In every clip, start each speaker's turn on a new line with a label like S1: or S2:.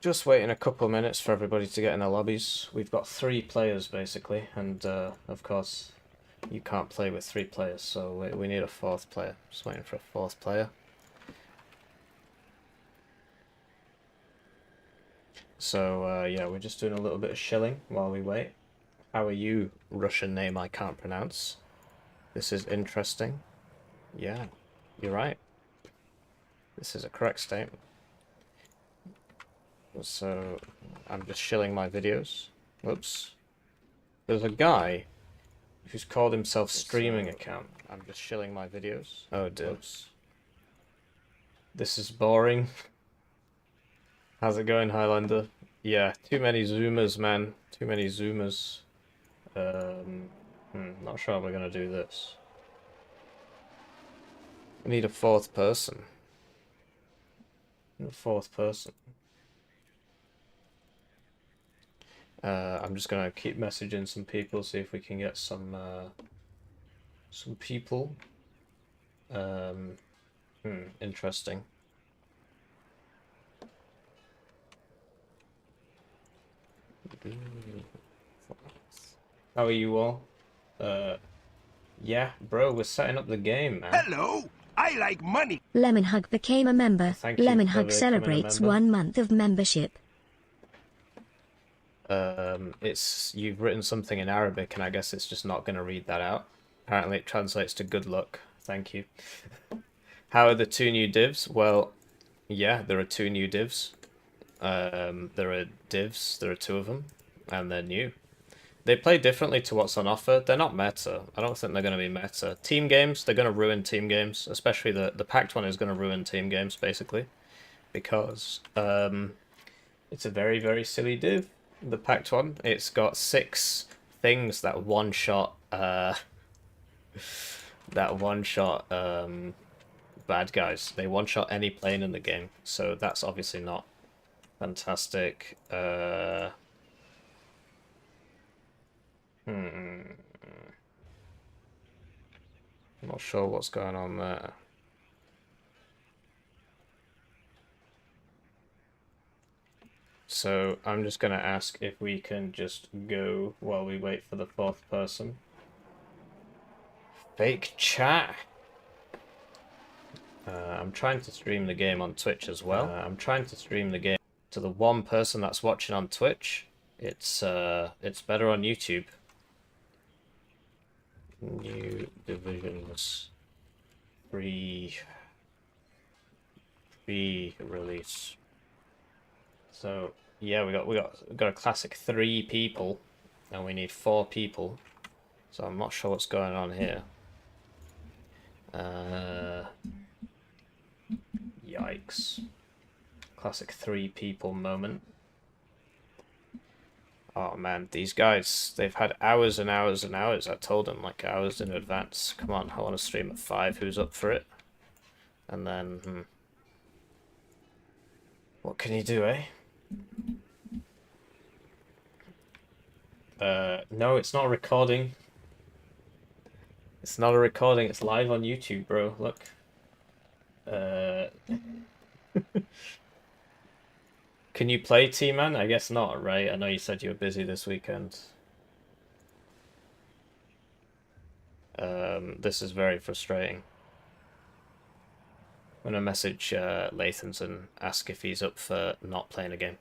S1: Just waiting a couple of minutes for everybody to get in their lobbies. We've got 3 players basically, and of course you can't play with 3 players, so we need a 4th player. Just waiting for a 4th player. So yeah, we're just doing a little bit of shilling while we wait. How are you, Russian name I can't pronounce? This is interesting. Yeah, you're right. This is a correct statement. So I'm just shilling my videos. Whoops. There's a guy who's called himself streaming account. I'm just shilling my videos. Oh dear. Whoops. This is boring. How's it going, Highlander? Yeah, too many zoomers, man. Too many zoomers. Not sure how we're gonna do this. We need a 4th person. A 4th person. I'm just gonna keep messaging some people, see if we can get some people. Interesting. How are you all? Yeah, bro, we're setting up the game, man.
S2: Hello, I like money.
S3: Lemon Hug became a member.
S1: Thank you
S3: Lemon
S1: for
S3: Hug
S1: becoming a
S3: celebrates
S1: member.
S3: 1 month of membership.
S1: You've written something in Arabic, and I guess it's just not going to read that out. Apparently it translates to good luck. Thank you. How are the 2 new divs? Well, yeah, there are 2 new divs. There are 2 of them, and they're new. They play differently to what's on offer. They're not meta. I don't think they're going to be meta. Team games, they're going to ruin team games. Especially the packed one is going to ruin team games, basically. Because it's a very, very silly div. The packed one. It's got 6 things that one-shot... bad guys. They one-shot any plane in the game. So that's obviously not fantastic. I'm not sure what's going on there. So I'm just going to ask if we can just go while we wait for the 4th person. Fake chat. I'm trying to stream the game on Twitch as well. I'm trying to stream the game to the 1 person that's watching on Twitch. It's better on YouTube. New divisions. Free release. So yeah, we got a classic 3 people, and we need 4 people. So I'm not sure what's going on here. Yikes. Classic 3 people moment. Oh man, these guys, they've had hours and hours and hours. I told them like hours in advance. Come on, I want to stream at 5. Who's up for it? And then, what can you do, eh? No, it's not a recording. It's not a recording, it's live on YouTube, bro. Look. Can you play T-Man? I guess not, right? I know you said you were busy this weekend. This is very frustrating. I'm gonna message Lathans and ask if he's up for not playing a game.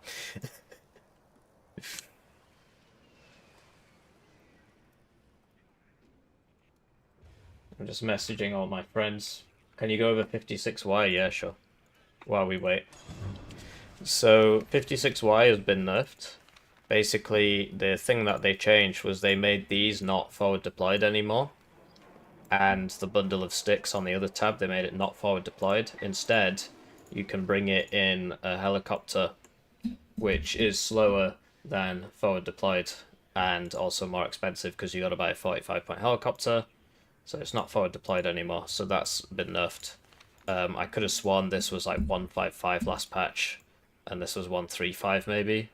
S1: I'm just messaging all my friends. Can you go over 56Y? Yeah, sure. While we wait. So 56Y has been nerfed. Basically, the thing that they changed was they made these not forward deployed anymore. And the bundle of sticks on the other tab, they made it not forward deployed. Instead, you can bring it in a helicopter, which is slower than forward deployed and also more expensive because you got to buy a 45-point helicopter. So it's not forward deployed anymore, so that's been nerfed. I could have sworn this was like 155 last patch, and this was 135 maybe.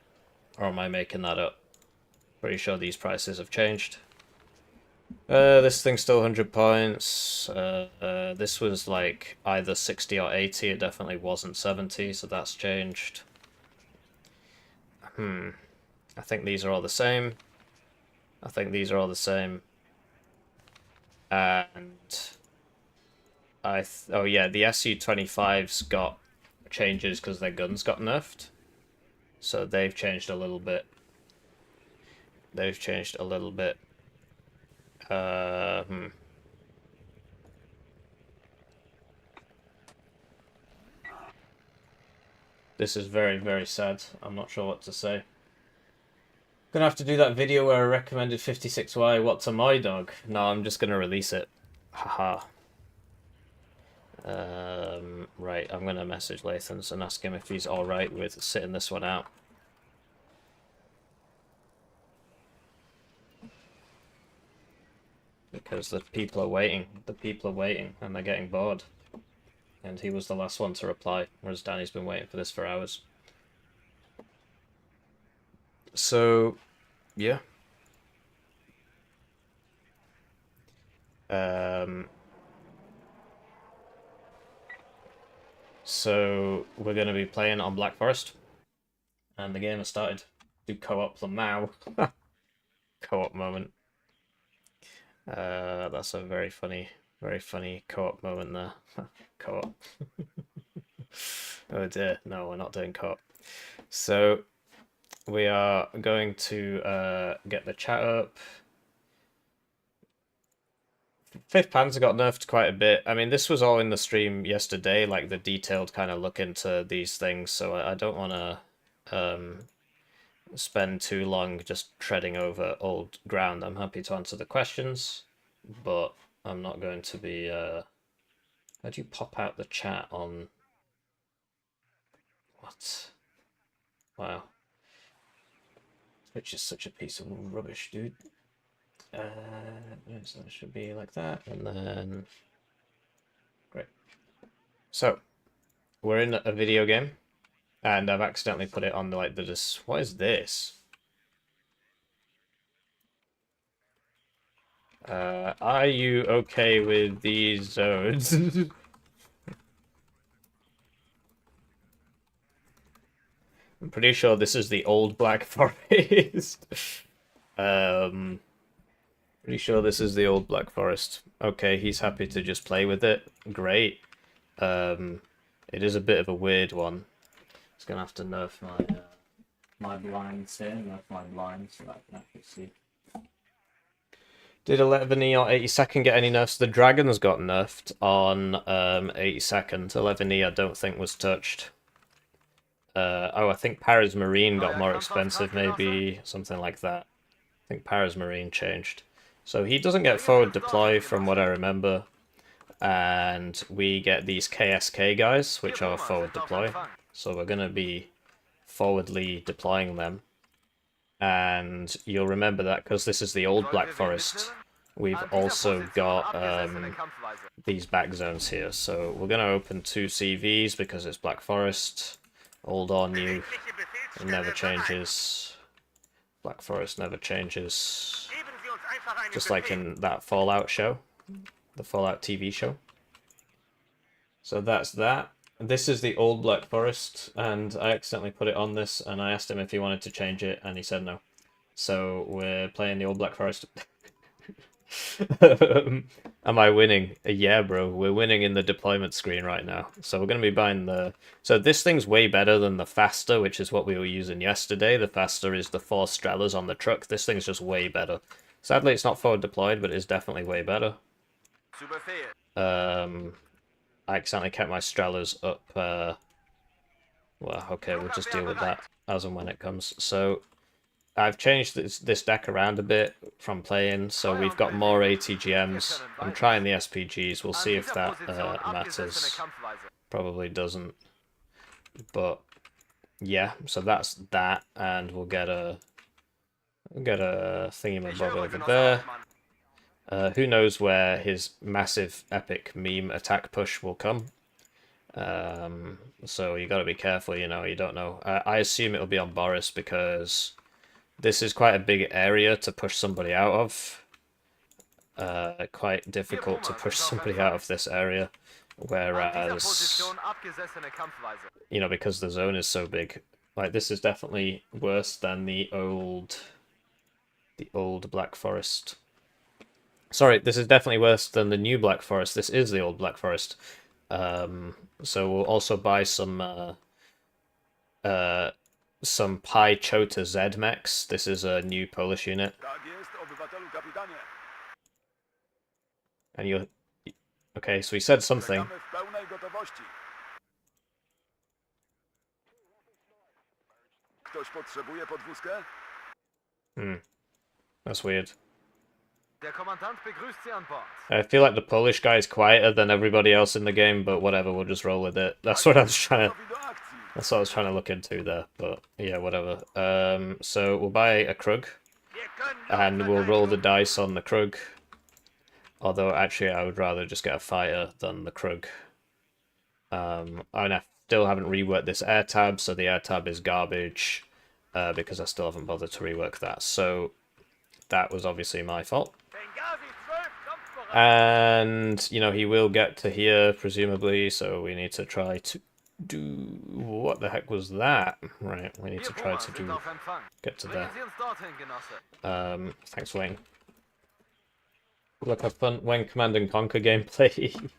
S1: Or am I making that up? Pretty sure these prices have changed. This thing's still 100 points. This was like either 60 or 80. It definitely wasn't 70, so that's changed. I think these are all the same. I think these are all the same. And oh yeah, the SU-25's got changes because their guns got nerfed. So they've changed a little bit. They've changed a little bit. This is very, very sad. I'm not sure what to say. Gonna have to do that video where I recommended 56Y what to my dog. No, I'm just gonna release it. Haha. Right, I'm gonna message Lathans and ask him if he's alright with sitting this one out. Because the people are waiting. The people are waiting and they're getting bored. And he was the last one to reply, whereas Danny's been waiting for this for hours. So, yeah. So we're going to be playing on Black Forest, and the game has started. Do co-op them now. Co-op moment. That's a very funny co-op moment there. Co-op. Oh dear, no, we're not doing co-op. So we are going to get the chat up. 5th Panzer got nerfed quite a bit. I mean, this was all in the stream yesterday, like the detailed kind of look into these things, so I don't want to spend too long just treading over old ground. I'm happy to answer the questions, but I'm not going to be... How do you pop out the chat on... What? Wow. Twitch is such a piece of rubbish, dude. So it should be like that, and then... Great. So, we're in a video game, and I've accidentally put it on like the what is this? Are you okay with these zones? I'm pretty sure this is the old Black Forest. Pretty sure this is the old Black Forest. Okay, he's happy to just play with it. Great. It is a bit of a weird one. It's gonna have to nerf my blinds here. Nerf my blinds so that I can actually see. Did 11E or 82nd get any nerfs? The Dragons got nerfed on 82nd. 11E I don't think was touched. Oh, I think Paris Marine got more expensive, maybe something like that. I think Paris Marine changed. So he doesn't get forward deploy from what I remember. And we get these KSK guys, which are forward deploy. So we're going to be forwardly deploying them. And you'll remember that because this is the old Black Forest. We've also got these back zones here. So we're going to open 2 CVs because it's Black Forest. Old or new, it never changes. Black Forest never changes. Just like in that Fallout show. The Fallout TV show. So that's that. This is the old Black Forest, and I accidentally put it on this, and I asked him if he wanted to change it, and he said no. So we're playing the old Black Forest. Am I winning? Yeah, bro. We're winning in the deployment screen right now. So we're going to be buying the... So this thing's way better than the Faster, which is what we were using yesterday. The Faster is the 4 Strellas on the truck. This thing's just way better. Sadly, it's not forward deployed, but it's definitely way better. I accidentally kept my Strellas up. Well, okay, we'll just deal with that as and when it comes. So I've changed this deck around a bit from playing, so we've got more ATGMs. I'm trying the SPGs. We'll see if that matters. Probably doesn't. But yeah, so that's that, and we'll get a thingamabob over there. Who knows where his massive epic meme attack push will come. So you gotta be careful, you know, you don't know. I assume it'll be on Boris because this is quite a big area to push somebody out of. quite difficult to push somebody out of this area. Whereas, you know, because the zone is so big, like this is definitely worse than the old Black Forest. Sorry, this is definitely worse than the new Black Forest. This is the old Black Forest. So we'll also buy some Pi Chota Z mechs. This is a new Polish unit. And you, okay, so he said something. That's weird. I feel like the Polish guy is quieter than everybody else in the game, but whatever, we'll just roll with it. That's what I was trying to look into there, but yeah, whatever. So we'll buy a Krug, and we'll roll the dice on the Krug. Although, actually, I would rather just get a fighter than the Krug. I still haven't reworked this air tab, so the air tab is garbage, because I still haven't bothered to rework that. So that was obviously my fault. And, you know, he will get to here, presumably, so we need to try to do... What the heck was that? Right, we need to try to get to there. Thanks for waiting. Look, have fun when Command and Conquer gameplay.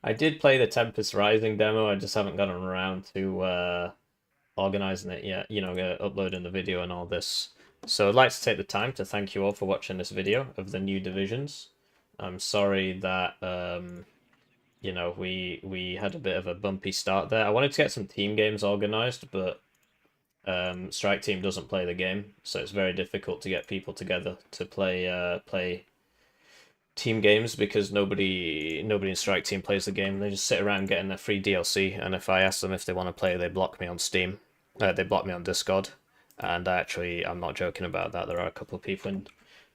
S1: I did play the Tempest Rising demo, I just haven't gotten around to organising it yet, you know, uploading the video and all this. So I'd like to take the time to thank you all for watching this video of the new divisions. I'm sorry that, you know, we had a bit of a bumpy start there. I wanted to get some team games organised, but Strike Team doesn't play the game, so it's very difficult to get people together to play team games because nobody in Strike Team plays the game. They just sit around getting their free DLC, and if I ask them if they want to play, they block me on Steam. They block me on Discord. And I'm not joking about that. There are a couple of people in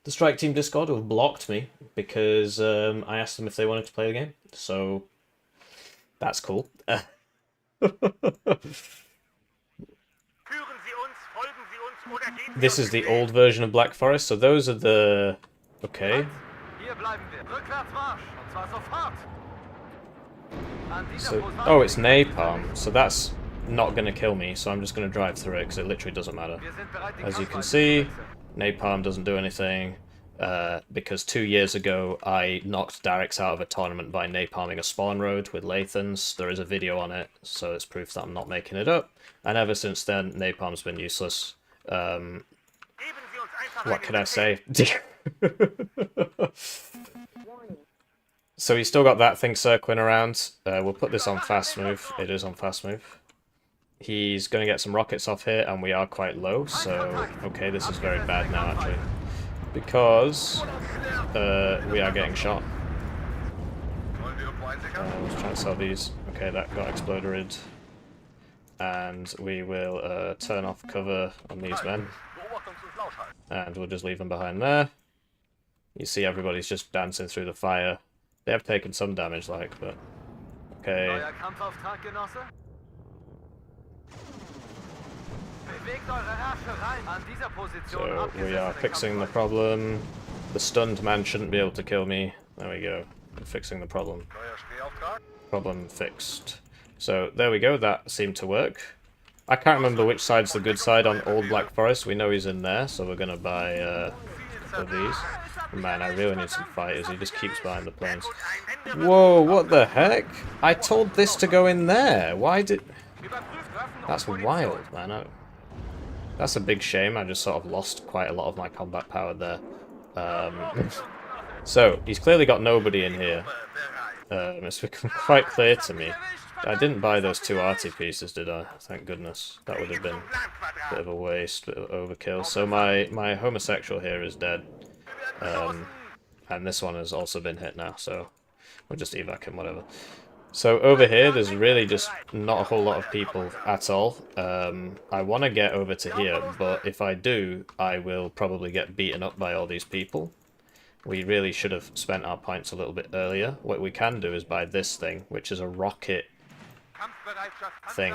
S1: the Strike Team Discord who have blocked me because I asked them if they wanted to play the game. So that's cool. This is the old version of Black Forest. So those are the... Okay. So, oh, it's napalm. So that's not going to kill me, so I'm just going to drive through it because it literally doesn't matter. As you can see, napalm doesn't do anything because 2 years ago I knocked Darix out of a tournament by napalming a spawn road with Lathans. There is a video on it, so it's proof that I'm not making it up. And ever since then, napalm's been useless. What can I say? So he's still got that thing circling around. We'll put this on fast move. It is on fast move. He's going to get some rockets off here, and we are quite low, so... Okay, this is very bad now, actually. Because we are getting shot. Let's try and sell these. Okay, that got exploded. And we will turn off cover on these men. And we'll just leave them behind there. You see everybody's just dancing through the fire. They have taken some damage, like, but... Okay. So, we are fixing the problem. The stunned man shouldn't be able to kill me. There we go. We're fixing the problem. Problem fixed. So, there we go. That seemed to work. I can't remember which side's the good side on Old Black Forest. We know he's in there, so we're going to buy a couple of these. Man, I really need some fighters. He just keeps buying the planes. Whoa, what the heck? I told this to go in there. Why did... That's wild, man. That's a big shame. I just sort of lost quite a lot of my combat power there. So, he's clearly got nobody in here. It's become quite clear to me. I didn't buy those 2 arty pieces, did I? Thank goodness. That would have been a bit of a waste, a bit of overkill. So my homosexual here is dead. And this one has also been hit now, so we'll just evac him, whatever. So over here, there's really just not a whole lot of people at all. I want to get over to here, but if I do, I will probably get beaten up by all these people. We really should have spent our points a little bit earlier. What we can do is buy this thing, which is a rocket thing.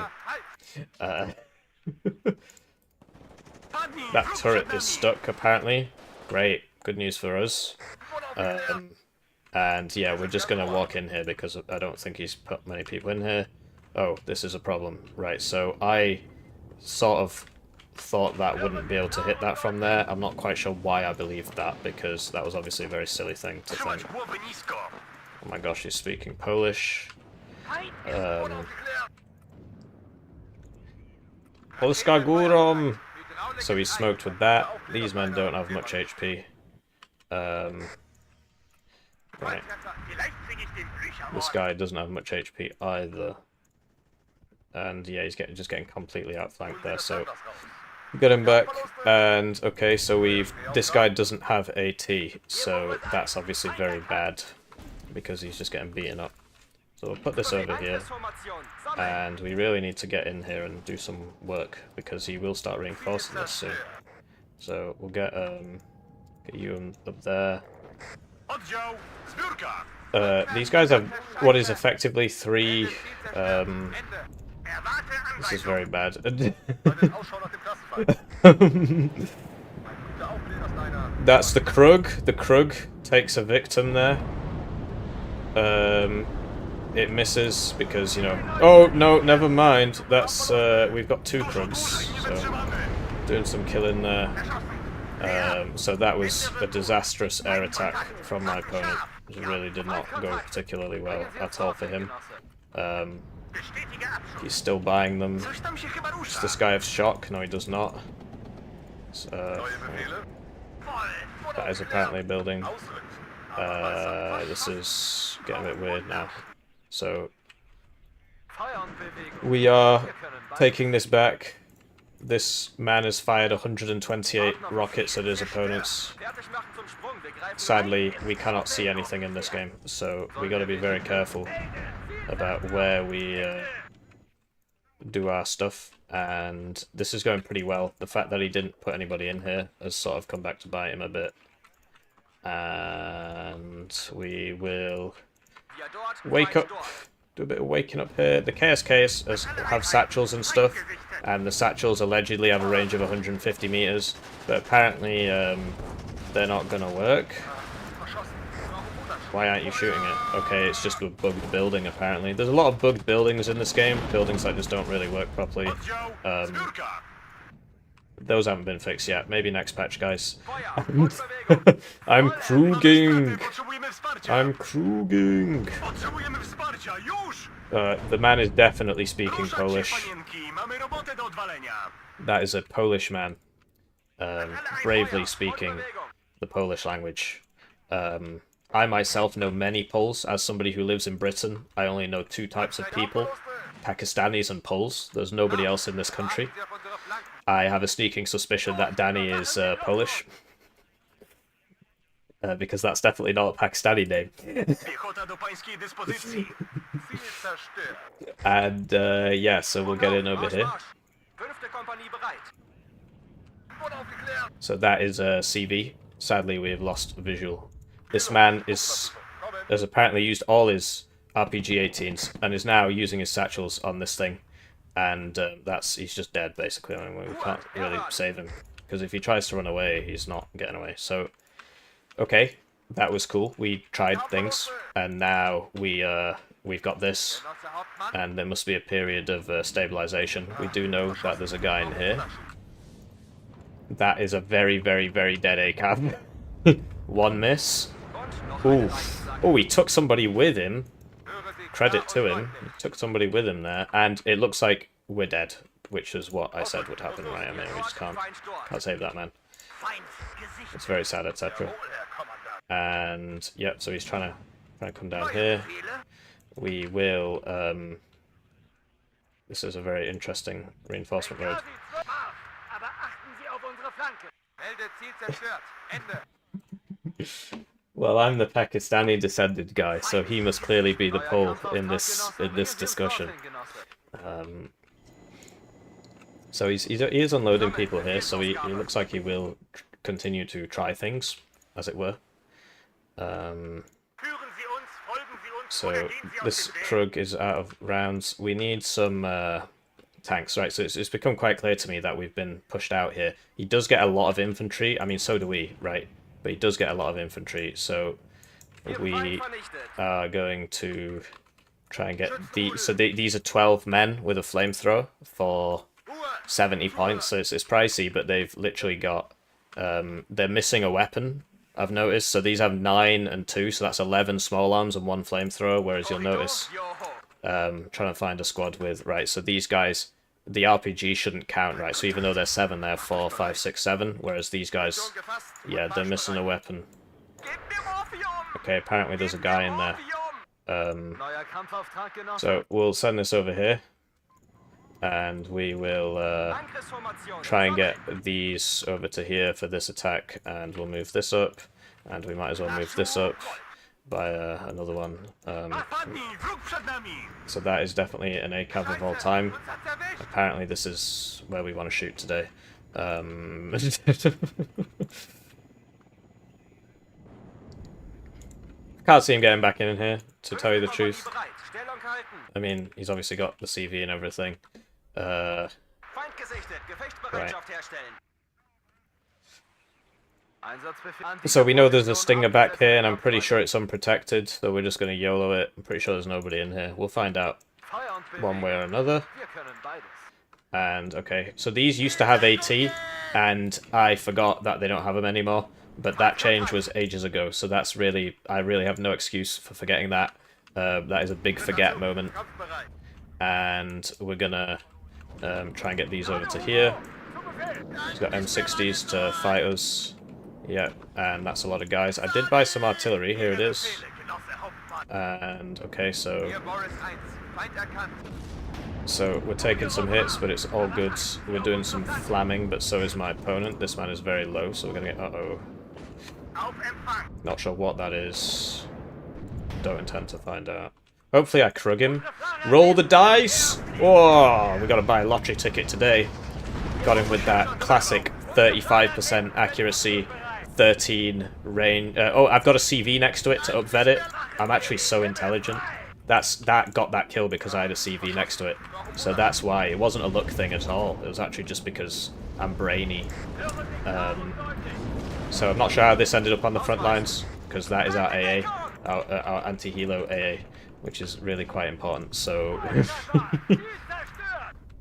S1: That turret is stuck, apparently. Great. Good news for us. And yeah, we're just gonna walk in here because I don't think he's put many people in here. Oh, this is a problem. Right, so I sort of thought that wouldn't be able to hit that from there. I'm not quite sure why I believed that, because that was obviously a very silly thing to think. Oh my gosh, he's speaking Polish. Polska Górom! So he's smoked with that. These men don't have much HP. Right. This guy doesn't have much HP either. And yeah, he's just getting completely outflanked there, so get him back. And okay, so this guy doesn't have AT, so that's obviously very bad because he's just getting beaten up. So we'll put this over here, and we really need to get in here and do some work because he will start reinforcing this soon. So we'll get you up there. These guys have what is effectively 3. This is very bad. That's the Krug. The Krug takes a victim there. It misses because, you know... Oh, no, never mind. That's, we've got 2 Krugs, so doing some killing there. So that was a disastrous air attack from my opponent. It really did not go particularly well at all for him. He's still buying them. Does this guy have shock? No, he does not. So, that is apparently a building. This is getting a bit weird now. So, we are taking this back. This man has fired 128 rockets at his opponents. Sadly, we cannot see anything in this game, so we got to be very careful about where we do our stuff. And this is going pretty well. The fact that he didn't put anybody in here has sort of come back to bite him a bit. And we will wake up, do a bit of waking up here. The KSKs have satchels and stuff, and the satchels allegedly have a range of 150 meters, but apparently they're not gonna work. Why aren't you shooting it? Okay, it's just a bugged building apparently. There's a lot of bugged buildings in this game, buildings that just don't really work properly. Those haven't been fixed yet. Maybe next patch, guys. I'm Kruging! I'm Kruging! The man is definitely speaking Polish. That is a Polish man. Bravely speaking the Polish language. I myself know many Poles. As somebody who lives in Britain, I only know 2 types of people. Pakistanis and Poles. There's nobody else in this country. I have a sneaking suspicion that Danny is Polish. Because that's definitely not a Pakistani name. And yeah, so we'll get in over here. So that is CV. Sadly, we have lost visual. This man has apparently used all his RPG-18s and is now using his satchels on this thing. And he's just dead, basically. I mean, we can't really save him, because if he tries to run away, he's not getting away. So, okay, that was cool. We tried things, and now we've got this, and there must be a period of stabilization. We do know that there's a guy in here. That is a very, very, very dead ACAB. 1 miss. Ooh. Oh, he took somebody with him. Credit to him. He took somebody with him there, and it looks like we're dead, which is what I said would happen, right? I mean, we just can't save that man. It's very sad, etc. And yep, so he's trying to come down here. We will. This is a very interesting reinforcement road. Well, I'm the Pakistani descended guy, so he must clearly be the Pole in this discussion. So he is unloading people here, so he looks like he will continue to try things, as it were. So this Krug is out of rounds. We need some tanks, right? So it's become quite clear to me that we've been pushed out here. He does get a lot of infantry. I mean, so do we, right? but he does get a lot of infantry, so we are going to try and get these are 12 men with a flamethrower for 70 points, so it's pricey, but they've literally got they're missing a weapon, I've noticed. So these have 9 and 2, so that's 11 small arms and 1 flamethrower, whereas you'll notice trying to find a squad with, right, so these guys, the RPG shouldn't count, right, so even though they're 7, they're 4, 5, 6, 7, whereas these guys, yeah, they're missing a weapon. Okay, apparently there's a guy in there. So we'll send this over here, and we will try and get these over to here for this attack, and we'll move this up, and we might as well move this up by another one. So that is definitely an ACAV of all time. Apparently this is where we want to shoot today. Can't see him getting back in here, to tell you the truth. I mean, he's obviously got the CV and everything. Right. So we know there's a stinger back here, and I'm pretty sure it's unprotected, so we're just going to YOLO it. I'm pretty sure there's nobody in here. We'll find out one way or another. And, okay, so these used to have AT, and I forgot that they don't have them anymore. But that change was ages ago, so that's really, I really have no excuse for forgetting that. That is a big forget moment. And we're gonna try and get these over to here. He's got M60s to fight us. Yeah, and that's a lot of guys. I did buy some artillery, here it is. And, okay, so we're taking some hits, but it's all good. We're doing some flamming, but so is my opponent. This man is very low, so we're gonna get, uh-oh. Not sure what that is. Don't intend to find out. Hopefully I krug him. Roll the dice! Whoa! We gotta buy a lottery ticket today. Got him with that classic 35% accuracy, 13 range. Oh, I've got a CV next to it to upvet it. I'm actually so intelligent. That got that kill because I had a CV next to it. So that's why. It wasn't a luck thing at all. It was actually just because I'm brainy. So I'm not sure how this ended up on the front lines, because that is our AA, our anti-helo AA, which is really quite important, so...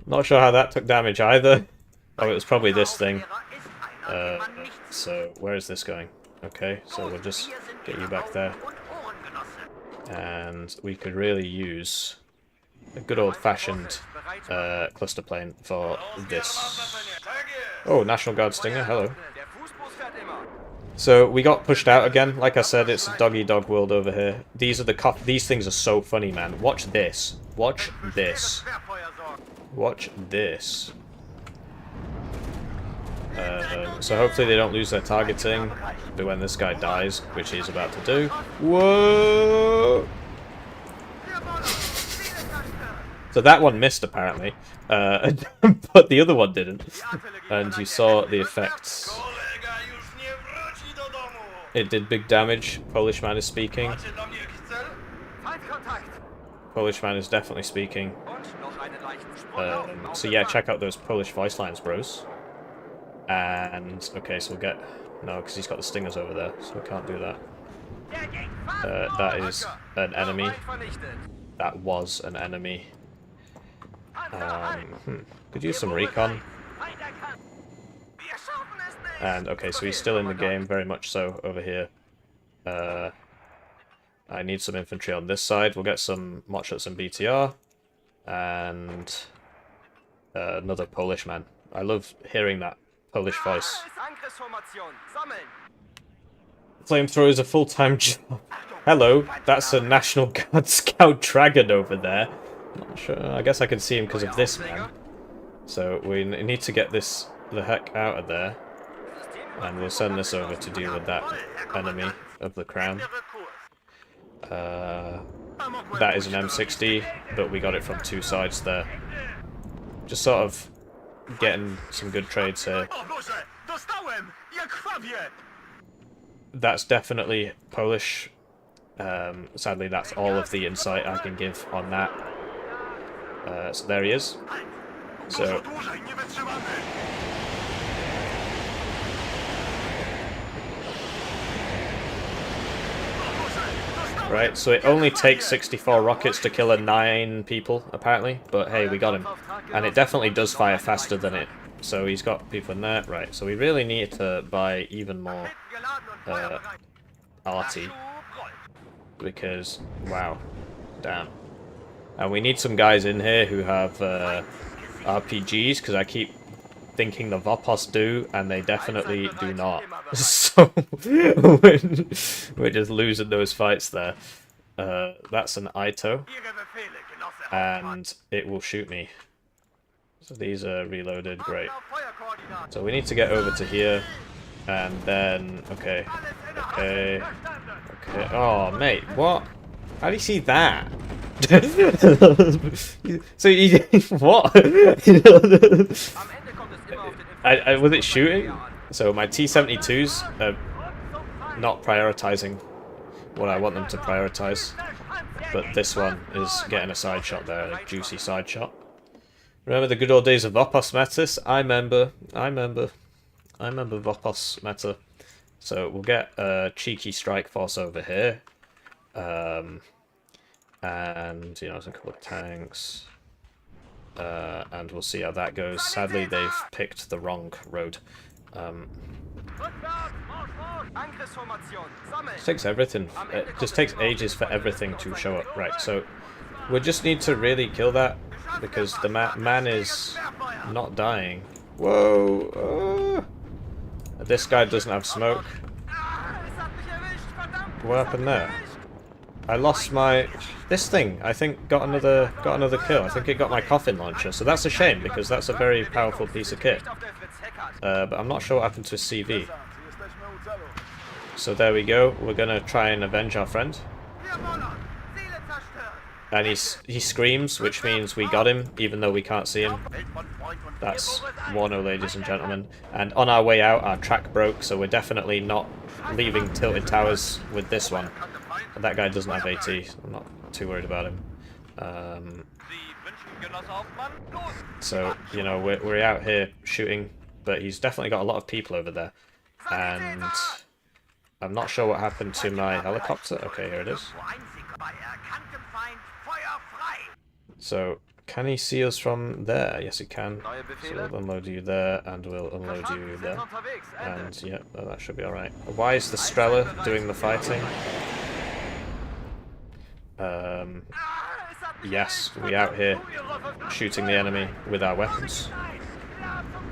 S1: Not sure how that took damage either. Oh, it was probably this thing. So, where is this going? Okay, so we'll just get you back there. And we could really use a good old-fashioned cluster plane for this. Oh, National Guard Stinger, hello. So we got pushed out again. Like I said, it's a dog-eat-dog world over here. These are these things are so funny, man. Watch this. Watch this. Watch this. So hopefully they don't lose their targeting, but when this guy dies, which he's about to do. Whoa! So that one missed apparently, but the other one didn't. And you saw the effects. It did big damage. Polish man is speaking. Polish man is definitely speaking. So yeah, check out those Polish voice lines, bros. And, okay, so we'll get... No, because he's got the stingers over there, so we can't do that. That is an enemy. That was an enemy. Could use some recon. And, okay, so he's still in the game, very much so, over here. I need some infantry on this side. We'll get some Motshots and BTR. And another Polish man. I love hearing that Polish voice. Flamethrower is a full-time job. Hello, that's a National Guard Scout Dragon over there. Not sure, I guess I can see him because of this man. So we need to get this the heck out of there. And we'll send this over to deal with that enemy of the crown. That is an M60, but we got it from 2 sides there. Just sort of getting some good trades here. That's definitely Polish. Sadly, that's all of the insight I can give on that. So there he is. So... Right, so it only takes 64 rockets to kill 9 people, apparently. But hey, we got him. And it definitely does fire faster than it. So he's got people in there. Right, so we really need to buy even more arty. Because, wow. Damn. And we need some guys in here who have RPGs, because I keep thinking the Vopos do, and they definitely do not. So, we're just losing those fights there. That's an Ito, and it will shoot me. So these are reloaded, great. So we need to get over to here, and then, okay. Oh, mate, what? How do you see that? So you what? Was it shooting? So my T-72s are not prioritizing what I want them to prioritize, but this one is getting a side shot there, a juicy side shot. Remember the good old days of Vopos metas? I remember Vopos meta. So we'll get a cheeky strike force over here. And, you know, there's a couple of tanks. And we'll see how that goes. Sadly, they've picked the wrong road. It takes everything. It just takes ages for everything to show up. Right, so we just need to really kill that, because the man is not dying. Whoa! This guy doesn't have smoke. What happened there? I lost my... This thing, I think, got another kill. I think it got my coffin launcher, so that's a shame, because that's a very powerful piece of kit. But I'm not sure what happened to his CV. So there we go. We're gonna try and avenge our friend. And he screams, which means we got him, even though we can't see him. That's Warno, ladies and gentlemen. And on our way out, our track broke, so we're definitely not leaving Tilted Towers with this one. And that guy doesn't have AT, so I'm not too worried about him. So, you know, we're out here shooting, but he's definitely got a lot of people over there. And I'm not sure what happened to my helicopter. Okay, here it is. So, can he see us from there? Yes, he can. So we'll unload you there, and we'll unload you there. And, yeah, that should be alright. Why is the Strela doing the fighting? Yes, we out here shooting the enemy with our weapons.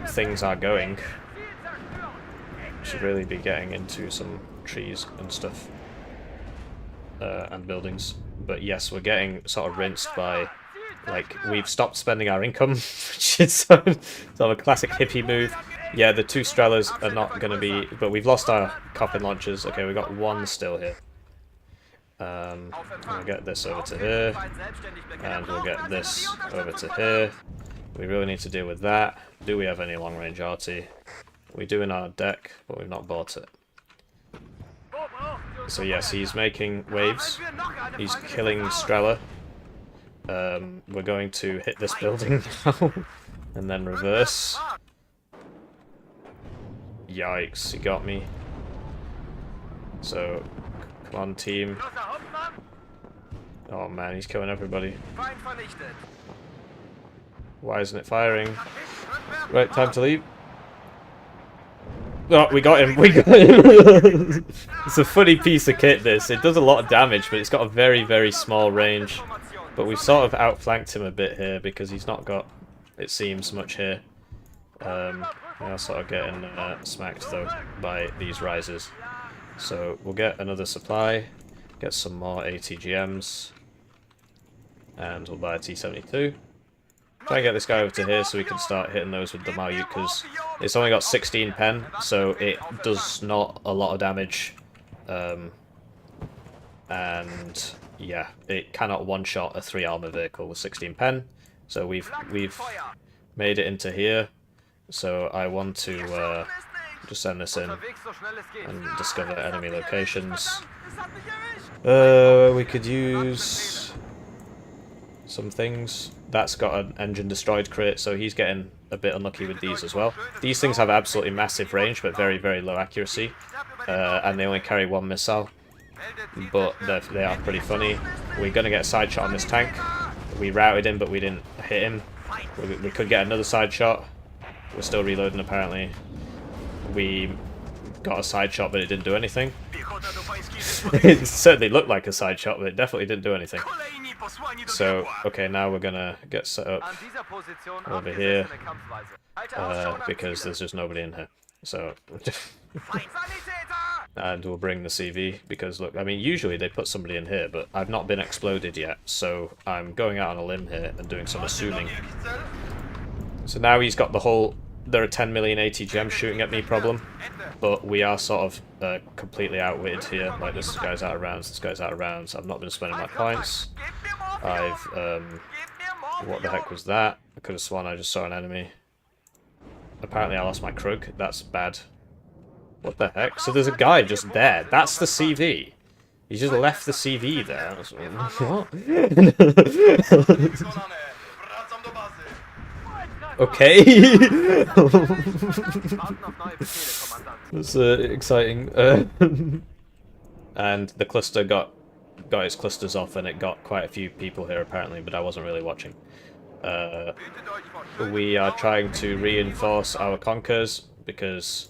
S1: Things are going. Should really be getting into some trees and stuff. And buildings. But yes, we're getting sort of rinsed by... Like, we've stopped spending our income, which is sort of a classic hippie move. Yeah, the 2 Strelas are not going to be... But we've lost our coffin launchers. Okay, we've got 1 still here. We'll get this over to here. And we'll get this over to here. We really need to deal with that. Do we have any long-range arty? We do in our deck, but we've not bought it. So yes, he's making waves. He's killing Strela. We're going to hit this building now, and then reverse. Yikes, he got me. So, come on team. Oh man, he's killing everybody. Why isn't it firing? Right, time to leave. Oh, we got him, we got him! It's a funny piece of kit, this. It does a lot of damage, but it's got a very, very small range. But we've sort of outflanked him a bit here, because he's not got, it seems, much here. We are sort of getting smacked, though, by these rises. So we'll get another supply, get some more ATGMs, and we'll buy a T-72. Try and get this guy over to here so we can start hitting those with the Malyukas. It's only got 16 pen, so it does not a lot of damage. And yeah, it cannot one-shot a 3 armor vehicle with 16 pen. So we've made it into here. So I want to just send this in and discover enemy locations. We could use some things. That's got an engine destroyed crit, so he's getting a bit unlucky with these as well. These things have absolutely massive range, but very, very low accuracy. And they only carry 1 missile. but they are pretty funny. We're going to get a side shot on this tank. We routed him, but we didn't hit him. We could get another side shot. We're still reloading, apparently. We got a side shot, but it didn't do anything. It certainly looked like a side shot, but it definitely didn't do anything. So, okay, now we're gonna get set up over here, because there's just nobody in here. So, and we'll bring the CV, because look, I mean, usually they put somebody in here, but I've not been exploded yet, so I'm going out on a limb here and doing some assuming. So now he's got the whole, there are 10 million AT shooting at me problem, but we are sort of completely outwitted here. Like, this guy's out of rounds, this guy's out of rounds. I've not been spending my points. What the heck was that? I could have sworn I just saw an enemy. Apparently I lost my Krug. That's bad. What the heck? So there's a guy just there. That's the CV. He just left the CV there. What? Okay. That's exciting. And the cluster got its clusters off, and it got quite a few people here apparently, but I wasn't really watching. We are trying to reinforce our conkers because,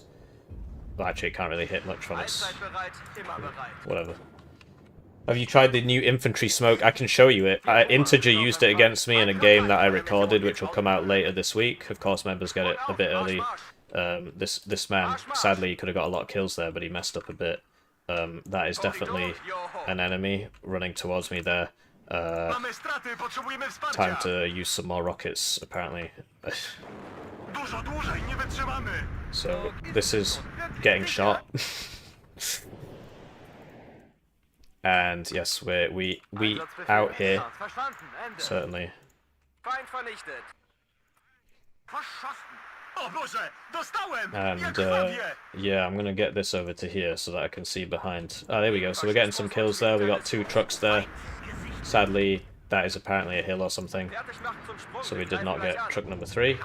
S1: well, actually it can't really hit much from us. Whatever. Have you tried the new infantry smoke? I can show you it. Integer used it against me in a game that I recorded, which will come out later this week. Of course, members get it a bit early. This man, sadly, he could have got a lot of kills there, but he messed up a bit. That is definitely an enemy running towards me there. Time to use some more rockets, apparently. So, this is getting shot. And yes, we out here, certainly. And yeah, I'm gonna get this over to here so that I can see behind. Oh, there we go. So we're getting some kills there. We got 2 trucks there. Sadly, that is apparently a hill or something. So we did not get truck number 3.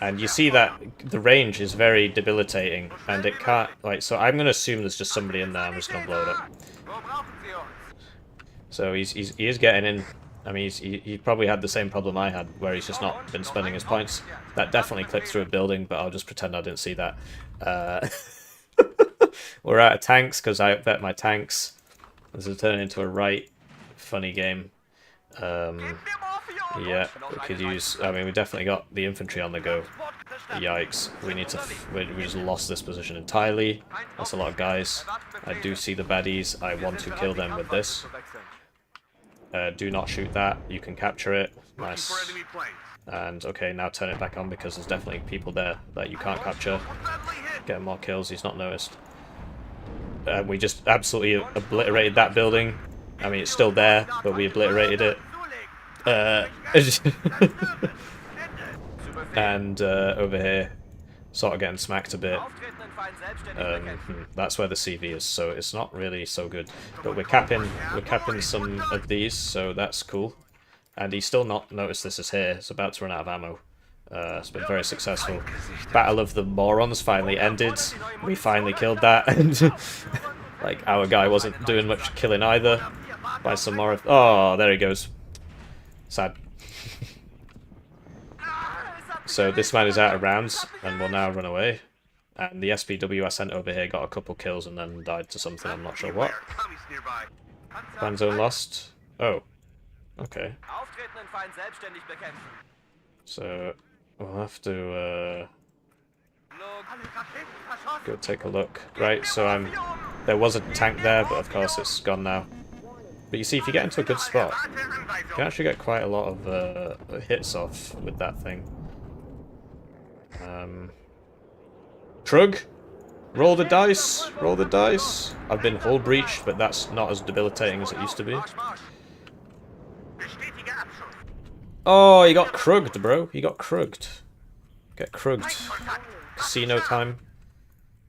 S1: And you see that the range is very debilitating, and it can't, like, so I'm gonna assume there's just somebody in there. I'm just gonna blow it up. So he is getting in. I mean, he probably had the same problem I had, where he's just not been spending his points. That definitely clipped through a building, but I'll just pretend I didn't see that. We're out of tanks, because I bet my tanks. This is turning into a right funny game. Yeah, we could use, I mean, we definitely got the infantry on the go. Yikes, we just lost this position entirely. That's a lot of guys. I do see the baddies. I want to kill them with this. Do not shoot that. You can capture it. Nice. And okay, now turn it back on, because there's definitely people there that you can't capture. Get more kills. He's not noticed. We just absolutely obliterated that building. I mean, it's still there, but we obliterated it. And over here, sort of getting smacked a bit. That's where the CV is, so it's not really so good. But we're capping some of these, so that's cool. And he's still not noticed this is here. It's about to run out of ammo. It's been very successful. Battle of the Morons finally ended. We finally killed that, and like, our guy wasn't doing much killing either. By some more. Oh, there he goes. Sad. So this man is out of rounds and will now run away. And the SPW I sent over here got a couple kills and then died to something, I'm not sure what. Fan zone lost. Oh. Okay. So we'll have to go take a look. Right, so there was a tank there, but of course it's gone now. But you see, if you get into a good spot, you can actually get quite a lot of hits off with that thing. Trug! Roll the dice! Roll the dice! I've been hull breached, but that's not as debilitating as it used to be. Oh, he got Krugged, bro. He got Krugged. Get Krugged. Casino time.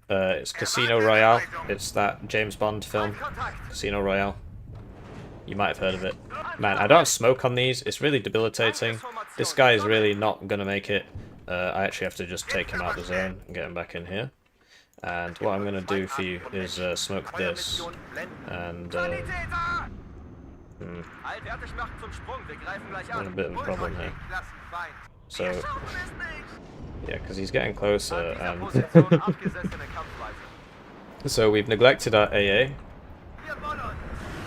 S1: It's Casino Royale. It's that James Bond film. Casino Royale. You might have heard of it. Man, I don't have smoke on these. It's really debilitating. This guy is really not going to make it. I actually have to just take him out of the zone and get him back in here. And what I'm going to do for you is smoke this. And in a bit of a problem here. So, yeah, because he's getting closer, and so we've neglected our AA.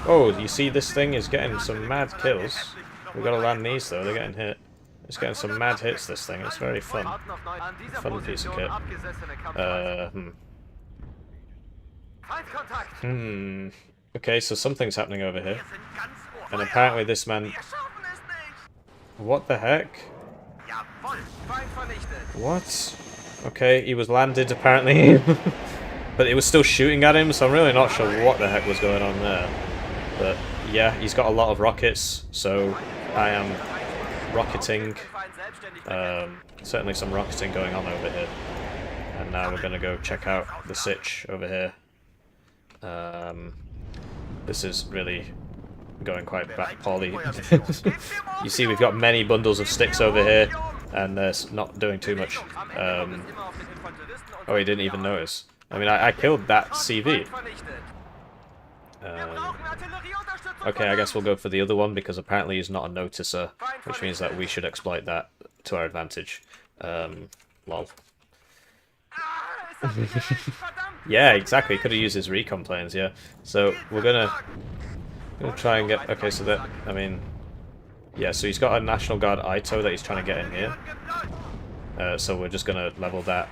S1: Oh, you see this thing is getting some mad kills. We've got to land these though, they're getting hit. It's getting some mad hits, this thing. It's very fun. Fun piece of kit. Okay, so something's happening over here. And apparently this man... What the heck? What? Okay, he was landed apparently. But it was still shooting at him, so I'm really not sure what the heck was going on there. But yeah, he's got a lot of rockets, so I am rocketing. Certainly some rocketing going on over here. And now we're going to go check out the sitch over here. This is really going quite poorly. You see we've got many bundles of sticks over here, and they're not doing too much. Oh, he didn't even notice. I mean, I killed that CV. Okay, I guess we'll go for the other one, because apparently he's not a noticer, which means that we should exploit that to our advantage. Lol. Yeah, exactly. Could have used his recon planes, yeah. So we're gonna try and get... Okay, so that... I mean... Yeah, so he's got a National Guard ITO that he's trying to get in here. So we're just gonna level that.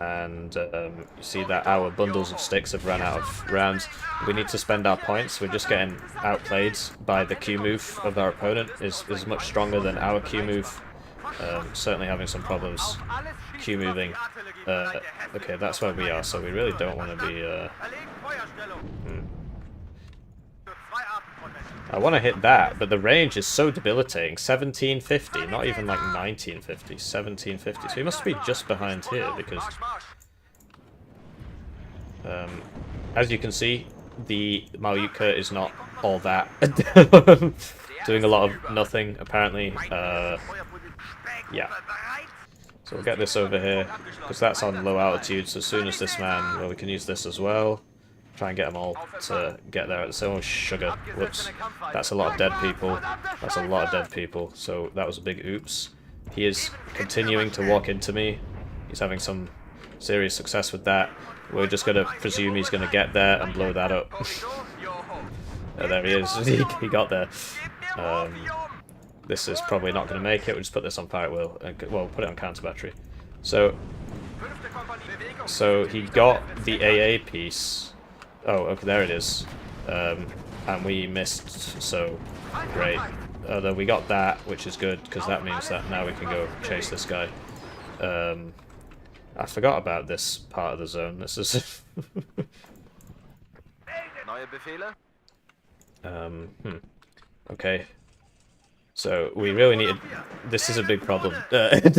S1: And you see that our bundles of sticks have run out of rounds. We need to spend our points. We're just getting outplayed by the Q move of our opponent. Is much stronger than our Q move. Certainly having some problems Q moving. Okay, that's where we are, so we really don't want to be... I want to hit that, but the range is so debilitating. 1750, not even like 1950, 1750. So he must be just behind here, because... as you can see, the Malyutka is not all that. Doing a lot of nothing, apparently. Yeah. So we'll get this over here, because that's on low altitude, so as soon as this man... Well, we can use this as well. Try and get them all to get there at the same... Oh, sugar. Whoops. That's a lot of dead people. That's a lot of dead people. So that was a big oops. He is continuing to walk into me. He's having some serious success with that. We're just going to presume he's going to get there and blow that up. Oh, there he is. He got there. This is probably not going to make it. We'll just put this on fire at will. Well, put it on counter battery. So he got the AA piece. Oh, okay, there it is. And we missed, so great. Although we got that, which is good, because that means that now we can go chase this guy. I forgot about this part of the zone. This is... Okay. So, we really need... This is a big problem. This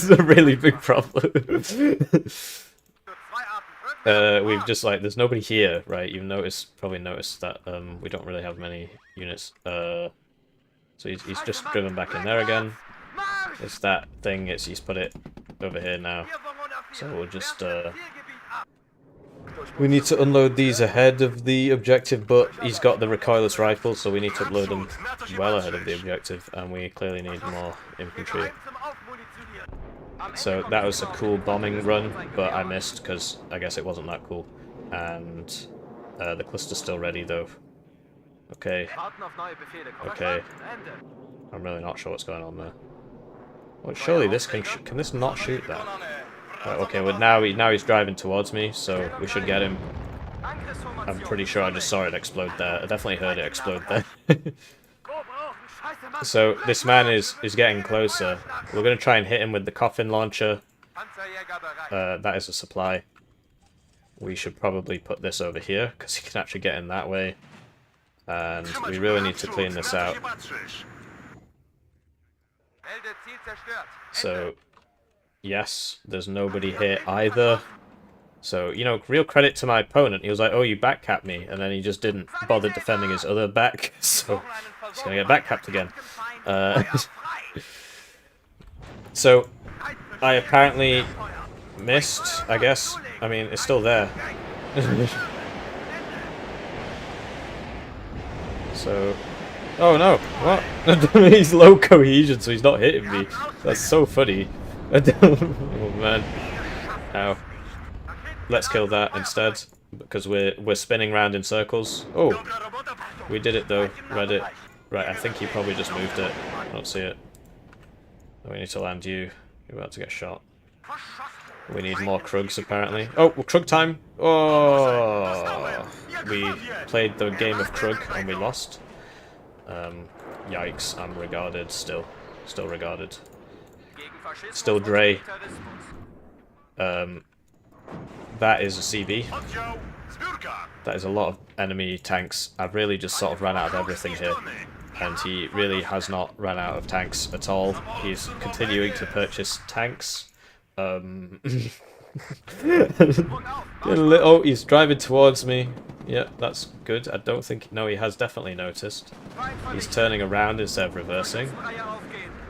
S1: is a really big problem. We've just, like, there's nobody here, right? You've probably noticed that we don't really have many units. So he's just driven back in there again. It's that thing, he's put it over here now. So we'll just... We need to unload these ahead of the objective, but he's got the recoilless rifle, so we need to upload them well ahead of the objective, and we clearly need more infantry. So that was a cool bombing run, but I missed because I guess it wasn't that cool. And the cluster's still ready though. Okay. Okay. I'm really not sure what's going on there. Well, surely this can this not shoot that? Okay, well now he's driving towards me, so we should get him. I'm pretty sure I just saw it explode there. I definitely heard it explode there. So this man is getting closer. We're going to try and hit him with the coffin launcher. That is a supply. We should probably put this over here, because he can actually get in that way. And we really need to clean this out. So, yes, there's nobody here either. So, you know, real credit to my opponent. He was like, oh, you backcapped me. And then he just didn't bother defending his other back. So, he's going to get backcapped again. So, I apparently Missed, I guess. I mean, it's still there. So... Oh no, what? He's low cohesion, so he's not hitting me. That's so funny. Oh man. Ow. Let's kill that instead, because we're spinning round in circles. Oh, we did it though. Read it. Right, I think he probably just moved it. I don't see it. We need to land you. You're about to get shot. We need more Krugs, apparently. Oh, well, Krug time! Oh! We played the game of Krug and we lost. Yikes, I'm regarded still. Still regarded. Still Dre. That is a CB. That is a lot of enemy tanks. I've really just sort of ran out of everything here. And he really has not run out of tanks at all. He's continuing to purchase tanks. Oh, he's driving towards me. Yeah, that's good. I don't think... No, he has definitely noticed. He's turning around instead of reversing.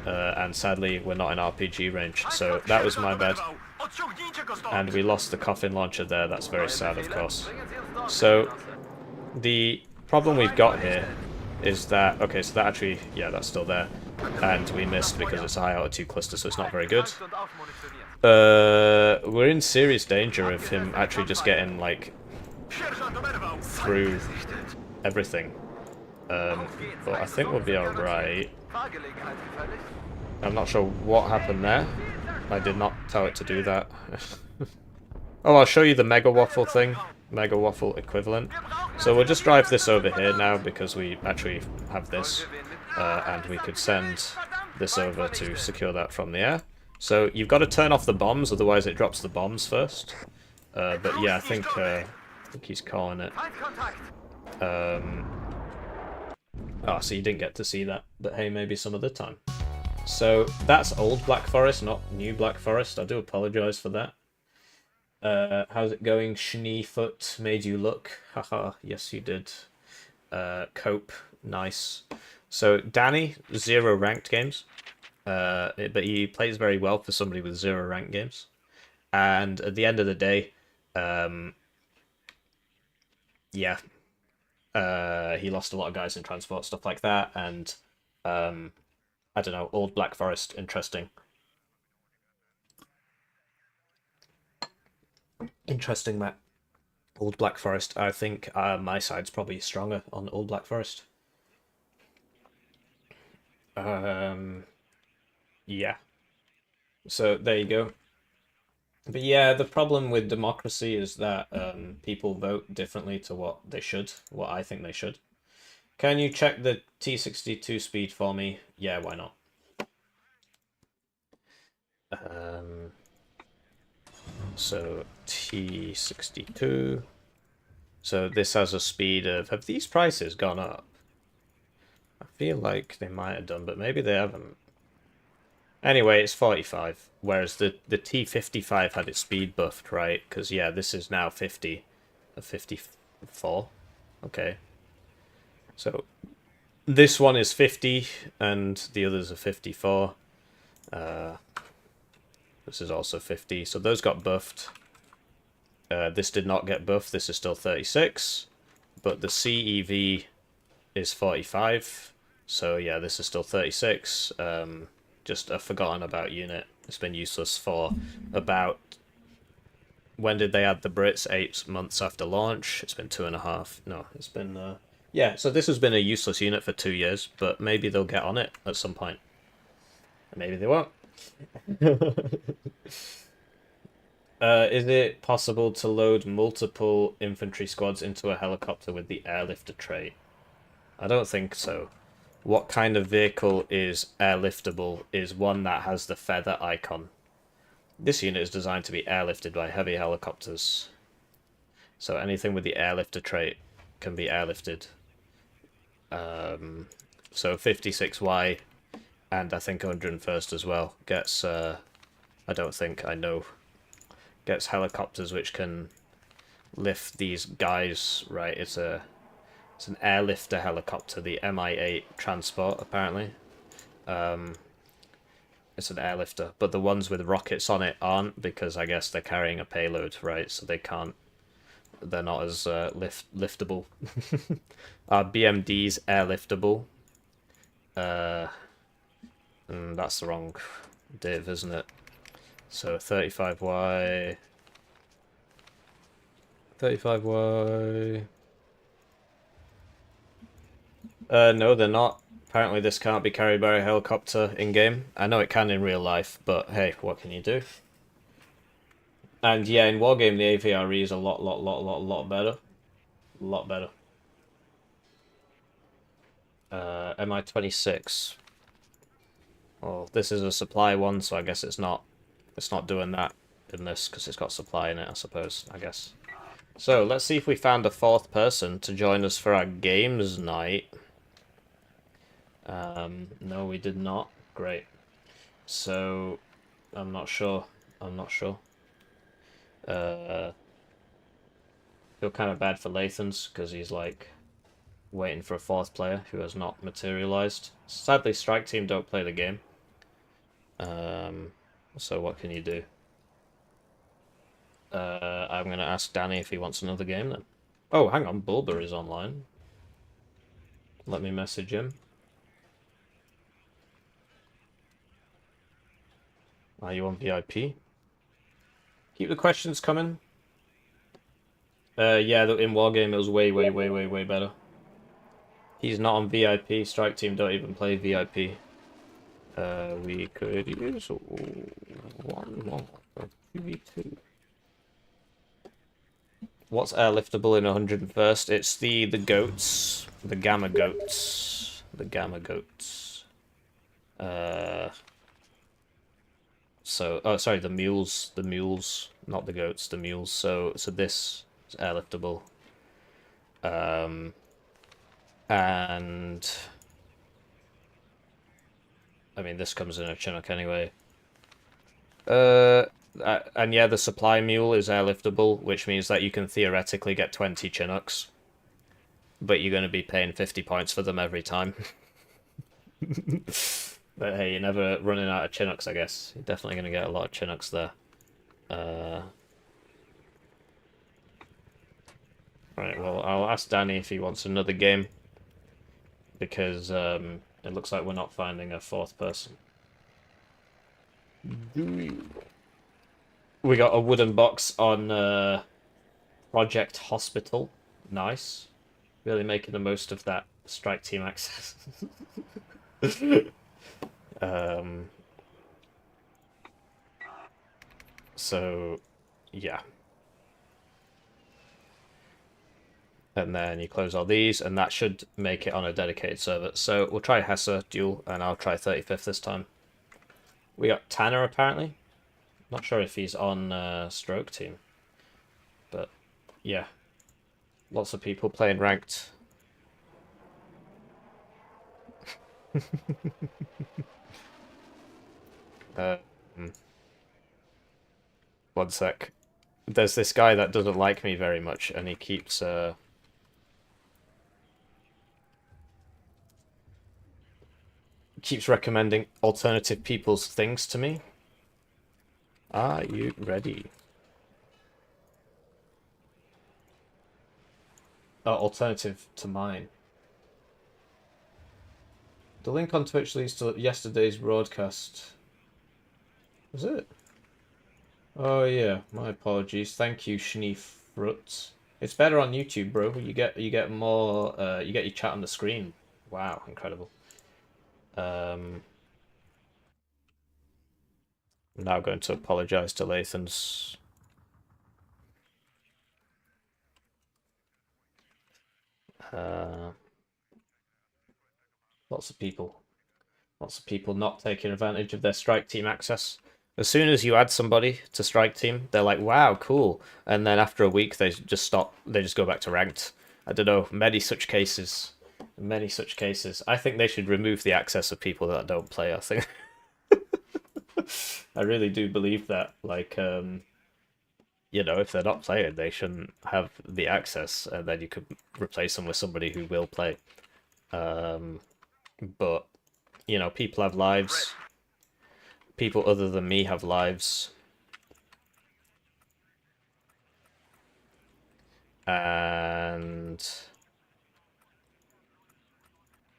S1: And sadly, we're not in RPG range, so that was my bad. And we lost the coffin launcher there. That's very sad, of course. So, the problem we've got here is that... Okay, so that actually... Yeah, that's still there. And we missed because it's a high altitude cluster, so it's not very good. We're in serious danger of him actually just getting, like, through everything. But I think we'll be alright. I'm not sure what happened there. I did not tell it to do that. Oh, I'll show you the Mega Waffle thing. Mega Waffle equivalent. So we'll just drive this over here now because we actually have this. And we could send this over to secure that from the air. So you've got to turn off the bombs, otherwise it drops the bombs first. But yeah, I think he's calling it. Oh, so you didn't get to see that. But hey, maybe some other time. So that's old Black Forest, not new Black Forest. I do apologise for that. How's it going? Schneefoot made you look. Haha, yes you did. Cope, nice. So Danny, 0 ranked games. But he plays very well for somebody with 0 ranked games. And at the end of the day, yeah. He lost a lot of guys in transport, stuff like that, and I don't know, old Black Forest, interesting. Interesting, Matt. Old Black Forest. I think my side's probably stronger on Old Black Forest. Yeah. So there you go. But yeah, the problem with democracy is that people vote differently to what they should, what I think they should. Can you check the T62 speed for me? Yeah, why not? So T62. So this has a speed of... Have these prices gone up? I feel like they might have done, but maybe they haven't. Anyway, it's 45, whereas the T55 had its speed buffed, right? Because, yeah, this is now 50, a 54. Okay. So, this one is 50, and the others are 54. This is also 50, so those got buffed. This did not get buffed, this is still 36. But the CEV is 45, so yeah, this is still 36. Just a forgotten about unit. It's been useless for about... When did they add the Brits? 8 months after launch. It's been 2.5. No, it's been... Yeah, so this has been a useless unit for 2 years, but maybe they'll get on it at some point. Maybe they won't. Is it possible to load multiple infantry squads into a helicopter with the airlifter trait? I don't think so. What kind of vehicle is airliftable is one that has the feather icon. This unit is designed to be airlifted by heavy helicopters. So anything with the airlifter trait can be airlifted. So 56Y and I think 101st as well gets, I don't think, I know, gets helicopters which can lift these guys, right? It's an airlifter helicopter, the Mi-8 transport, apparently. It's an airlifter, but the ones with rockets on it aren't, because I guess they're carrying a payload, right? So they can't. They're not as liftable. Our BMD's airliftable. That's the wrong div, isn't it? So 35Y. 35Y. No, they're not. Apparently this can't be carried by a helicopter in-game. I know it can in real life, but hey, what can you do? And yeah, in Wargame the AVRE is a lot better. A lot better. MI26. Well, this is a supply one, so I guess it's not doing that in this, because it's got supply in it, I suppose, I guess. So, let's see if we found a fourth person to join us for our games night. No, we did not. Great. So, I'm not sure. Feel kind of bad for Lathans, because he's like waiting for a fourth player who has not materialized. Sadly, Strike Team don't play the game. So what can you do? I'm gonna ask Danny if he wants another game then. Oh, hang on, Bulber is online. Let me message him. Are you on VIP? Keep the questions coming. Yeah, in Wargame it was way better. He's not on VIP. Strike Team don't even play VIP. We could use one more. 2v2. What's airliftable in 101st? It's the goats. The gamma goats. The gamma goats. Oh, sorry, the mules. The mules, not the goats, the mules. So this is airliftable. And I mean, this comes in a Chinook anyway. And yeah, the supply mule is airliftable, which means that you can theoretically get 20 Chinooks, but you're going to be paying 50 points for them every time. But hey, you're never running out of Chinooks, I guess. You're definitely going to get a lot of Chinooks there. Right, well, I'll ask Danny if he wants another game, because it looks like we're not finding a fourth person. We got a wooden box on Project Hospital. Nice. Really making the most of that Strike Team access. So, yeah. And then you close all these, and that should make it on a dedicated server. So we'll try Hesse Duel, and I'll try 35th this time. We got Tanner, apparently. Not sure if he's on Stroke Team. But, yeah. Lots of people playing ranked. 1 sec. There's this guy that doesn't like me very much, and he keeps recommending alternative people's things to me. Are you ready? Alternative to mine. The link on Twitch leads to yesterday's broadcast. Was it? Oh yeah, my apologies. Thank you, Schneefrutz. It's better on YouTube, bro. You get more. You get your chat on the screen. Wow, incredible. I'm now going to apologize to Lathans. Lots of people not taking advantage of their Strike Team access. As soon as you add somebody to Strike Team, they're like, wow, cool. And then after a week, they just stop. They just go back to ranked. I don't know, many such cases. Many such cases. I think they should remove the access of people that don't play, I think. I really do believe that. Like, you know, if they're not playing, they shouldn't have the access, and then you could replace them with somebody who will play. But, you know, people have lives. people other than me have lives. And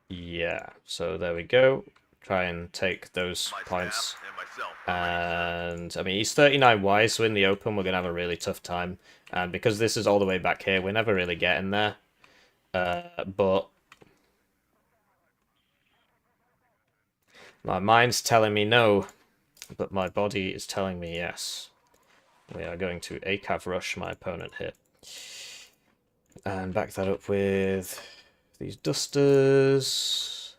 S1: yeah, so there we go. Try and take those points. And I mean, he's 39 wise, so in the open we're gonna have a really tough time. And because this is all the way back here, we're never really getting there. But my mind's telling me no, but my body is telling me yes. We are going to ACAV rush my opponent here. And back that up with these dusters.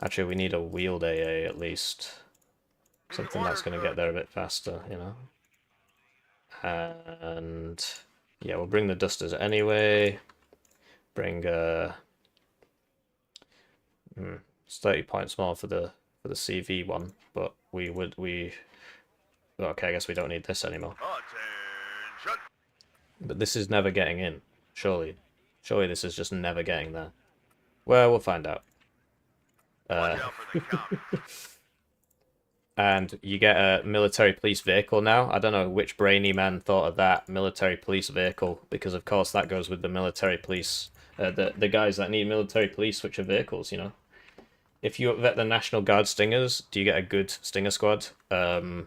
S1: Actually, we need a wheeled AA at least. Something that's going to get there a bit faster, you know. And yeah, we'll bring the dusters anyway. Bring it's 30 points more for the CV one, but okay, I guess we don't need this anymore. But this is never getting in, surely. Surely this is just never getting there. Well, we'll find out. And you get a military police vehicle now. I don't know which brainy man thought of that military police vehicle, because of course that goes with the military police, the guys that need military police, which are vehicles, you know. If you vet the National Guard Stingers, do you get a good Stinger squad? I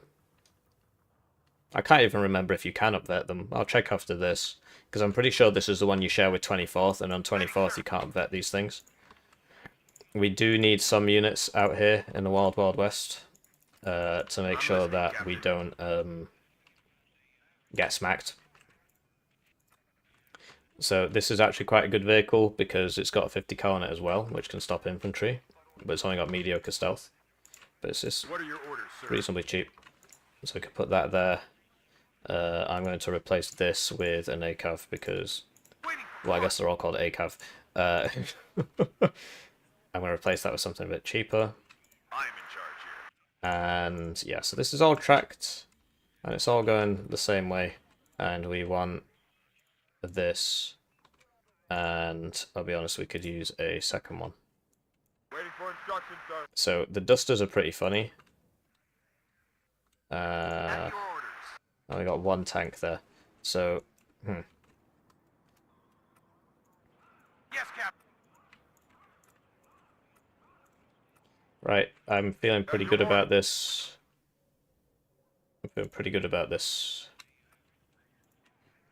S1: can't even remember if you can upvet them. I'll check after this, because I'm pretty sure this is the one you share with 24th, and on 24th you can't vet these things. We do need some units out here in the Wild Wild West to make sure that we don't get smacked. So this is actually quite a good vehicle because it's got a 50 cal on it as well, which can stop infantry, but it's only got mediocre stealth. But it's just reasonably cheap. So we can put that there. I'm going to replace this with an ACAV because, well, I guess they're all called ACAV. I'm going to replace that with something a bit cheaper. I'm in charge here. And yeah, so this is all tracked, and it's all going the same way. And we want this, and I'll be honest, we could use a second one. Waiting for instructions, sir. So the dusters are pretty funny. We got one tank there, so Yes, Captain. Right, I'm feeling pretty good about this. I'm feeling pretty good about this.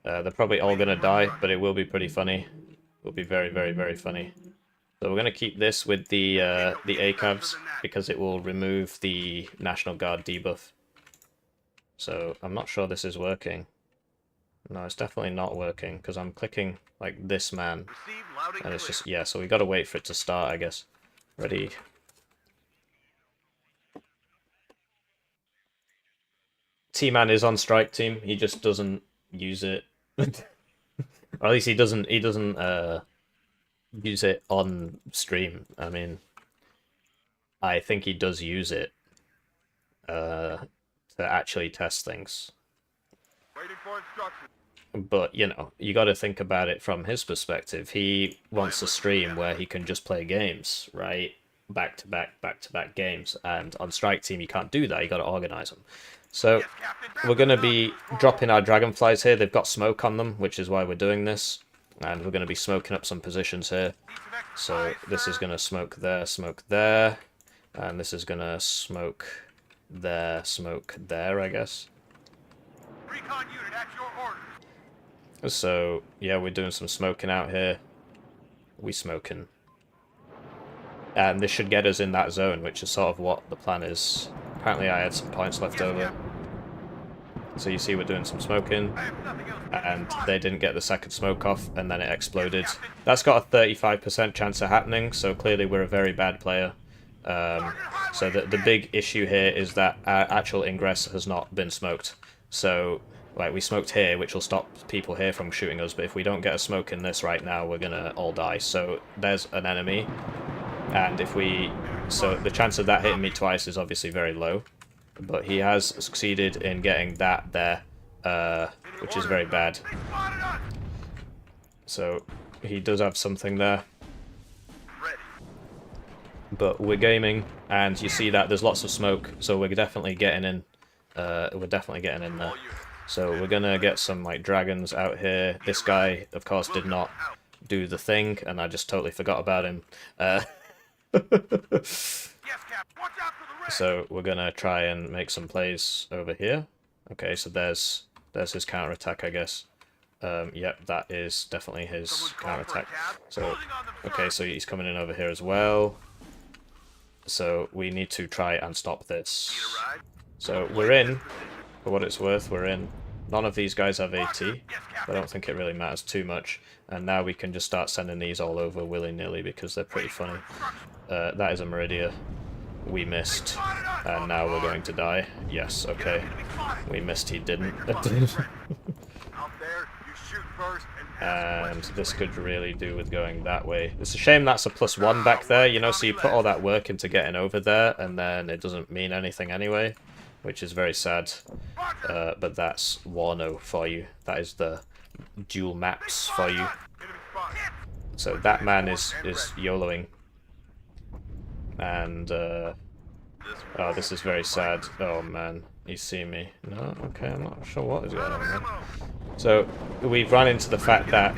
S1: They're probably all gonna die, but it will be pretty funny. It will be very, very, very funny. So we're gonna keep this with the ACAVs because it will remove the National Guard debuff. So I'm not sure this is working. No, it's definitely not working because I'm clicking like this man, and it's just, yeah. So we got to wait for it to start, I guess. Ready. T-Man is on strike team. He just doesn't use it, or at least he doesn't use it on stream. I mean, I think he does use it to actually test things. Waiting for instructions. But, you know, you got to think about it from his perspective. He wants a stream where he can just play games, right? Back-to-back games. And on strike team, you can't do that. You got to organize them. So we're going to be dropping our dragonflies here. They've got smoke on them, which is why we're doing this. And we're going to be smoking up some positions here. So this is going to smoke there. And this is going to smoke there, I guess. Recon unit at your orders. So, yeah, we're doing some smoking out here. We smoking. And this should get us in that zone, which is sort of what the plan is. Apparently I had some points left over. So you see we're doing some smoking. And they didn't get the second smoke off, and then it exploded. That's got a 35% chance of happening, so clearly we're a very bad player. So the big issue here is that our actual ingress has not been smoked. So, like, we smoked here, which will stop people here from shooting us, but if we don't get a smoke in this right now, we're gonna all die. So there's an enemy, and if we... So the chance of that hitting me twice is obviously very low, but he has succeeded in getting that there, which is very bad. So he does have something there. but we're gaming, and you see that there's lots of smoke, so we're definitely getting in. We're definitely getting in there. So we're gonna get some like dragons out here. This guy, of course, did not do the thing, and I just totally forgot about him. So we're gonna try and make some plays over here. Okay, so there's his counterattack, I guess. Yep, that is definitely his counterattack. So, okay, so he's coming in over here as well. So we need to try and stop this. So we're in, for what it's worth, we're in. None of these guys have AT. I don't think it really matters too much. And now we can just start sending these all over willy-nilly because they're pretty funny. That is a Meridia. We missed. And now we're going to die. Yes, okay. We missed, he didn't. And this could really do with going that way. It's a shame that's a +1 back there, you know, so you put all that work into getting over there, and then it doesn't mean anything anyway, which is very sad. But that's Wano for you. That is the dual maps for you. So that man is YOLOing. And, oh, this is very sad. Oh, man. He's seeing me. No? Okay, I'm not sure what is going on there. So, we've run into the fact that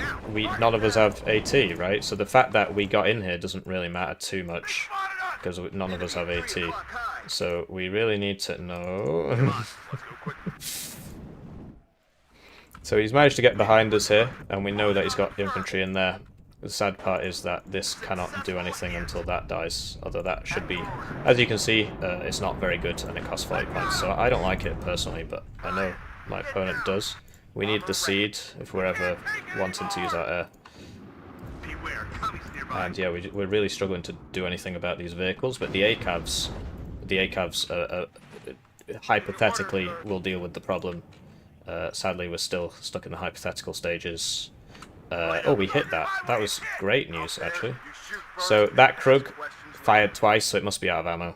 S1: none of us have AT, right? So the fact that we got in here doesn't really matter too much, because none of us have AT. So we really need to know... So he's managed to get behind us here, and we know that he's got infantry in there. The sad part is that this cannot do anything until that dies, although that should be... As you can see, it's not very good, and it costs 40 points, so I don't like it personally, but I know my opponent does. We need the seed if we're ever wanting to use our air. And yeah, we're really struggling to do anything about these vehicles, but the ACAVs hypothetically will deal with the problem. Sadly, we're still stuck in the hypothetical stages. Oh, we hit that. That was great news, actually. So that Krug fired twice, so it must be out of ammo.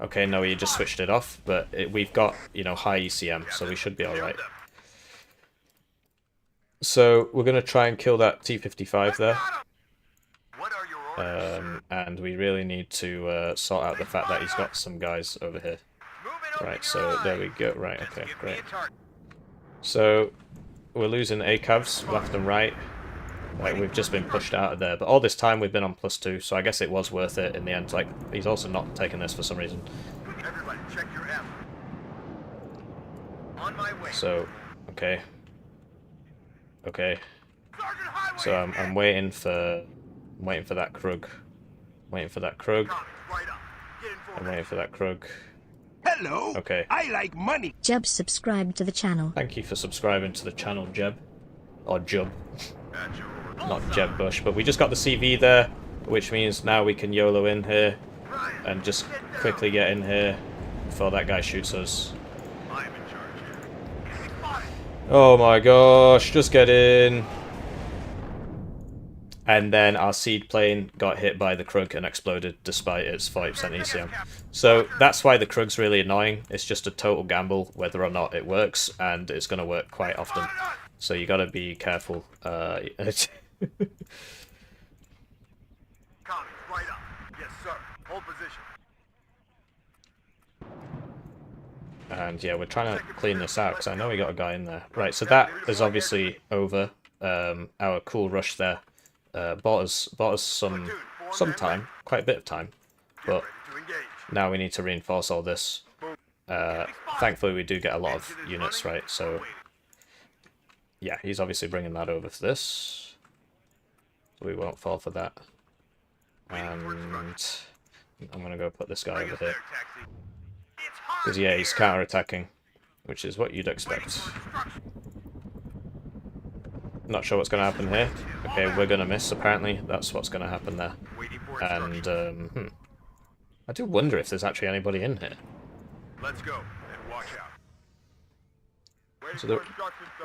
S1: Okay, no, he just switched it off, but we've got, you know, high ECM, so we should be alright. So we're going to try and kill that T-55 there. And we really need to sort out the fact that he's got some guys over here. Right, so there we go. Right, okay, great. So we're losing ACAVs left and right. Like, we've just been pushed out of there. But all this time we've been on +2, so I guess it was worth it in the end. Like, he's also not taking this for some reason. So, okay. Okay. So I'm waiting for that Krug. Waiting for that Krug. I'm waiting for that Krug.
S2: Hello.
S1: Okay.
S2: I like money.
S3: Jeb subscribed to the channel.
S1: Thank you for subscribing to the channel, Jeb. Or Jub. Not Jeb Bush, but we just got the CV there, which means now we can YOLO in here and just quickly get in here before that guy shoots us. Oh my gosh, just get in. And then our seed plane got hit by the Krug and exploded despite its 40% ECM. So that's why the Krug's really annoying. It's just a total gamble whether or not it works, and it's going to work quite often. So you got to be careful. And yeah, we're trying to clean this out because I know we got a guy in there. Right, so that is obviously over. Our cool rush there bought us some time, quite a bit of time, but now we need to reinforce all this. Thankfully, we do get a lot of units, right? So yeah, he's obviously bringing that over for this. We won't fall for that. And I'm gonna go put this guy over here. Because yeah, he's counter-attacking, which is what you'd expect. Not sure what's going to happen here. Okay, we're going to miss, apparently. That's what's going to happen there. And, I do wonder if there's actually anybody in here.
S2: Let's go and watch out.
S1: So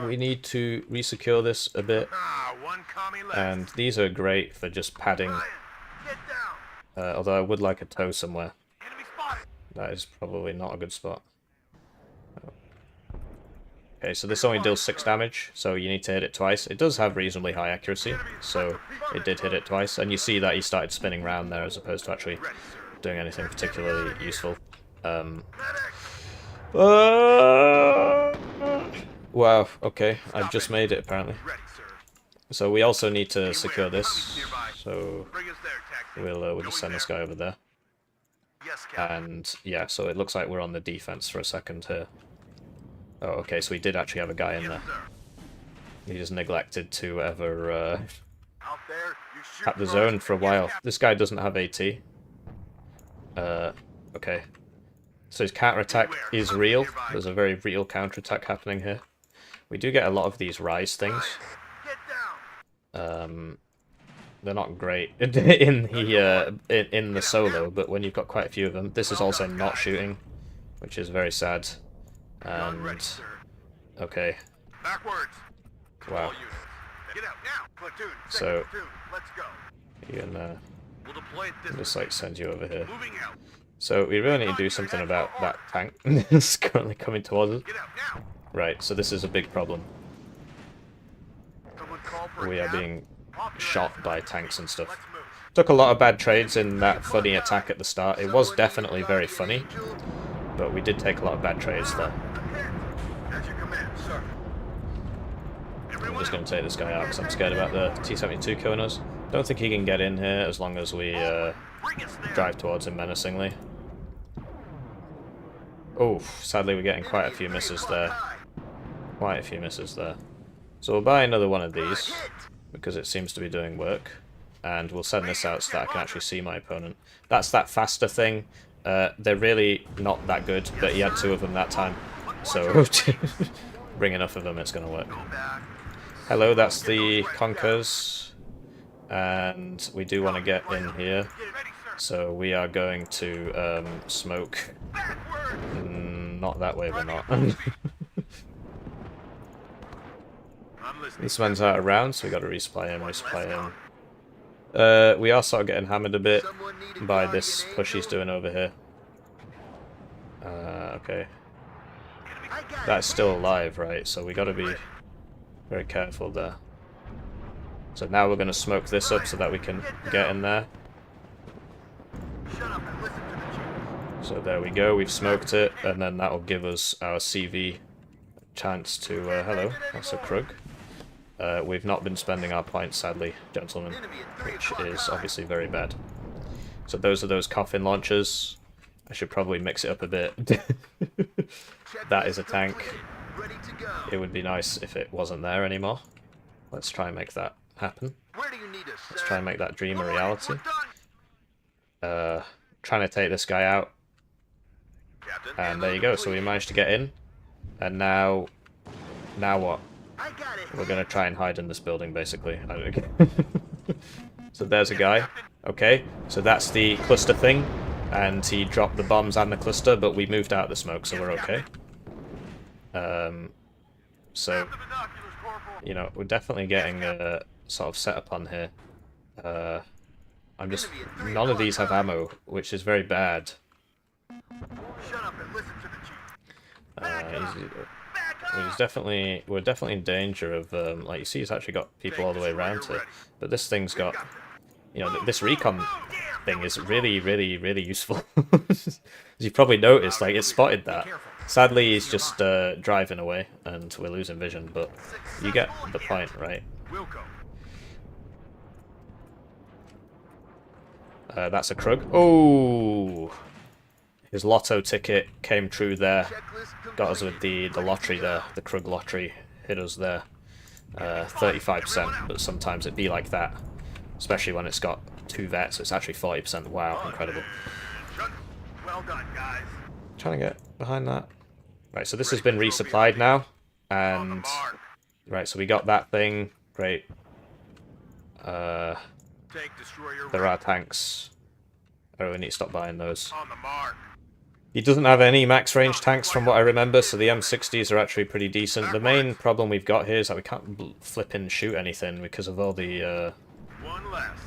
S1: we need to resecure this a bit. And these are great for just padding. Although I would like a toe somewhere. That is probably not a good spot. Okay, so this only deals 6 damage, so you need to hit it twice. It does have reasonably high accuracy, so it did hit it twice. And you see that he started spinning around there as opposed to actually doing anything particularly useful. Wow, okay, I've just made it apparently. So we also need to secure this, so we'll just send this guy over there. And yeah, so it looks like we're on the defense for a second here. Oh, okay, so we did actually have a guy in there. He just neglected to ever tap the zone for a while. This guy doesn't have AT. Okay. So his counterattack is real. There's a very real counterattack happening here. We do get a lot of these rise things. They're not great in the solo, but when you've got quite a few of them, this is also not shooting, which is very sad. And okay, wow. So you can just like send you over here. So we really need to do something about that tank that's currently coming towards us. Right, so this is a big problem. We are being shot by tanks and stuff. Took a lot of bad trades in that funny attack at the start. It was definitely very funny, but we did take a lot of bad trades there. I'm just going to take this guy out because I'm scared about the T-72 killing us. Don't think he can get in here as long as we drive towards him menacingly. Oh, sadly we're getting quite a few misses there. Quite a few misses there. So we'll buy another one of these, because it seems to be doing work. And we'll send this out so that I can actually see my opponent. That's that faster thing. They're really not that good, but he had 2 of them that time. So, bring enough of them, it's going to work. Hello, that's the Conkers. And we do want to get in here. So we are going to smoke. Not that way, we're not. This man's out of rounds, so we got to resupply him, we are sort of getting hammered a bit by this push he's doing over here. Okay. That's still alive, right? So we got to be very careful there. So now we're going to smoke this up so that we can get in there. So there we go, we've smoked it, and then that will give us our CV chance to... hello, that's a Krug. We've not been spending our points, sadly, gentlemen, which is obviously very bad. So those are those coffin launchers. I should probably mix it up a bit. That is a tank. It would be nice if it wasn't there anymore. Let's try and make that happen. Let's try and make that dream a reality. Trying to take this guy out. And there you go, so we managed to get in. And now what? We're going to try and hide in this building, basically. So there's a guy. Okay, so that's the cluster thing. And he dropped the bombs and the cluster, but we moved out the smoke, so we're okay. So, you know, we're definitely getting a sort of set up on here. None of these have ammo, which is very bad. We're definitely in danger of, like you see, he's actually got people all the way around here. But this thing's got, you know, this recon thing is really, really, really useful. As you've probably noticed, like, it spotted that. Sadly, he's just driving away, and we're losing vision, but you get the point, right? That's a Krug. Oh! His lotto ticket came true there. Got us with the lottery there. The Krug lottery hit us there. 35%, but sometimes it'd be like that. Especially when it's got 2 vets, so it's actually 40%. Wow, incredible.
S2: Well done, guys.
S1: Trying to get behind that. Right, so this has been resupplied now. And... right, so we got that thing. Great. There are tanks. Oh, we need to stop buying those. He doesn't have any max range tanks from what I remember, so the M60s are actually pretty decent. The main problem we've got here is that we can't flip and shoot anything because of all the,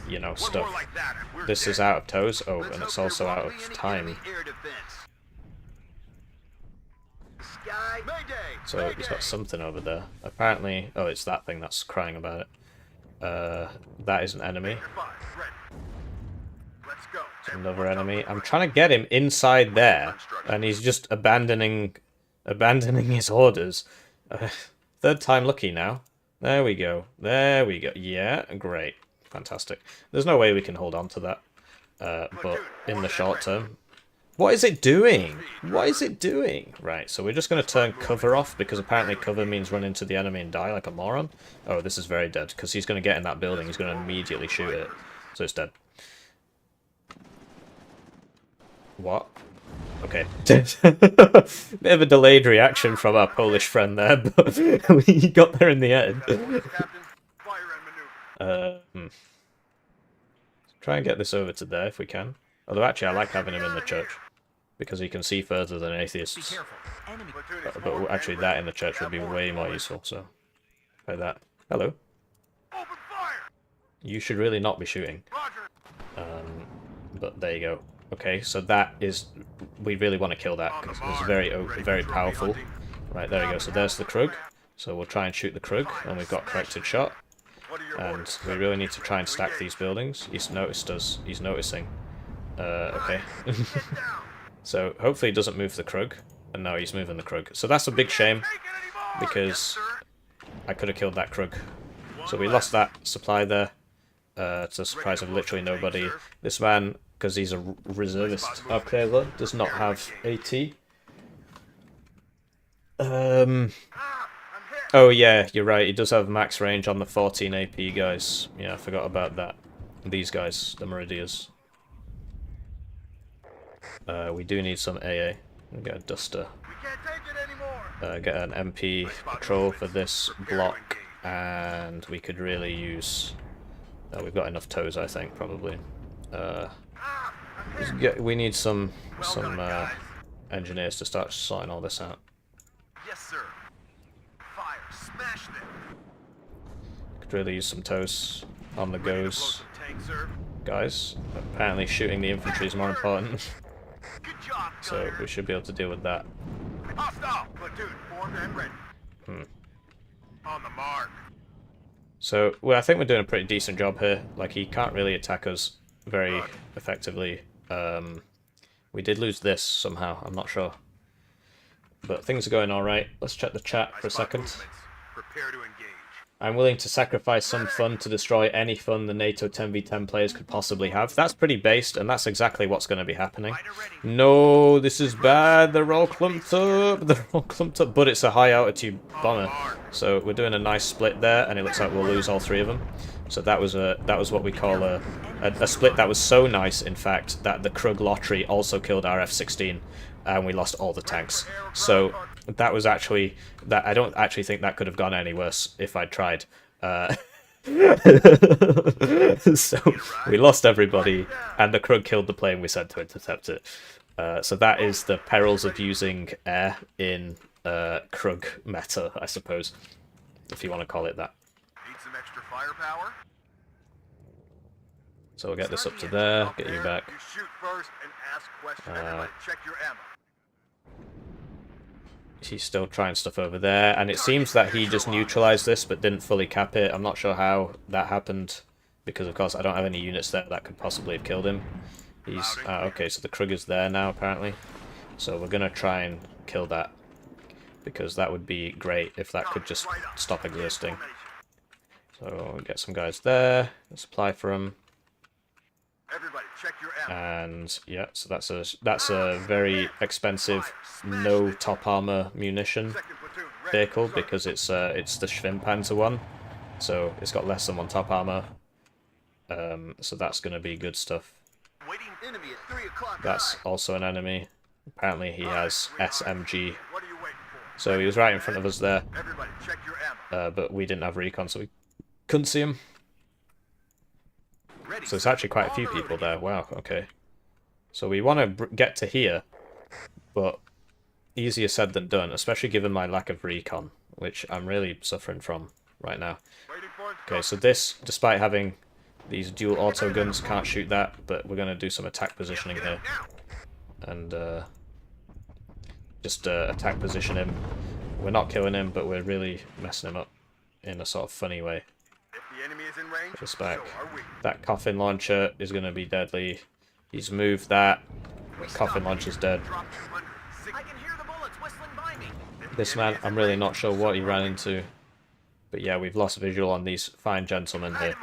S1: you know, stuff. This is out of toes. Oh, and it's also out of time.
S2: guy.
S1: So he's got something over there. Apparently, oh, it's that thing that's crying about it. That is an enemy.
S2: Your fire. Ready. Let's go.
S1: Another enemy. I'm trying to get him inside there, and he's just abandoning his orders. Third time lucky now. There we go. There we go. Yeah, great. Fantastic. There's no way we can hold on to that. But in the short term... What is it doing? What is it doing? Right, so we're just going to turn cover off, because apparently cover means run into the enemy and die like a moron. Oh, this is very dead, because he's going to get in that building. He's going to immediately shoot it. So it's dead. What? Okay. Bit of a delayed reaction from our Polish friend there, but he got there in the end. Try and get this over to there if we can. Although actually I like having him in the church, because he can see further than atheists. But actually that in the church would be way more useful, so... Like that. Hello. You should really not be shooting. But there you go. Okay, so that is... We really want to kill that, because it's very powerful. Right, there we go. So there's the Krug. So we'll try and shoot the Krug, and we've got corrected shot. And we really need to try and stack these buildings. He's noticed us. He's noticing. Okay. So hopefully he doesn't move the Krug. And no, he's moving the Krug. So that's a big shame, because I could have killed that Krug. So we lost that supply there, to the surprise of literally nobody. This man, because he's a reservist upgrader, does not have AT. Oh yeah, you're right, he does have max range on the 14 AP guys. Yeah, I forgot about that. These guys, the Meridias. We do need some AA. We'll get a Duster. Get an MP patrol for this block, and we could really use... we've got enough toes, I think, probably. We need some engineers to start sorting all this out.
S2: Yes, sir. Fire, smash them.
S1: Could really use some toes on the goes, guys. Apparently shooting the infantry is more important.
S2: Good job,
S1: So we should be able to deal with that.
S2: hostile platoon formed and ready. On the mark.
S1: So, well, I think we're doing a pretty decent job here. Like, he can't really attack us very effectively. We did lose this somehow, I'm not sure. But things are going alright. Let's check the chat for a second.
S2: Prepare to engage.
S1: I'm willing to sacrifice some fun to destroy any fun the NATO 10v10 players could possibly have. That's pretty based, and that's exactly what's going to be happening. No, this is bad. They're all clumped up. They're all clumped up, but it's a high altitude bomber. So we're doing a nice split there, and it looks like we'll lose all three of them. So that was what we call a split that was so nice, in fact, that the Krug lottery also killed our F-16, and we lost all the tanks. So that was actually... I don't actually think that could have gone any worse if I'd tried. So we lost everybody, and the Krug killed the plane we sent to intercept it. So that is the perils of using air in Krug meta, I suppose, if you want to call it that.
S2: Need some extra firepower?
S1: So we'll get this up to there, get you back.
S2: You shoot first and ask questions. Everybody, check your ammo.
S1: He's still trying stuff over there, and it seems that he just neutralized this but didn't fully cap it. I'm not sure how that happened, because of course I don't have any units there that could possibly have killed him. He's okay, so the Krug is there now apparently. So we're gonna try and kill that, because that would be great if that could just stop existing. So we'll get some guys there, supply for them.
S2: Everybody, check your ammo.
S1: And yeah, so that's a very expensive no top armor munition vehicle, because it's the Schwimmpanzer one, so it's got less than one top armor. So that's gonna be good stuff. That's also an enemy. Apparently he has SMG. So he was right in front of us there, but we didn't have recon, so we couldn't see him. So it's actually quite a few people there. Wow, okay. So we want to get to here, but easier said than done, especially given my lack of recon, which I'm really suffering from right now. Okay, so this, despite having these dual auto guns, can't shoot that, but we're going to do some attack positioning here. And just attack position him. We're not killing him, but we're really messing him up in a sort of funny way.
S2: If the enemy is in range,
S1: Just back.
S2: so are we.
S1: That coffin launcher is going to be deadly. He's moved that. The coffin launcher's dead.
S2: Drop 200. I can hear the bullets whistling by me.
S1: This man, I'm really not sure what he ran into. But yeah, we've lost visual on these fine gentlemen here.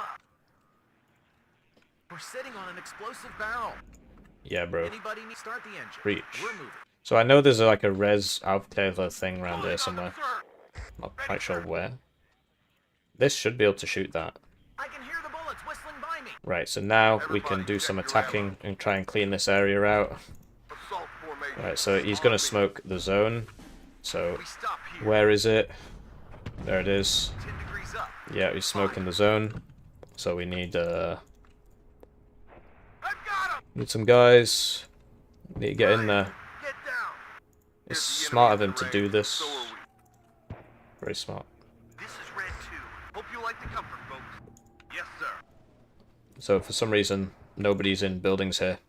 S4: We're sitting on an explosive barrel.
S1: Yeah, bro.
S4: Anybody need start the engine?
S1: Reach.
S4: We're moving.
S1: So I know there's like a res Aufkleber thing around here somewhere. Not quite sure where. This should be able to shoot that.
S4: I can hear the bullets whistling by me.
S1: Right, so now we can do some attacking and try and clean this area out.
S2: Assault formation.
S1: Right, so he's going to smoke the zone. So
S2: We stop here.
S1: where is it? There it is.
S2: 10 degrees up.
S1: Yeah, he's smoking the zone. So we need
S2: I've got him.
S1: need some guys. Need to get in there.
S2: Get down.
S1: It's
S2: If the
S1: smart of
S2: enemy
S1: him to
S2: is in
S1: do
S2: range,
S1: this.
S2: so are we.
S1: Very smart.
S2: This is Red 2. Hope you like the comfort, folks. Yes, sir.
S1: So for some reason, nobody's in buildings here.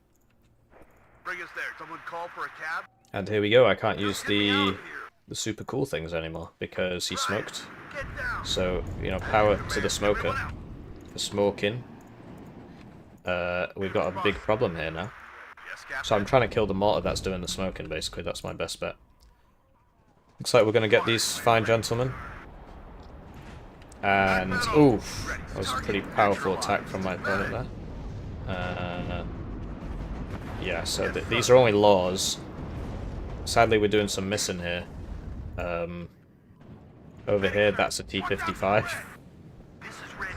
S2: Bring us there. Someone call for a cab.
S1: And here we go. I can't use
S2: Get me out
S1: the
S2: of here.
S1: super cool things anymore because he smoked.
S2: Get down.
S1: So, you know, power to the smoker.
S2: Everyone out.
S1: For smoking. We've got a big problem here now.
S2: Yes, Captain.
S1: So I'm trying to kill the mortar that's doing the smoking, basically. That's my best bet. Looks like we're going to get these fine gentlemen. And, ooh, that was a pretty powerful attack from my opponent there. Yeah, so these are only laws. Sadly, we're doing some missing here. Over here, that's a T-55.
S2: This is Red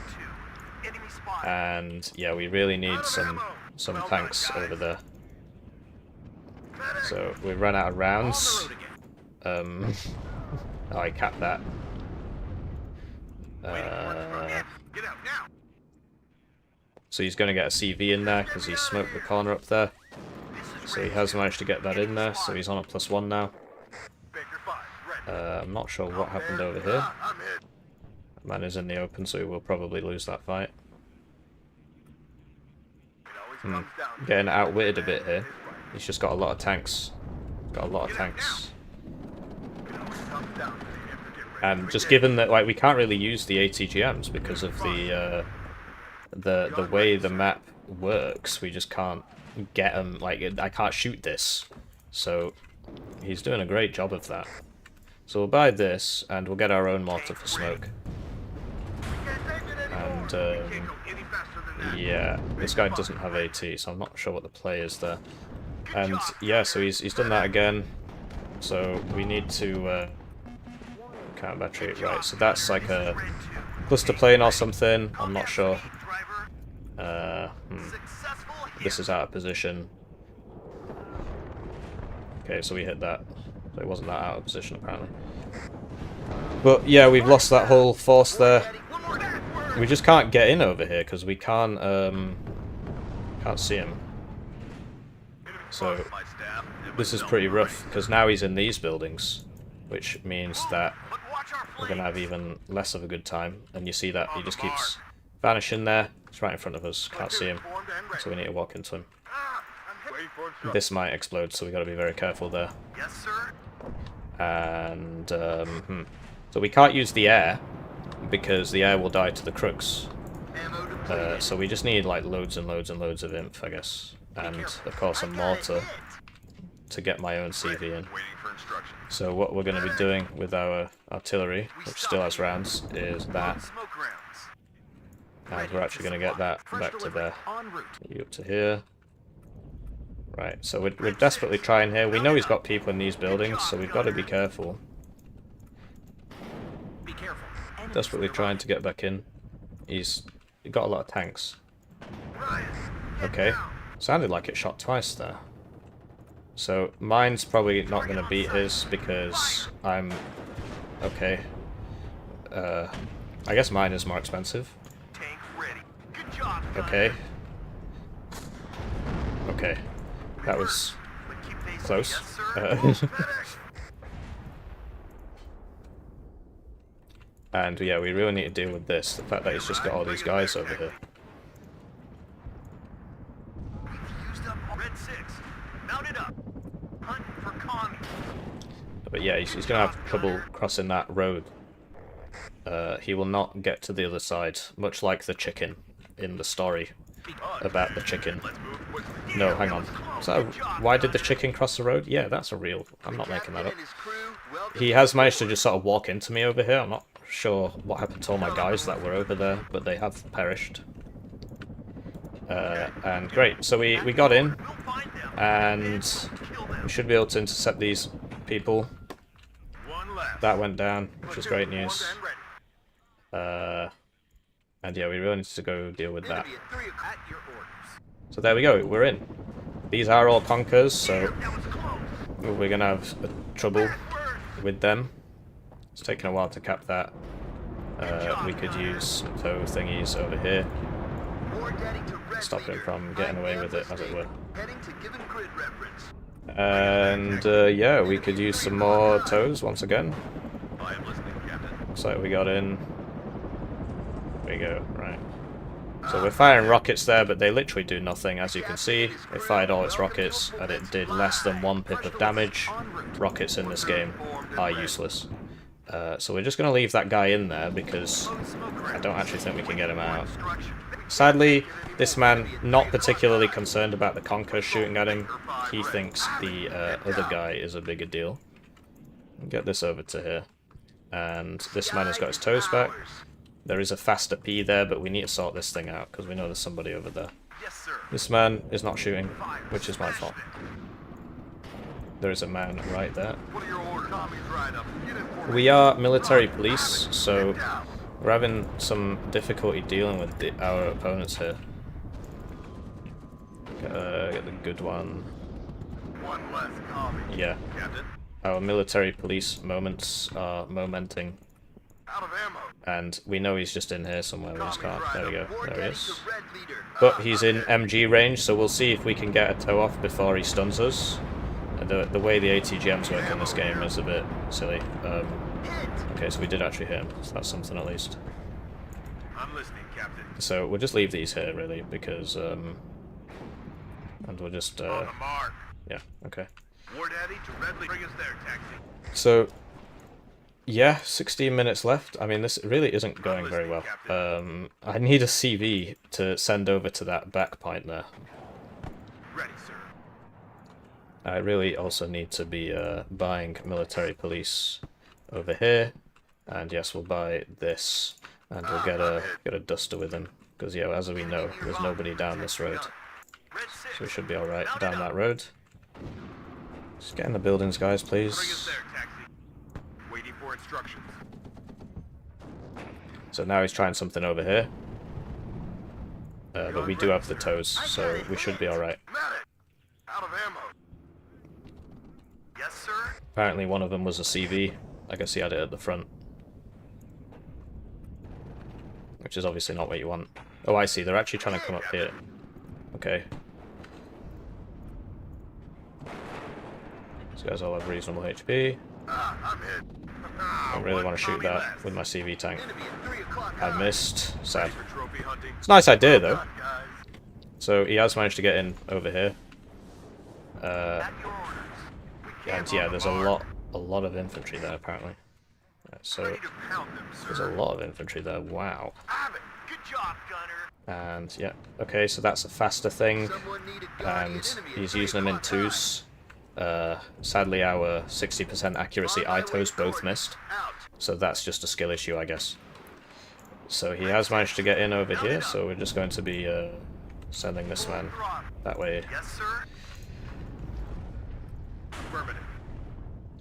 S2: 2. Enemy spotted.
S1: And, yeah, we really need some tanks over there. So, we ran out of rounds. Oh, I capped that.
S2: Get out now.
S1: So he's going to get a CV in there because he smoked the corner up there. So he has managed to get that in there, so he's on a +1 now.
S2: Baker 5. Red.
S1: I'm not sure what happened over here.
S2: I'm hit.
S1: Man is in the open, so he will probably lose that fight.
S2: It always comes down to
S1: Getting outwitted a bit here. He's just got a lot of tanks. Got a lot of tanks.
S2: it always comes down to the end. Get ready.
S1: And just given that, like, we can't really use the ATGMs because of the way the map works, we just can't get them. Like, I can't shoot this. So he's doing a great job of that. So we'll buy this, and we'll get our own mortar for smoke.
S2: Can't take it anymore.
S1: And
S2: Can't go any faster than that.
S1: yeah, this guy doesn't have AT, so I'm not sure what the play is there. And yeah, so he's done that again. So we need to count battery, right? So that's like a cluster plane or something. I'm not sure.
S2: Successful hit.
S1: This is out of position. Okay, so we hit that. So it wasn't that out of position apparently. But yeah, we've lost that whole force there.
S2: One more backward.
S1: We just can't get in over here because we can't see him. So
S2: My staff.
S1: this is pretty rough because now he's in these buildings, which means that
S2: But watch our
S1: we're gonna
S2: flanks.
S1: have even less of a good time. And you see that he just keeps vanishing there. He's right in front of us. Can't see him,
S2: Formed and ready.
S1: so we need to walk into him.
S2: I'm hit. Waiting for instructions.
S1: This might explode, so we got to be very careful there.
S2: Yes, sir.
S1: And so we can't use the air because the air will die to the crooks.
S2: Ammo depleted.
S1: So we just need like loads and loads and loads of inf, I guess, and of course a mortar to get my own CV in.
S2: Waiting for instructions.
S1: So what we're going to be doing with our artillery, which still has rounds, is that,
S2: Smoke rounds.
S1: and we're actually going to get that
S4: First
S1: back to
S4: delivery
S1: there.
S4: en route.
S1: You up to here. Right, so we're desperately trying here. We know he's got people in these buildings, so we've got to be careful.
S4: Be careful. Enemies
S1: Desperately
S4: nearby.
S1: trying to get back in. He's got a lot of tanks.
S2: Ryan.
S1: Okay, sounded like it shot twice there. So mine's probably not going to beat his because I'm... Okay. I guess mine is more expensive.
S2: Tank ready. Good job, guys.
S1: Okay. Okay. That was
S2: But keep pace.
S1: close.
S2: Yes, sir.
S1: And yeah, we really need to deal with this. The fact that he's just got all these guys over here.
S2: We've used up Red 6. Mount it up. Hunt for commies.
S1: yeah, he's gonna have trouble crossing that road. He will not get to the other side, much like the chicken in the story about the chicken. No, hang on. So, why did the chicken cross the road? Yeah, that's a real... I'm not making that up. He has managed to just sort of walk into me over here. I'm not sure what happened to all my guys that were over there, but they have perished. And great, so we got in, and we should be able to intercept these people. That went down, which was great news. And yeah, we really need to go deal with that. So there we go, we're in. These are all conquers, so we're gonna have trouble with them. It's taken a while to cap that. We could use some tow thingies over here. Stop him from getting away with it, as it were. And yeah, we could use some more tows once again. Looks like we got in. There we go, right. So we're firing rockets there, but they literally do nothing, as you can see. It fired all its rockets, and it did less than 1 pip of damage. Rockets in this game are useless. So we're just going to leave that guy in there, because I don't actually think we can get him out. Sadly, this man, not particularly concerned about the Conquer shooting at him. He thinks the other guy is a bigger deal. Get this over to here. And this man has got his toes back. There is a faster P there, but we need to sort this thing out, because we know there's somebody over there. This man is not shooting, which is my fault. There is a man right there. We are military police, so we're having some difficulty dealing with our opponents here. Get the good one. Yeah. Our military police moments are momenting. And we know he's just in here somewhere. We just can't. There we go. There he is. But he's in MG range, so we'll see if we can get a tow off before he stuns us. The way the ATGMs work in this game is a bit silly. Okay, so we did actually hit him, so that's something at least. I'm listening, Captain. So we'll just leave these here, really, because and we'll just yeah, okay. So yeah, 16 minutes left. I mean, this really isn't going very well. I need a CV to send over to that back point there. Ready, sir. I really also need to be buying military police over here, and yes, we'll buy this, and we'll get a duster with him, because yeah, as we know, there's nobody down this road, so we should be all right down that road. Just get in the buildings, guys, please. So now he's trying something over here, but we do have the tows, so we should be all right. Apparently one of them was a CV. I guess he had it at the front. Which is obviously not what you want. Oh, I see. They're actually trying to come up here. Okay. These guys all have reasonable HP. I don't really want to shoot that with my CV tank. I missed. Sad. It's a nice idea, though. So he has managed to get in over here. And yeah, there's a lot of infantry there, apparently. Right, so there's a lot of infantry there. Wow. And yeah, okay, so that's a faster thing, and he's using them in twos. Sadly, our 60% accuracy ITOs both missed, so that's just a skill issue, I guess. So he has managed to get in over here, so we're just going to be sending this man that way.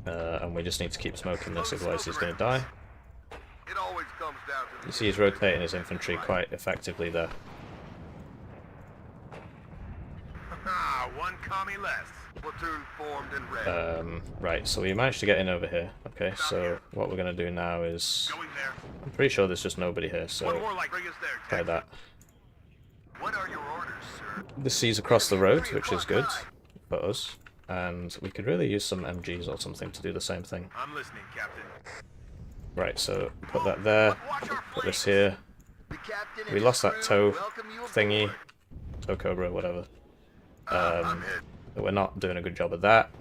S1: And we just need to keep smoking this, otherwise he's going to die. You see he's rotating his infantry quite effectively there. Right, so we managed to get in over here. Okay, so what we're going to do now is... I'm pretty sure there's just nobody here, so try that. This sees across the road, which is good for us. And we could really use some MGs or something to do the same thing. I'm listening, Captain. Right, so put that there, put this here. We lost that tow thingy, tow cobra, whatever. But we're not doing a good job of that.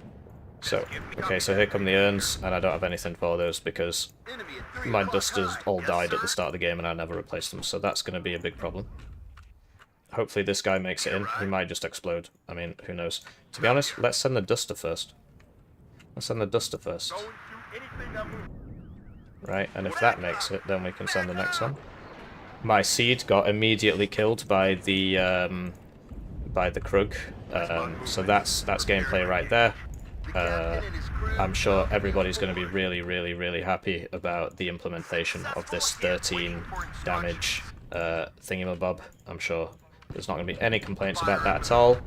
S1: So, okay, so here come the urns, and I don't have anything for those because my dusters all died at the start of the game and I never replaced them, so that's going to be a big problem. Hopefully this guy makes it in. He might just explode. I mean, who knows. To be honest, let's send the duster first. Let's send the duster first. Right, and if that makes it, then we can send the next one. My seed got immediately killed by the Krug, so that's gameplay right there. I'm sure everybody's going to be really, really, really happy about the implementation of this 13 damage thingamabob. I'm sure there's not going to be any complaints about that at all.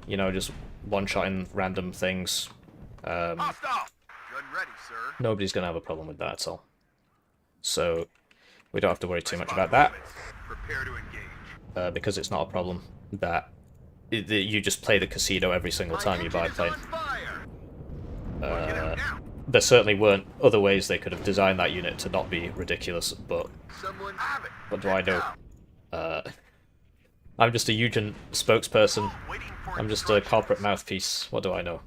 S1: You know, just one-shotting random things. Nobody's going to have a problem with that at all. So we don't have to worry too much about that. Because it's not a problem that you just play the casino every single time you buy a plane. There certainly weren't other ways they could have designed that unit to not be ridiculous, but what do I know? I'm just a Eugen spokesperson. I'm just a corporate mouthpiece. What do I know?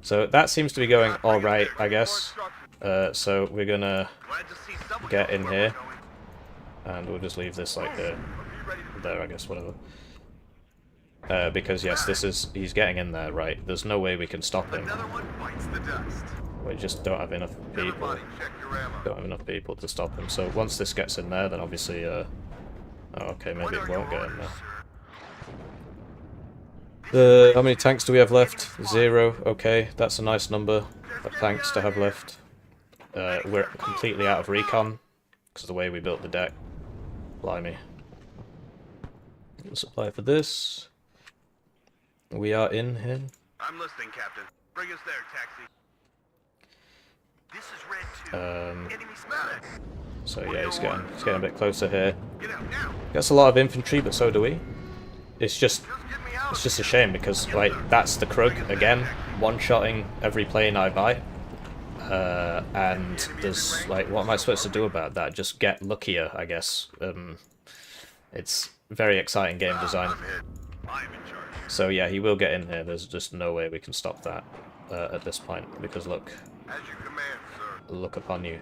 S1: So that seems to be going alright, I guess. So we're gonna get in here, and we'll just leave this like there, I guess, whatever. Because yes, he's getting in there, right? There's no way we can stop him. We just don't have enough people. Don't have enough people to stop him. So once this gets in there, then obviously, oh, okay, maybe it won't get in there. How many tanks do we have left? 0. Okay, that's a nice number of tanks to have left. We're completely out of recon because of the way we built the deck. Blimey. Supply for this. We are in here.
S2: I'm listening, Captain. Bring us there, taxi. This is Red 2. Enemy spotted.
S1: So yeah, he's getting a bit closer here.
S2: Get out now.
S1: Gets a lot of infantry, but so do we. It's just a shame because like that's the Krug again, one-shotting every plane I buy. And there's like, what am I supposed to do about that? Just get luckier, I guess. It's very exciting game design.
S2: I'm in charge.
S1: So yeah, he will get in here. There's just no way we can stop that at this point because look,
S2: As you command, sir.
S1: look upon you.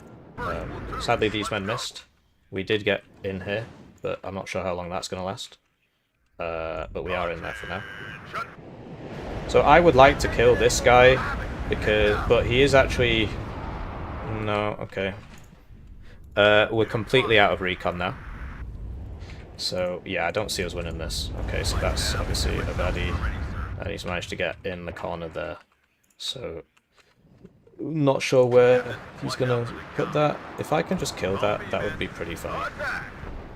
S1: Sadly, these men missed. We did get in here, but I'm not sure how long that's going to last. But we are in there for now. So I would like to kill this guy but he is actually no. Okay, we're completely out of recon now. So yeah, I don't see us winning this. Okay, so that's obviously a baddie, and he's managed to get in the corner there. So not sure where he's gonna put that. If I can just kill that, that would be pretty fun.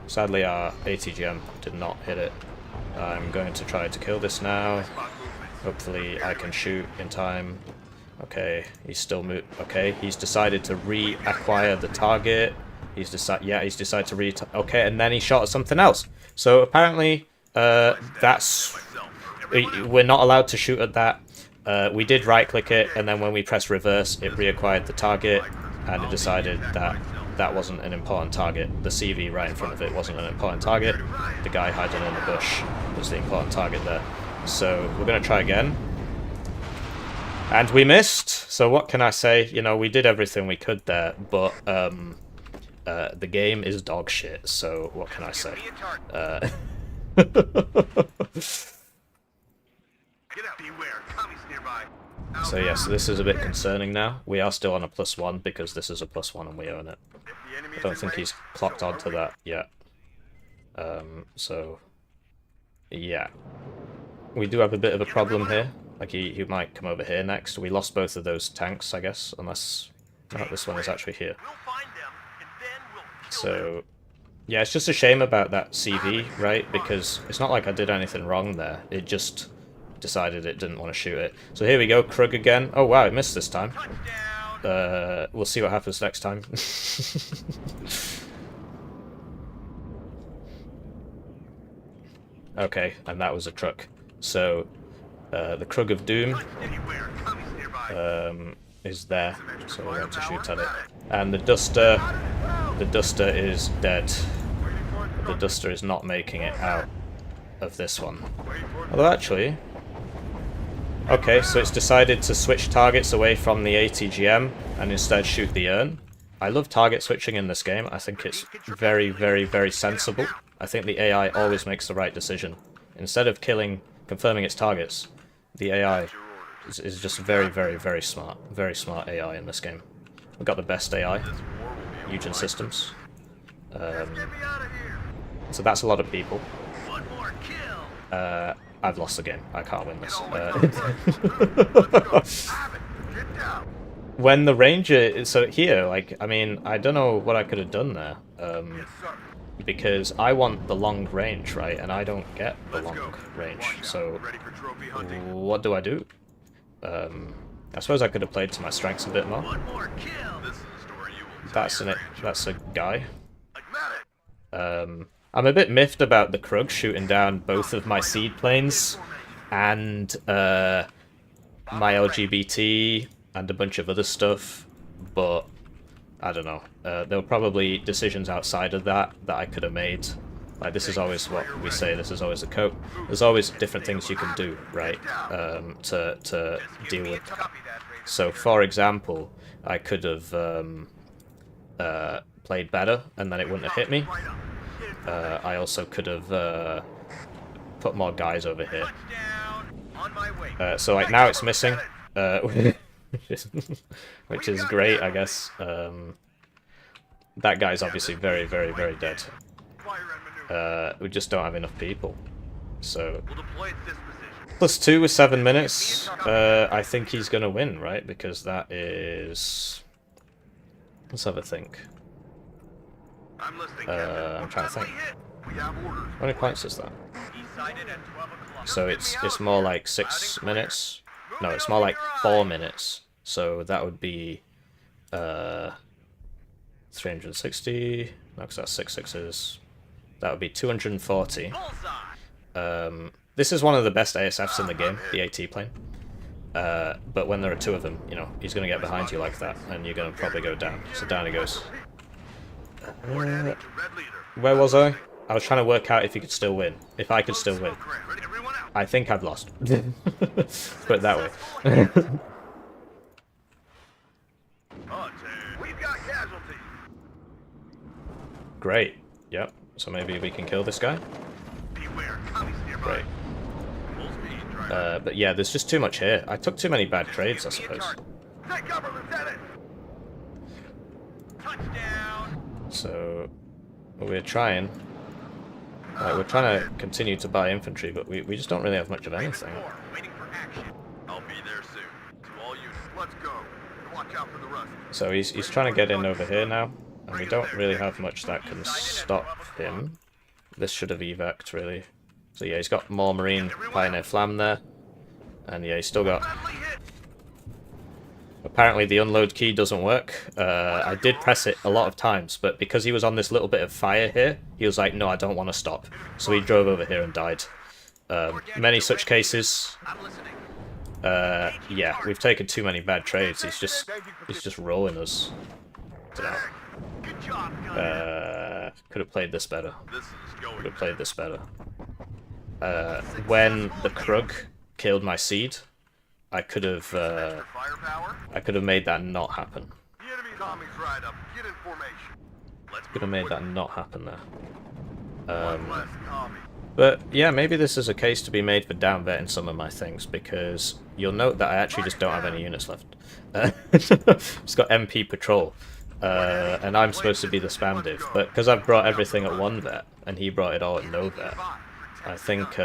S1: Sadly, our ATGM did not hit it. I'm going to try to kill this now. Hopefully, I can shoot in time. Okay, he's still okay, he's decided to reacquire the target. He's decided to okay, and then he shot at something else. So apparently, we're not allowed to shoot at that. We did right-click it, and then when we press reverse, it reacquired the target, and it decided that that wasn't an important target. The CV right in front of it wasn't an important target. The guy hiding in the bush was the important target there. So we're going to try again. And we missed. So what can I say? You know, we did everything we could there, but the game is dog shit. So what can I say? So yes, this is a bit concerning now. We are still on a +1 because this is a +1 and we own it. I don't think he's clocked onto that yet. So yeah, we do have a bit of a problem here. Like he might come over here next. We lost both of those tanks, I guess, unless no, this one is actually here. So yeah, it's just a shame about that CV, right? Because it's not like I did anything wrong there. It just decided it didn't want to shoot it. So here we go, Krug again. Oh wow, it missed this time. We'll see what happens next time. Okay, and that was a truck. So the Krug of Doom is there, so we're going to shoot at it. And the Duster is dead. The Duster is not making it out of this one. Although actually, Okay, so it's decided to switch targets away from the ATGM and instead shoot the urn. I love target switching in this game. I think it's very, very, very sensible. I think the AI always makes the right decision. Instead of confirming its targets, the AI is just very, very, very smart. Very smart AI in this game. We've got the best AI, Eugen Systems. So that's a lot of people. I've lost the game. I can't win this. When the ranger... So here, like, I mean, I don't know what I could have done there. Because I want the long range, right? And I don't get the long range. So what do I do? I suppose I could have played to my strengths a bit more. That's a guy. I'm a bit miffed about the Krug shooting down both of my seed planes and my LGBT and a bunch of other stuff, but I don't know. There were probably decisions outside of that I could have made. Like, this is always what we say, this is always the cope. There's always different things you can do, right, to deal with that. So, for example, I could have played better, and then it wouldn't have hit me. I also could have put more guys over here. So, like, now it's missing, which is great, I guess. That guy's obviously very, very, very dead. We just don't have enough people. So, +2 with 7 minutes. I think he's going to win, right? Because that is... Let's have a think. I'm trying to think. How many points is that? So it's more like 6 minutes. No, it's more like 4 minutes. So that would be 360. No, because that's 6 sixes. That would be 240. This is one of the best ASFs in the game, the AT plane. But when there are 2 of them, you know, he's going to get behind you like that, and you're going to probably go down. So down he goes. Where was I? I was trying to work out if he could still win. If I could still win. I think I've lost. Put it that way. Great. Yep. So maybe we can kill this guy. Great. But yeah, there's just too much here. I took too many bad trades, I suppose. So we're trying. We're trying to continue to buy infantry, but we just don't really have much of anything. So he's trying to get in over here now, and we don't really have much that can stop him. This should have evac'd, really. So yeah, he's got more Marine Pioneer Flam there, and yeah, he's still got... Apparently the unload key doesn't work. I did press it a lot of times, but because he was on this little bit of fire here, he was like, no, I don't want to stop. So he drove over here and died. Many such cases. Yeah, we've taken too many bad trades. He's just rolling us. Could have played this better. Could have played this better. When the Krug killed my seed, I could have made that not happen. Could have made that not happen there. But yeah, maybe this is a case to be made for down vetting some of my things, because you'll note that I actually just don't have any units left. It's got MP Patrol, and I'm supposed to be the spam div, but because I've brought everything at 1 vet, and he brought it all at no vet, I think,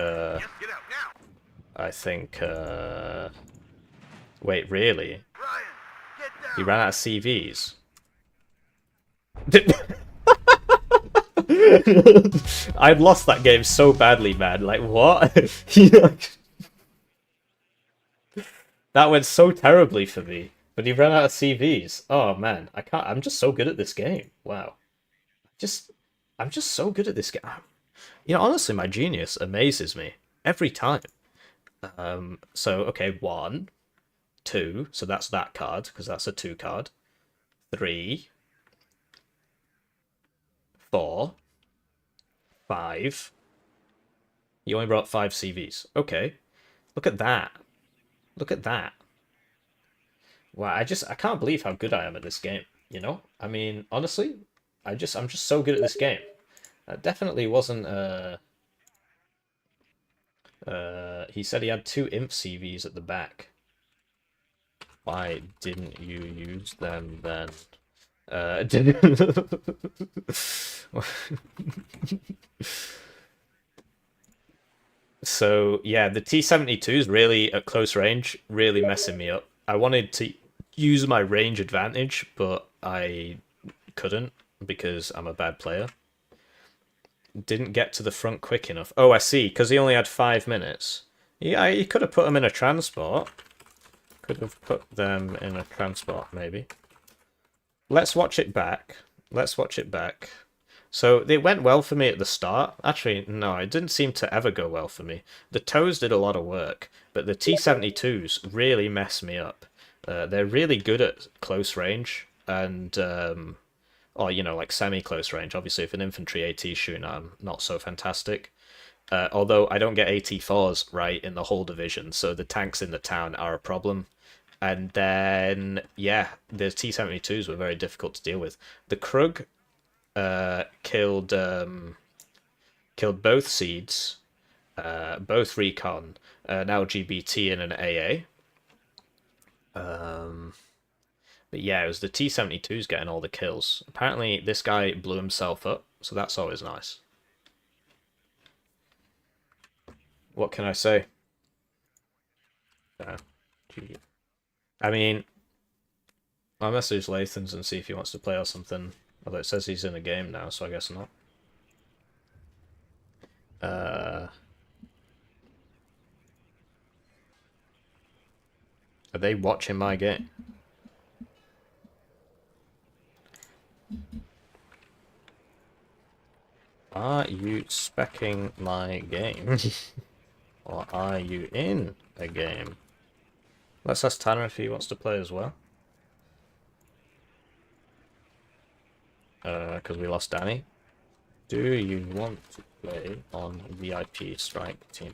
S1: wait, really? He ran out of CVs? I'd lost that game so badly, man. Like, what? That went so terribly for me. But he ran out of CVs. Oh, man. I can't... I'm just so good at this game. Wow. I'm just so good at this game. You know, honestly, my genius amazes me. Every time. So, okay, 1, 2, so that's that card, because that's a 2 card. 3, 4, 5. You only brought 5 CVs. Okay, look at that. Look at that. Wow, I can't believe how good I am at this game, you know? I mean, honestly, I'm just so good at this game. That definitely wasn't he said he had 2 imp CVs at the back. Why didn't you use them then? So yeah, the T-72s really at close range, really messing me up. I wanted to use my range advantage, but I couldn't because I'm a bad player. Didn't get to the front quick enough. Oh, I see, because he only had 5 minutes. Yeah, he could have put them in a transport. Could have put them in a transport, maybe. Let's watch it back. Let's watch it back. So it went well for me at the start. Actually, no, it didn't seem to ever go well for me. The toes did a lot of work, but the T-72s really messed me up. They're really good at close range, and or you know, like semi-close range. Obviously, if an infantry AT shooting at 'em, not so fantastic. Although I don't get AT4s right in the whole division, so the tanks in the town are a problem. And then, yeah, the T-72s were very difficult to deal with. The Krug killed both seeds, both recon, an LGBT and an AA. But yeah, it was the T-72s getting all the kills. Apparently, this guy blew himself up, so that's always nice. What can I say? I mean, I'll message Lathans and see if he wants to play or something. Although it says he's in a game now, so I guess not. Are they watching my game? Are you speccing my game? Or are you in a game? Let's ask Tanner if he wants to play as well. Because we lost Danny. Do you want to play on VIP strike team?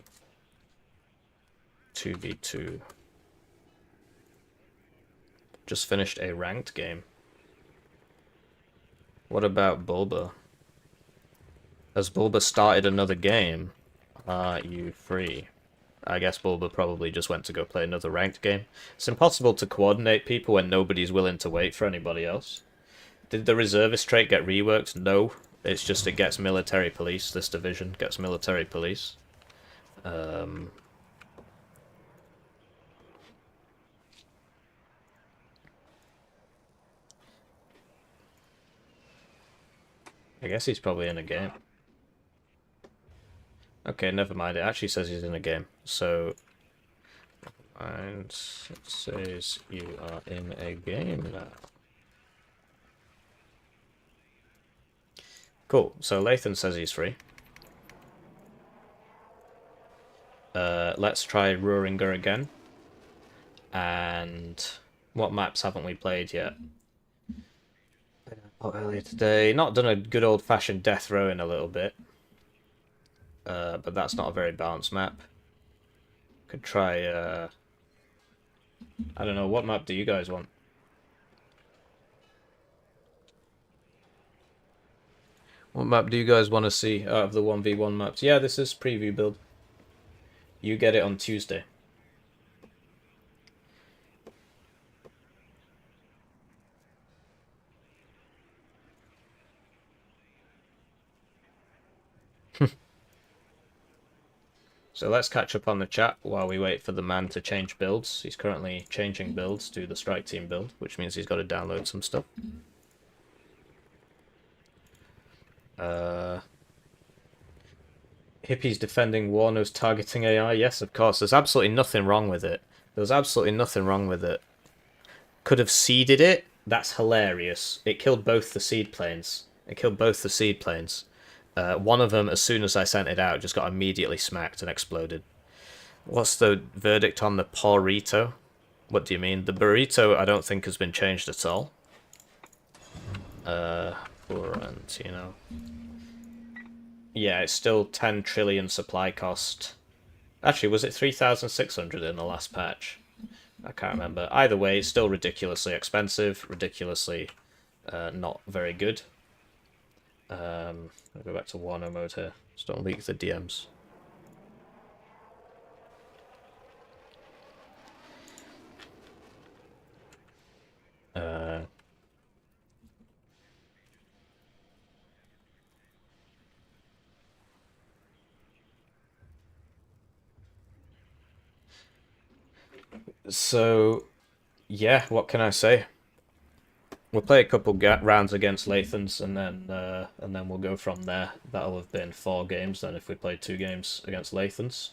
S1: 2v2. Just finished a ranked game. What about Bulba? Has Bulba started another game? Are you free? I guess Bulba probably just went to go play another ranked game. It's impossible to coordinate people when nobody's willing to wait for anybody else. Did the reservist trait get reworked? No. It's just it gets military police. This division gets military police. I guess he's probably in a game. Okay, never mind. It actually says he's in a game. So, and it says you are in a game now. Cool. So Lathan says he's free. Let's try Rugener again. And what maps haven't we played yet? Earlier today, not done a good old-fashioned death row in a little bit. But that's not a very balanced map. Could try, I don't know, what map do you guys want? What map do you guys want to see out of the 1v1 maps? Yeah, this is preview build. You get it on Tuesday. So let's catch up on the chat while we wait for the man to change builds. He's currently changing builds to the strike team build, which means he's got to download some stuff. Hippie's defending Warner's targeting AI. Yes, of course. There's absolutely nothing wrong with it. There's absolutely nothing wrong with it. Could have seeded it. That's hilarious. It killed both the seed planes. It killed both the seed planes. One of them, as soon as I sent it out, just got immediately smacked and exploded. What's the verdict on the burrito? What do you mean? The burrito, I don't think has been changed at all. Burrito. Yeah, it's still 10 trillion supply cost. Actually, was it 3,600 in the last patch? I can't remember. Either way, it's still ridiculously expensive, ridiculously not very good. I'll go back to Wano mode here. Just don't leak the DMs. So, yeah, what can I say? We'll play a couple rounds against Lathans, and then we'll go from there. That'll have been 4 games then if we play 2 games against Lathans,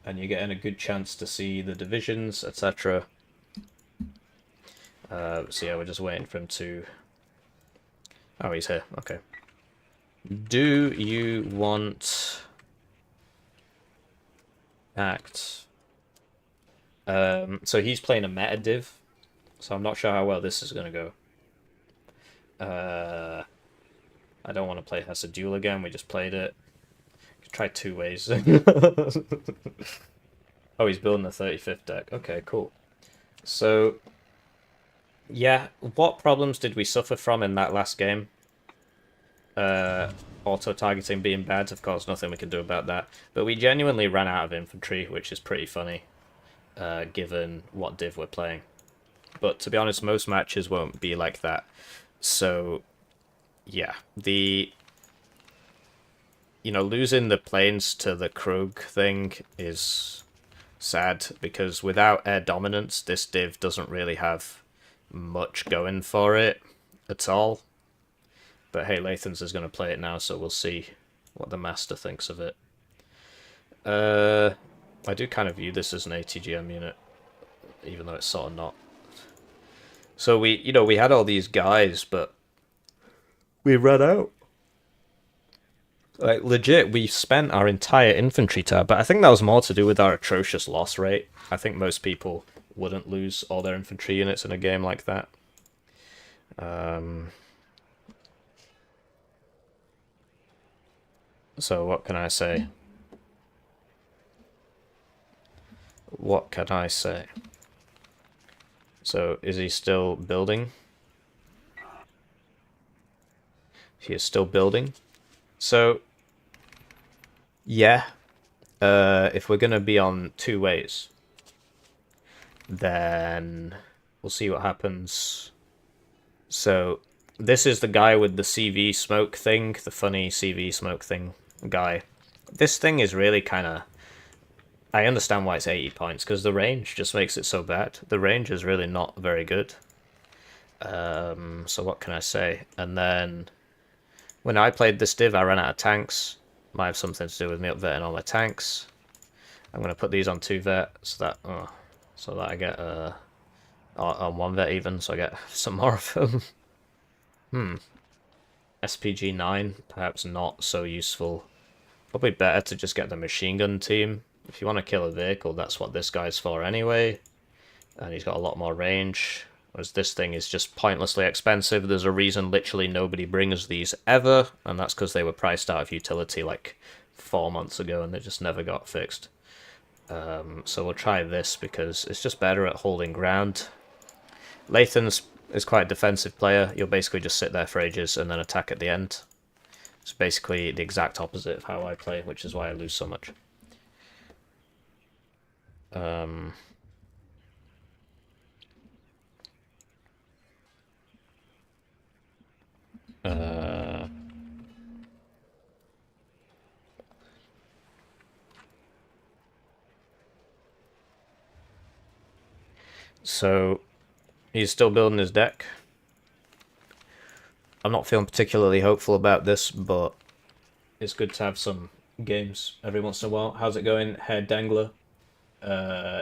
S1: and you're getting a good chance to see the divisions, etc. So yeah, we're just waiting for him to. Oh, he's here. Okay. Do you want act? So he's playing a meta div, so I'm not sure how well this is gonna go. I don't want to play Hesse Duel again. We just played it. Try 2 ways. Oh, he's building the 35th deck. Okay, cool. So, yeah, what problems did we suffer from in that last game? Auto-targeting being bad, of course, nothing we can do about that. But we genuinely ran out of infantry, which is pretty funny, given what div we're playing. But to be honest, most matches won't be like that. So, yeah, losing the planes to the Krug thing is sad, because without air dominance, this div doesn't really have much going for it at all. But hey, Lathans is going to play it now, so we'll see what the master thinks of it. I do kind of view this as an ATGM unit, even though it's sort of not. So we had all these guys, but we ran out. Like, legit, we spent our entire infantry tab, but I think that was more to do with our atrocious loss rate. I think most people wouldn't lose all their infantry units in a game like that. So what can I say? What can I say? So, is he still building? He is still building. So, yeah, if we're going to be on 2 ways, then we'll see what happens. So, this is the guy with the CV smoke thing, the funny CV smoke thing guy. This thing is really kind of... I understand why it's 80 points, because the range just makes it so bad. The range is really not very good. So what can I say? And then, when I played this div, I ran out of tanks. Might have something to do with me upvetting all my tanks. I'm going to put these on 2 vet, so that I get on 1 vet even, so I get some more of them. SPG 9, perhaps not so useful. Probably better to just get the machine gun team. If you want to kill a vehicle, that's what this guy's for anyway. And he's got a lot more range. Whereas this thing is just pointlessly expensive. There's a reason literally nobody brings these ever. And that's because they were priced out of utility like 4 months ago and they just never got fixed. So we'll try this because it's just better at holding ground. Lathans is quite a defensive player. You'll basically just sit there for ages and then attack at the end. It's basically the exact opposite of how I play, which is why I lose so much. So he's still building his deck. I'm not feeling particularly hopeful about this, but it's good to have some games every once in a while. How's it going, Hair Dangler?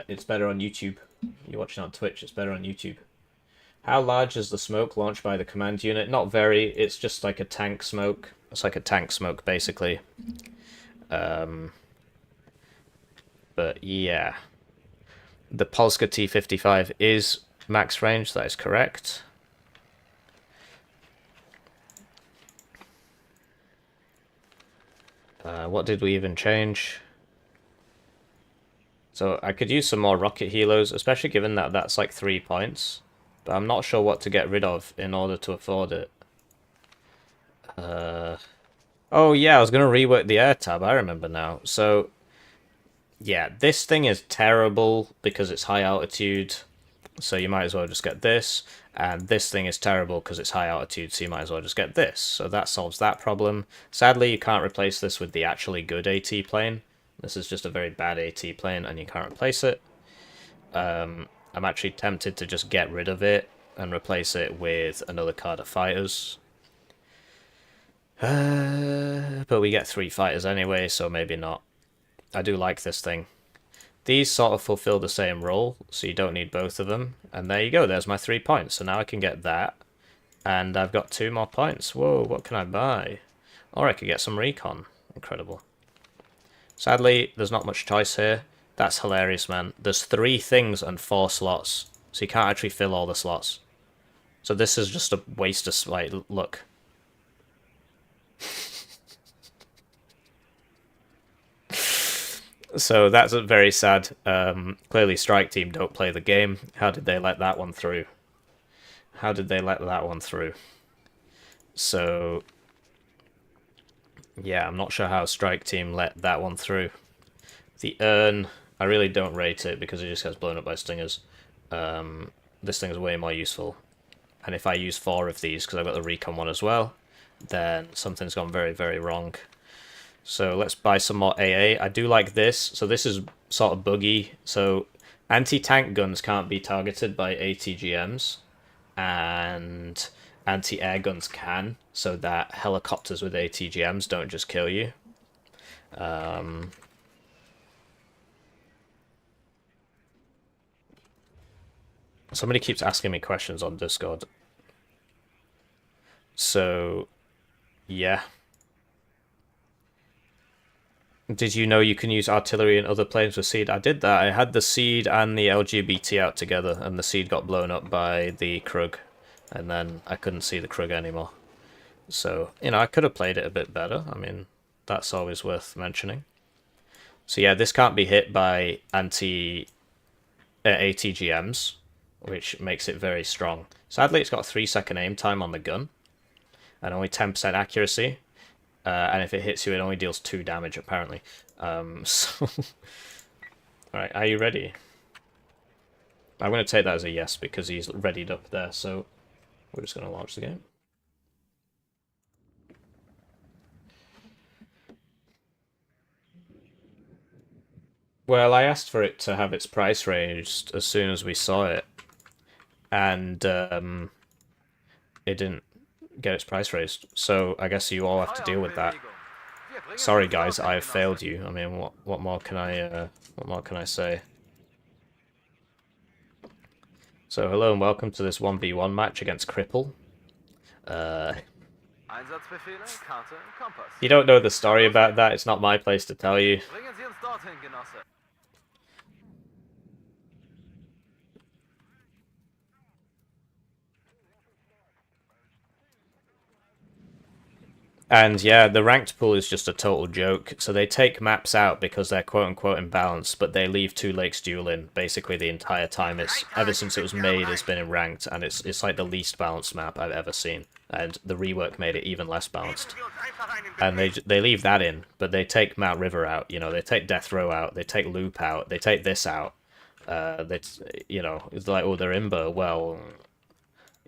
S1: It's better on YouTube. You're watching on Twitch, it's better on YouTube. How large is the smoke launched by the command unit? Not very, it's just like a tank smoke. It's like a tank smoke, basically. But yeah. The Polska T-55 is max range, that is correct. What did we even change? So I could use some more rocket helos, especially given that that's like 3 points. But I'm not sure what to get rid of in order to afford it. Oh yeah, I was going to rework the air tab, I remember now. So, yeah, this thing is terrible because it's high altitude. So you might as well just get this. And this thing is terrible because it's high altitude, so you might as well just get this. So that solves that problem. Sadly, you can't replace this with the actually good AT plane. This is just a very bad AT plane, and you can't replace it. I'm actually tempted to just get rid of it and replace it with another card of fighters. But we get 3 fighters anyway, so maybe not. I do like this thing. These sort of fulfill the same role, so you don't need both of them. And there you go, there's my 3 points. So now I can get that, and I've got 2 more points. Whoa, what can I buy? Or I could get some recon. Incredible. Sadly, there's not much choice here. That's hilarious, man. There's 3 things and 4 slots, so you can't actually fill all the slots. So this is just a waste of... Like, look. So that's very sad. Clearly Strike Team don't play the game. How did they let that one through? How did they let that one through? So, yeah, I'm not sure how Strike Team let that one through. The urn, I really don't rate it because it just gets blown up by stingers. This thing is way more useful. And if I use 4 of these, because I've got the recon one as well, then something's gone very, very wrong. So let's buy some more AA. I do like this. So this is sort of buggy. So anti-tank guns can't be targeted by ATGMs. And anti-air guns can. So that helicopters with ATGMs don't just kill you. Somebody keeps asking me questions on Discord. So, yeah. Did you know you can use artillery and other planes with seed? I did that. I had the seed and the LGBT out together, and the seed got blown up by the Krug, and then I couldn't see the Krug anymore. So, you know, I could have played it a bit better. I mean, that's always worth mentioning. So yeah, this can't be hit by ATGMs, which makes it very strong. Sadly, it's got a 3-second aim time on the gun, and only 10% accuracy. And if it hits you, it only deals 2 damage, apparently. So... Alright, are you ready? I'm going to take that as a yes, because he's readied up there, so... We're just going to launch the game. Well, I asked for it to have its price raised as soon as we saw it. And, it didn't get its price raised, so I guess you all have to deal with that. Sorry guys, I have failed you. I mean, what more can I say? So hello and welcome to this 1v1 match against Cripple. You don't know the story about that, it's not my place to tell you. And yeah, the ranked pool is just a total joke. So they take maps out because they're quote-unquote imbalanced, but they leave 2 Lakes Duel in basically the entire time. It's ever since it was made, it's been in ranked, and it's like the least balanced map I've ever seen. And the rework made it even less balanced. And they leave that in, but they take Mount River out. You know, they take Death Row out, they take Loop out, they take this out. You know, it's like, oh, they're imber. Well,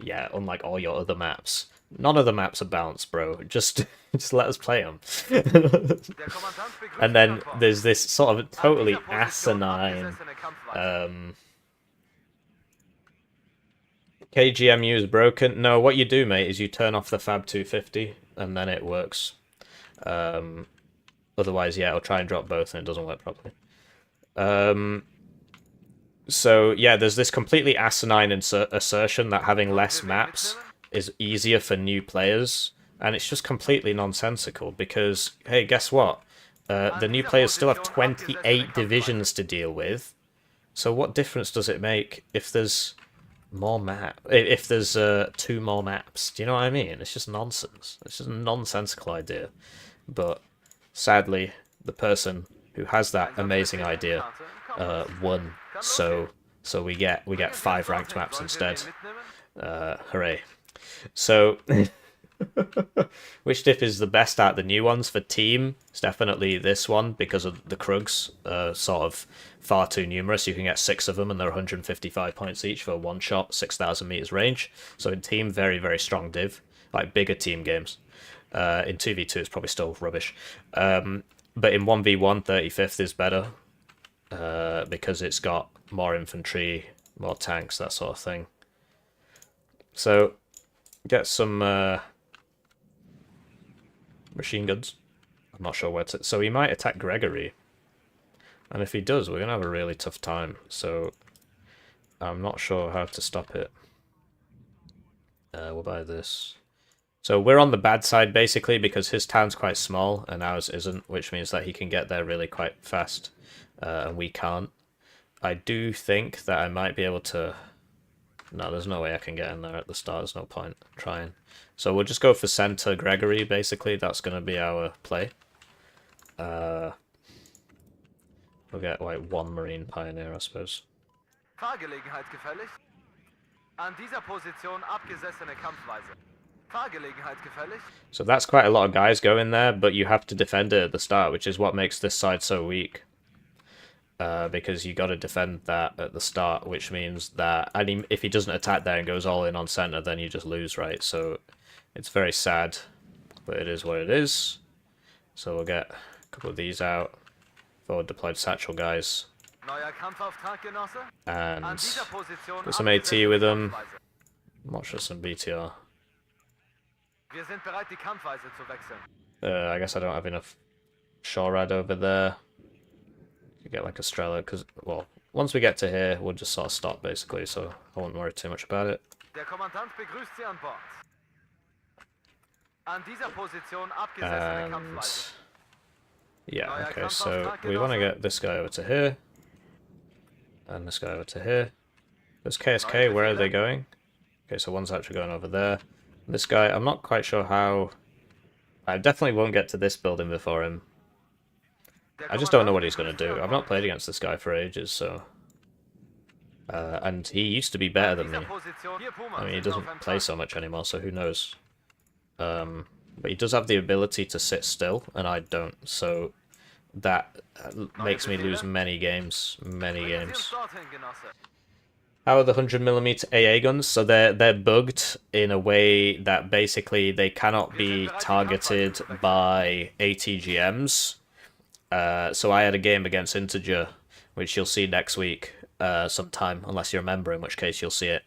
S1: yeah, unlike all your other maps. None of the maps are balanced, bro. Just let us play them. And then there's this sort of totally asinine KGMU is broken. No, what you do, mate, is you turn off the Fab 250 and then it works. Otherwise, yeah, it'll try and drop both and it doesn't work properly. So yeah, there's this completely asinine assertion that having less maps is easier for new players, and it's just completely nonsensical because, hey, guess what? The new players still have 28 divisions to deal with, so what difference does it make if there's more if there's 2 more maps? Do you know what I mean? It's just nonsense. It's just a nonsensical idea. But sadly, the person who has that amazing idea 1. So we get 5 ranked maps instead. Hooray. So which diff is the best out of the new ones for team? It's definitely this one because of the Krugs, sort of far too numerous. You can get 6 of them and they're 155 points each for one shot, 6,000 meters range. So in team, very, very strong div, like bigger team games. In 2v2 it's probably still rubbish. But in 1v1, 35th is better because it's got more infantry, more tanks, that sort of thing. So get some machine guns. I'm not sure where to... So he might attack Gregory. And if he does, we're going to have a really tough time. So I'm not sure how to stop it. We'll buy this. So we're on the bad side, basically, because his town's quite small and ours isn't, which means that he can get there really quite fast, and we can't. I do think that I might be able to... No, there's no way I can get in there at the start. There's no point trying. So we'll just go for center Gregory, basically. That's going to be our play. We'll get, like, 1 Marine Pioneer, I suppose.
S5: Fahrgelegenheit gefällig? An dieser Position abgesessene Kampfweise. Fahrgelegenheit gefällig?
S1: So that's quite a lot of guys going there, but you have to defend it at the start, which is what makes this side so weak. Because you got to defend that at the start, which means that if he doesn't attack there and goes all in on center, then you just lose, right? So it's very sad, but it is what it is. So we'll get a couple of these out. Forward deployed satchel guys.
S5: Neuer Kampfauftrag, Genosse?
S1: And
S5: An dieser Position
S1: put some AT with them.
S5: Kampfweise.
S1: Watch for some BTR.
S5: Wir sind bereit, die Kampfweise zu wechseln.
S1: I guess I don't have enough Shorad over there. You get like Estrella, because, well, once we get to here, we'll just sort of stop, basically, so I won't worry too much about it.
S5: Der Kommandant begrüßt Sie an Bord. An dieser Position abgesessene Kampfweise.
S1: Yeah, okay, so we want to get this guy over to here. And this guy over to here. This KSK, where are they going? Okay, so one's actually going over there. This guy, I'm not quite sure how... I definitely won't get to this building before him. I just don't know what he's going to do. I've not played against this guy for ages, so... and he used to be better than me. I mean, he doesn't play so much anymore, so who knows. But he does have the ability to sit still, and I don't, so that makes me lose many games. Many games. How are the 100mm AA guns? So they're bugged in a way that basically they cannot be targeted by ATGMs. So I had a game against Integer, which you'll see next week sometime, unless you're a member, in which case you'll see it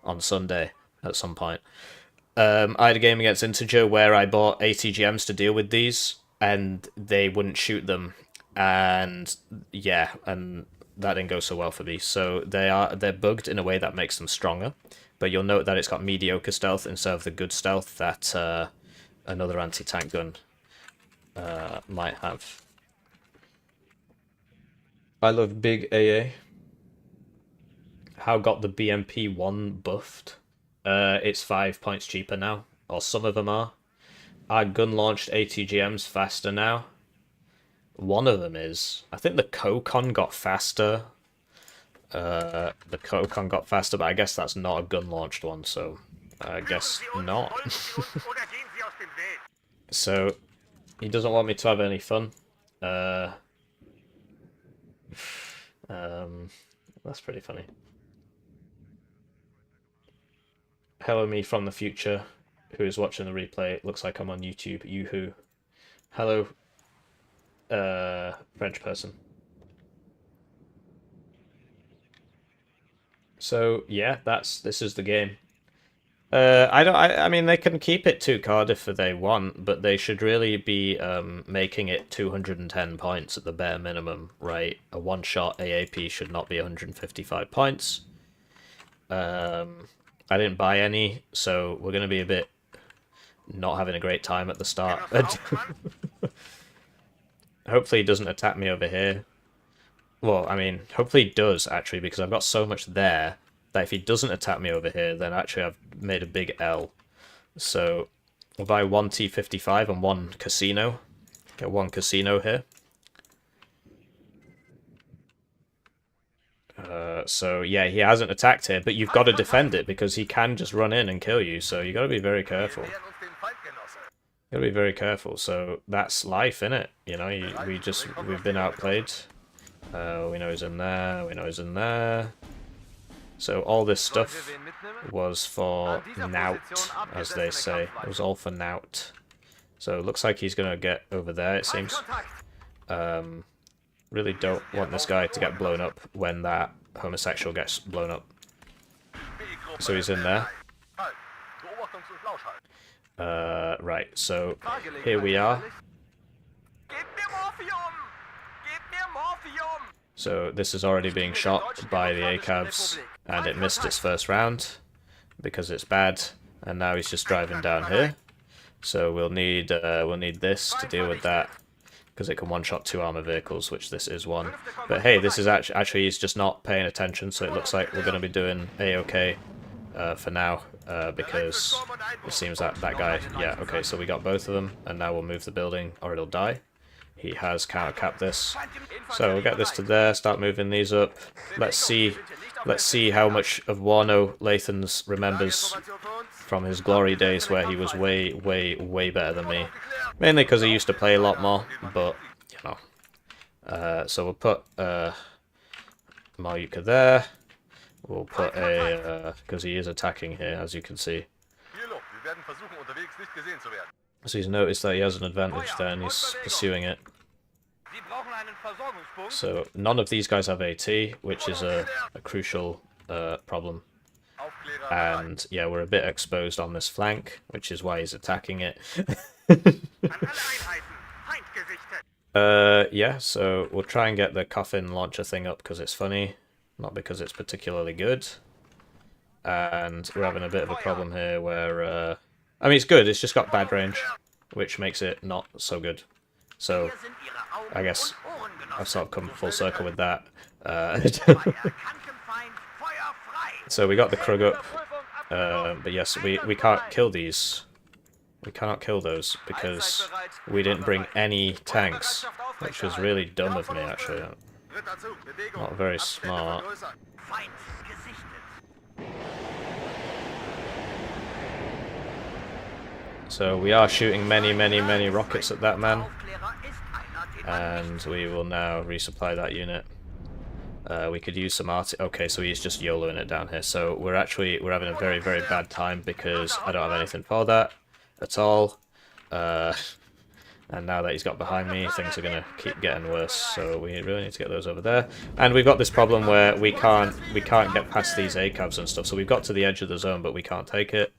S1: on Sunday at some point. I had a game against Integer where I bought ATGMs to deal with these, and they wouldn't shoot them, and yeah, and that didn't go so well for me. So they're bugged in a way that makes them stronger, but you'll note that it's got mediocre stealth instead of the good stealth that another anti-tank gun might have. I love big AA. How got the BMP1 buffed? It's 5 points cheaper now, or some of them are. Our gun-launched ATGM's faster now. One of them is. I think the Kokon got faster. The Kokon got faster, but I guess that's not a gun-launched one, so I guess not. So, he doesn't want me to have any fun. That's pretty funny. Hello, me from the future, who is watching the replay. It looks like I'm on YouTube. Yoo-hoo. Hello, French person. So yeah, this is the game. I mean, they can keep it to Cardiff if they want, but they should really be making it 210 points at the bare minimum, right? A one-shot AAP should not be 155 points. I didn't buy any, so we're going to be a bit not having a great time at the start. Hopefully he doesn't attack me over here. Well, I mean, hopefully he does, actually, because I've got so much there that if he doesn't attack me over here, then actually I've made a big L. So we'll buy 1 T55 and 1 casino. Get 1 casino here. So yeah, he hasn't attacked here, but you've got to defend it because he can just run in and kill you. So you got to be very careful. Gotta be very careful. So that's life, innit? You know, we've been outplayed. We know he's in there. We know he's in there. So all this stuff was for nout, as they say. It was all for nout. So it looks like he's gonna get over there, it seems. Really don't want this guy to get blown up when that homosexual gets blown up. So he's in there. Right, so here we are. So this is already being shot by the ACABs, and it missed its first round because it's bad, and now he's just driving down here. So we'll need this to deal with that, because it can one-shot 2 armor vehicles, which this is one. But hey, this is actually he's just not paying attention, so it looks like we're going to be doing a-okay for now, because it seems that that guy, yeah, okay, so we got both of them, and now we'll move the building or it'll die. He has counter-capped this. So we'll get this to there, start moving these up. Let's see how much of Warno Lathans remembers from his glory days where he was way, way, way better than me. Mainly because he used to play a lot more, but, you know. So we'll put Maryuka there. We'll put a, because he is attacking here, as you can see. So he's noticed that he has an advantage there and he's pursuing it. So none of these guys have AT, which is a crucial problem. And yeah, we're a bit exposed on this flank, which is why he's attacking it. Yeah, so we'll try and get the coffin launcher thing up because it's funny, not because it's particularly good. And we're having a bit of a problem here where... I mean, it's good, it's just got bad range, which makes it not so good. So, I guess I've sort of come full circle with that. So we got the Krug up, but yes, we can't kill these. We cannot kill those because we didn't bring any tanks, which was really dumb of me, actually. Not very smart. So we are shooting many, many, many rockets at that man, and we will now resupply that unit. We could use some art. Okay, so he's just YOLOing it down here. So we're having a very, very bad time because I don't have anything for that at all. And now that he's got behind me, things are gonna keep getting worse. So we really need to get those over there. And we've got this problem where we can't get past these ACABs and stuff. So we've got to the edge of the zone, but we can't take it.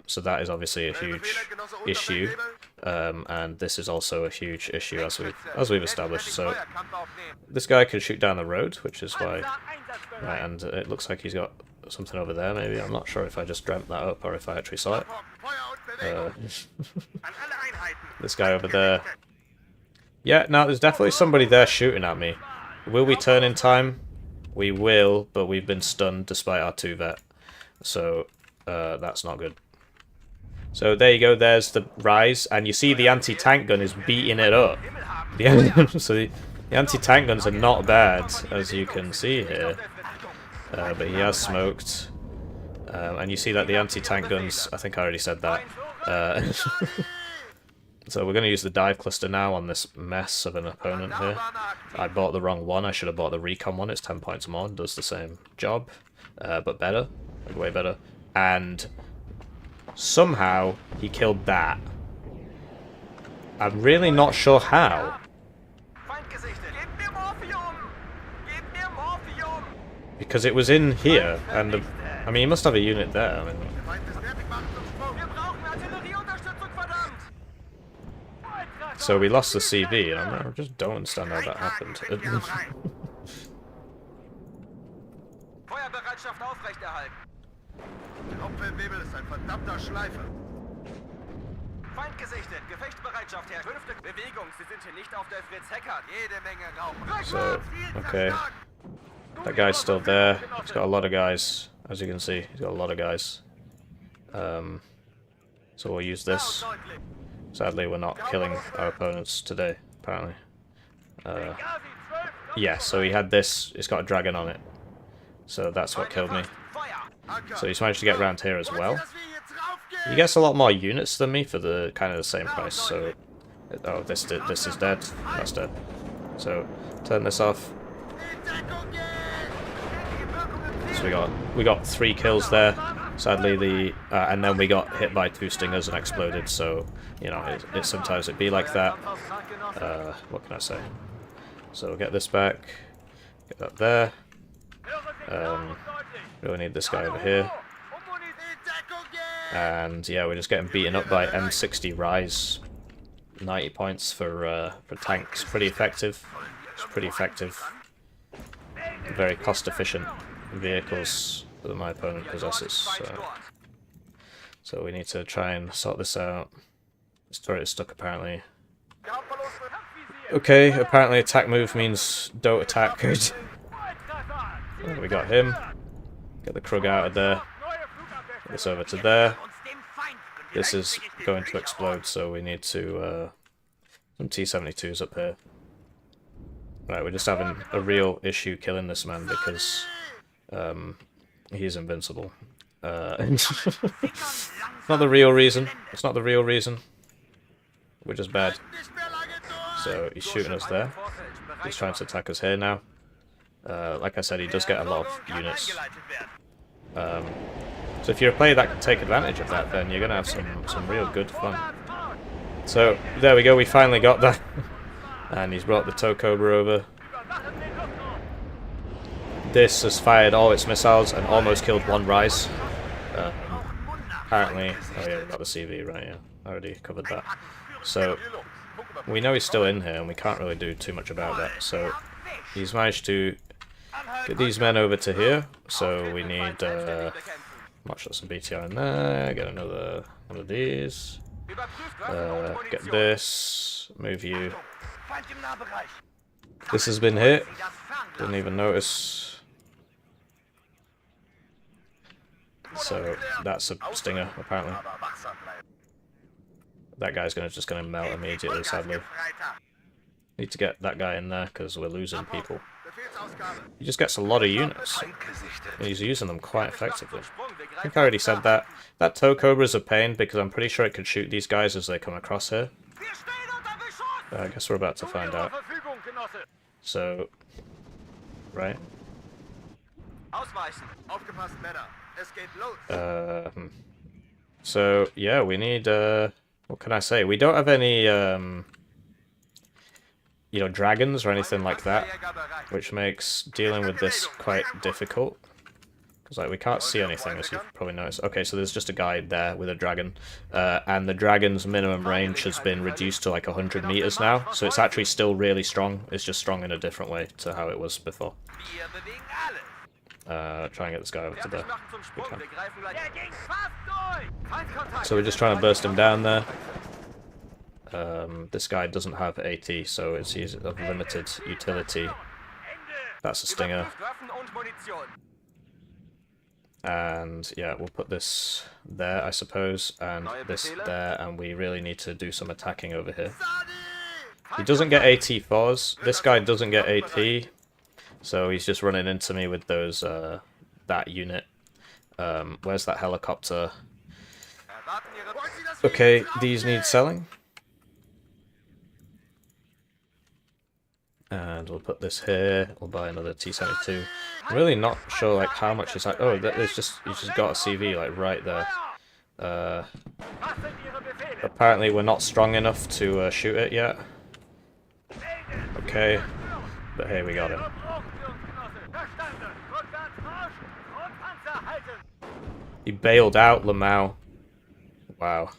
S1: So that is obviously a huge issue, and this is also a huge issue as we've established. So this guy can shoot down the road, which is why, right, and it looks like he's got something over there. Maybe I'm not sure if I just dreamt that up or if I actually saw it. This guy over there. Yeah, now there's definitely somebody there shooting at me. Will we turn in time? We will, but we've been stunned despite our 2 vet. So. That's not good. So there you go, there's the rise, and you see the anti-tank gun is beating it up. So the anti-tank guns are not bad, as you can see here. But he has smoked. And you see that the anti-tank guns, I think I already said that. So we're going to use the dive cluster now on this mess of an opponent here. I bought the wrong one, I should have bought the recon one, it's 10 points more, does the same job. But better, like way better. And somehow he killed that. I'm really not sure how. Because it was in here, and I mean, he must have a unit there. I mean, so we lost the CV, and I just don't understand how that happened.
S2: Hauptfeldwebel ist ein verdammter Schleifer.
S5: Feind gesichtet, Gefechtsbereitschaft her. 5. Bewegung, Sie sind hier nicht auf der Fritz Heckert.
S2: Jede Menge Rauch.
S1: So, okay. That guy's still there. He's got a lot of guys, as you can see. He's got a lot of guys. So we'll use this. Sadly, we're not killing our opponents today, apparently. Yeah, so he had this, it's got a dragon on it. So that's what killed me. So he's managed to get around here as well. He gets a lot more units than me for the kind of the same price, so... Oh, this is dead. That's dead. So, turn this off. So we got 3 kills there. Sadly, and then we got hit by 2 stingers and exploded, so, you know, sometimes it be like that. What can I say? So we'll get this back. Get that there. Really need this guy over here. And yeah, we're just getting beaten up by M60 Rise. 90 points for tanks. Pretty effective. It's pretty effective. Very cost efficient vehicles that my opponent possesses. So we need to try and sort this out. This turret is stuck apparently. Okay, apparently attack move means don't attack. Good. Oh, we got him. Get the Krug out of there. Get this over to there. This is going to explode, so we need to... some T-72s up here. Right, we're just having a real issue killing this man because he's invincible. It's not the real reason. It's not the real reason. We're just bad. So he's shooting us there. He's trying to attack us here now. Like I said, he does get a lot of units. So if you're a player that can take advantage of that, then you're going to have some real good fun. So there we go, we finally got that. And he's brought the tow cobra over. This has fired all its missiles and almost killed 1 Rise. Apparently... Oh yeah, we got the CV, right, yeah. I already covered that. So, we know he's still in here and we can't really do too much about that. So, he's managed to get these men over to here. So we need... Watch some BTR in there, get another one of these. Get this, move you. This has been hit. Didn't even notice. So that's a stinger, apparently. That guy's just gonna melt immediately, sadly. Need to get that guy in there because we're losing people. He just gets a lot of units. And he's using them quite effectively. I think I already said that. That tow cobra is a pain because I'm pretty sure it could shoot these guys as they come across here. I guess we're about to find out. So, right. So yeah, we need. What can I say? We don't have any. You know, dragons or anything like that, which makes dealing with this quite difficult. Because like we can't see anything, as you've probably noticed. Okay, so there's just a guy there with a dragon, and the dragon's minimum range has been reduced to like 100 meters now, so it's actually still really strong. It's just strong in a different way to how it was before. Try and get this guy over to there. We can. So we're just trying to burst him down there. This guy doesn't have AT, so he's of limited utility. That's a stinger. And yeah, we'll put this there, I suppose, and this there, and we really need to do some attacking over here. He doesn't get AT4s. This guy doesn't get AT, so he's just running into me with those, that unit. Where's that helicopter? Okay, these need selling. And we'll put this here. We'll buy another T-72. I'm really not sure like how much is like. Oh, there's just you just got a CV like right there. Apparently we're not strong enough to shoot it yet. Okay, but hey, we got him. He bailed out, Lamau. Wow.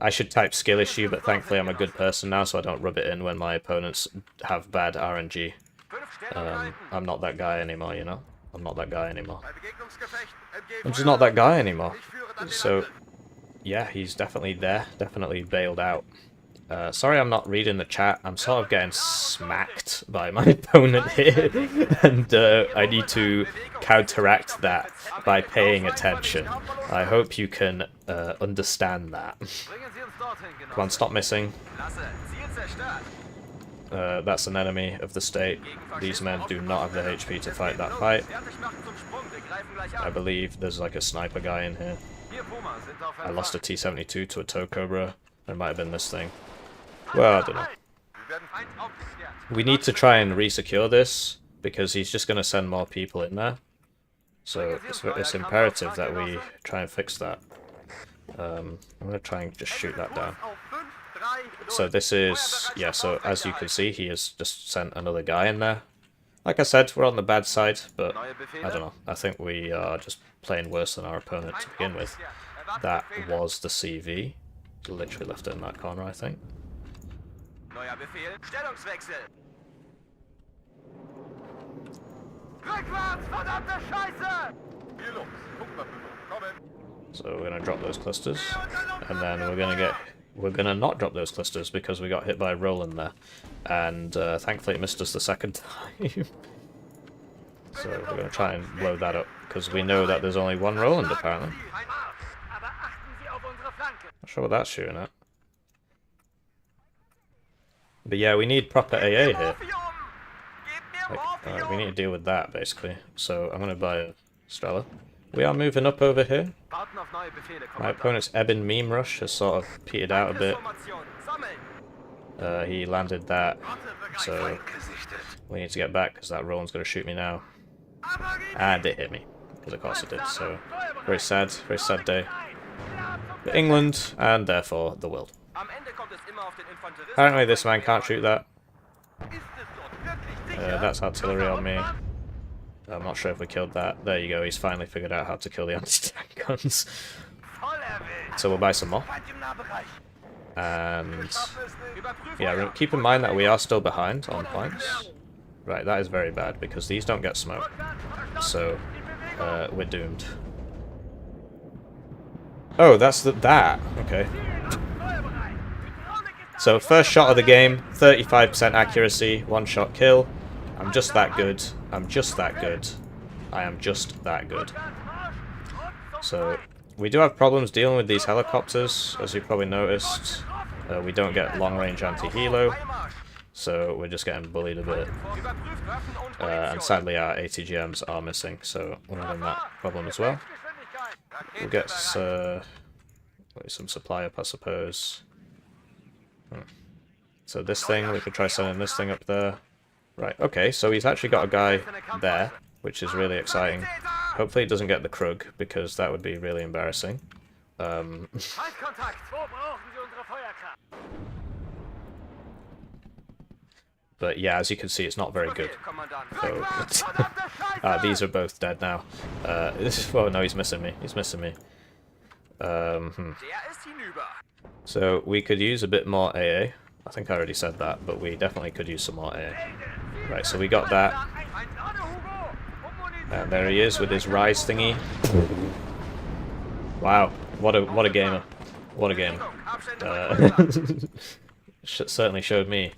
S1: I should type skill issue, but thankfully I'm a good person now, so I don't rub it in when my opponents have bad RNG. I'm not that guy anymore, you know? I'm not that guy anymore. I'm just not that guy anymore. So, yeah, he's definitely there. Definitely bailed out. Sorry I'm not reading the chat. I'm sort of getting smacked by my opponent here. And I need to counteract that by paying attention. I hope you can understand that. Come on, stop missing. That's an enemy of the state. These men do not have the HP to fight that fight. I believe there's like a sniper guy in here. I lost a T-72 to a tow cobra. It might have been this thing. Well, I don't know. We need to try and re-secure this, because he's just going to send more people in there. So it's imperative that we try and fix that. I'm going to try and just shoot that down. So this is, yeah, so as you can see, he has just sent another guy in there. Like I said, we're on the bad side, but I don't know. I think we are just playing worse than our opponent to begin with. That was the CV. Literally left it in that corner, I think.
S5: Neuer Befehl. Stellungswechsel. Rückwärts, verdammte Scheiße!
S2: Hier los. Guck mal, kommen.
S1: So we're gonna drop those clusters, and then we're gonna not drop those clusters because we got hit by Roland there, and thankfully it missed us the second time. So we're gonna try and blow that up because we know that there's only one Roland apparently. Not sure what that's shooting at. But yeah, we need proper AA here. Like, we need to deal with that basically. So I'm gonna buy a Strela. We are moving up over here. My opponent's Ebon Meme Rush has sort of petered out a bit. He landed that, so we need to get back because that Roland's going to shoot me now. And it hit me, because of course it did, so very sad day for England, and therefore the world. Apparently this man can't shoot that. That's artillery on me. I'm not sure if we killed that. There you go, he's finally figured out how to kill the anti-tank guns. So we'll buy some more. And yeah, keep in mind that we are still behind on points. Right, that is very bad because these don't get smoke. So we're doomed. Oh, that's that. Okay. So first shot of the game, 35% accuracy, one shot kill. I'm just that good. I'm just that good. I am just that good. So, we do have problems dealing with these helicopters, as you probably noticed. We don't get long-range anti-helo, so we're just getting bullied a bit. And sadly our ATGMs are missing, so we're having that problem as well. We'll get some supply up, I suppose. So this thing, we could try sending this thing up there. Right, okay, so he's actually got a guy there, which is really exciting. Hopefully he doesn't get the Krug, because that would be really embarrassing. But yeah, as you can see, it's not very good. So, these are both dead now. Oh no, he's missing me. He's missing me. So we could use a bit more AA. I think I already said that, but we definitely could use some more AA. Right, so we got that. And there he is with his rise thingy. Wow, what a gamer. What a gamer. Certainly showed me.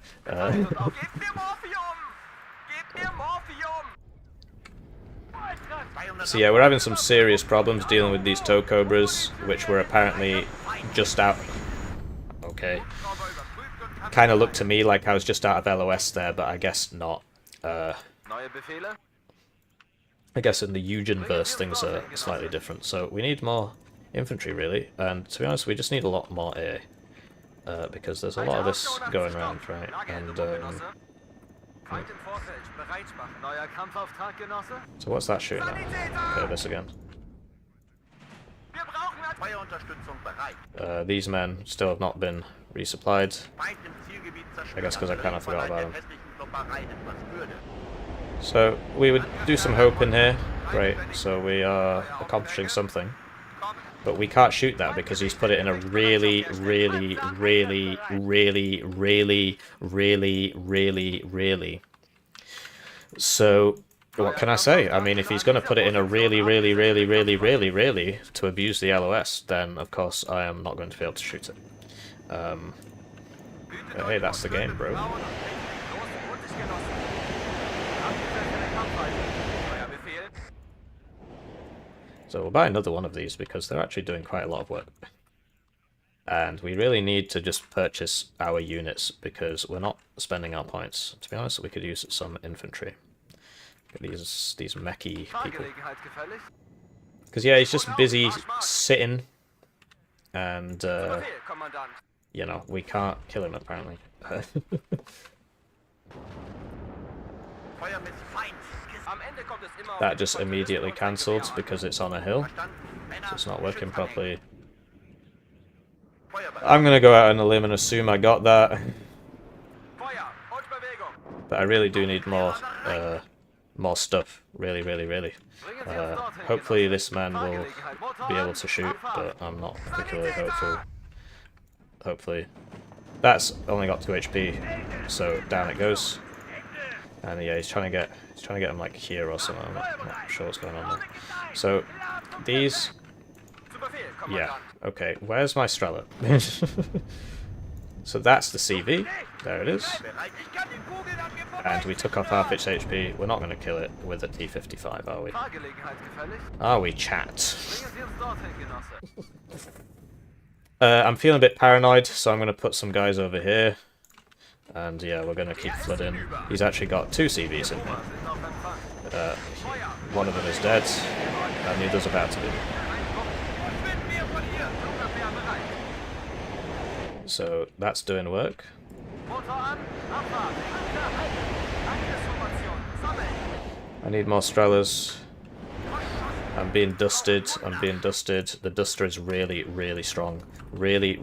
S1: So yeah, we're having some serious problems dealing with these tow cobras, which were apparently just out. Okay. Kind of looked to me like I was just out of LOS there, but I guess not. I guess in the Eugenverse things are slightly different, so we need more infantry really, and to be honest we just need a lot more AA, because there's a lot of this going around, right, and so what's that shooting at? Okay, this again. These men still have not been resupplied. I guess because I kind of forgot about them. So we would do some hope in here. Great, so we are accomplishing something. But we can't shoot that because he's put it in a really, really, really, really, really, really, really, really. So what can I say? I mean, if he's going to put it in a really, really, really, really, really, really to abuse the LOS, then of course I am not going to be able to shoot it. Hey, that's the game, bro. So we'll buy another one of these because they're actually doing quite a lot of work. And we really need to just purchase our units because we're not spending our points. To be honest, we could use some infantry. These mechy people. Because yeah, he's just busy sitting, and you know, we can't kill him apparently. That just immediately cancelled because it's on a hill, so it's not working properly. I'm gonna go out on a limb and assume I got that, but I really do need more stuff. Really. Hopefully this man will be able to shoot, but I'm not particularly hopeful. Hopefully. That's only got 2 HP, so down it goes. And yeah, he's trying to get him like here or something. I'm not sure what's going on there. So these, yeah, okay. Where's my Strela? So that's the CV. There it is. And we took off half its HP. We're not going to kill it with a T55, are we? Are we, chat? I'm feeling a bit paranoid, so I'm going to put some guys over here. And yeah, we're going to keep flooding. He's actually got 2 CVs in here. One of them is dead, and the other's about to be. So that's doing work. I need more Strelas. I'm being dusted. The duster is really strong. Really.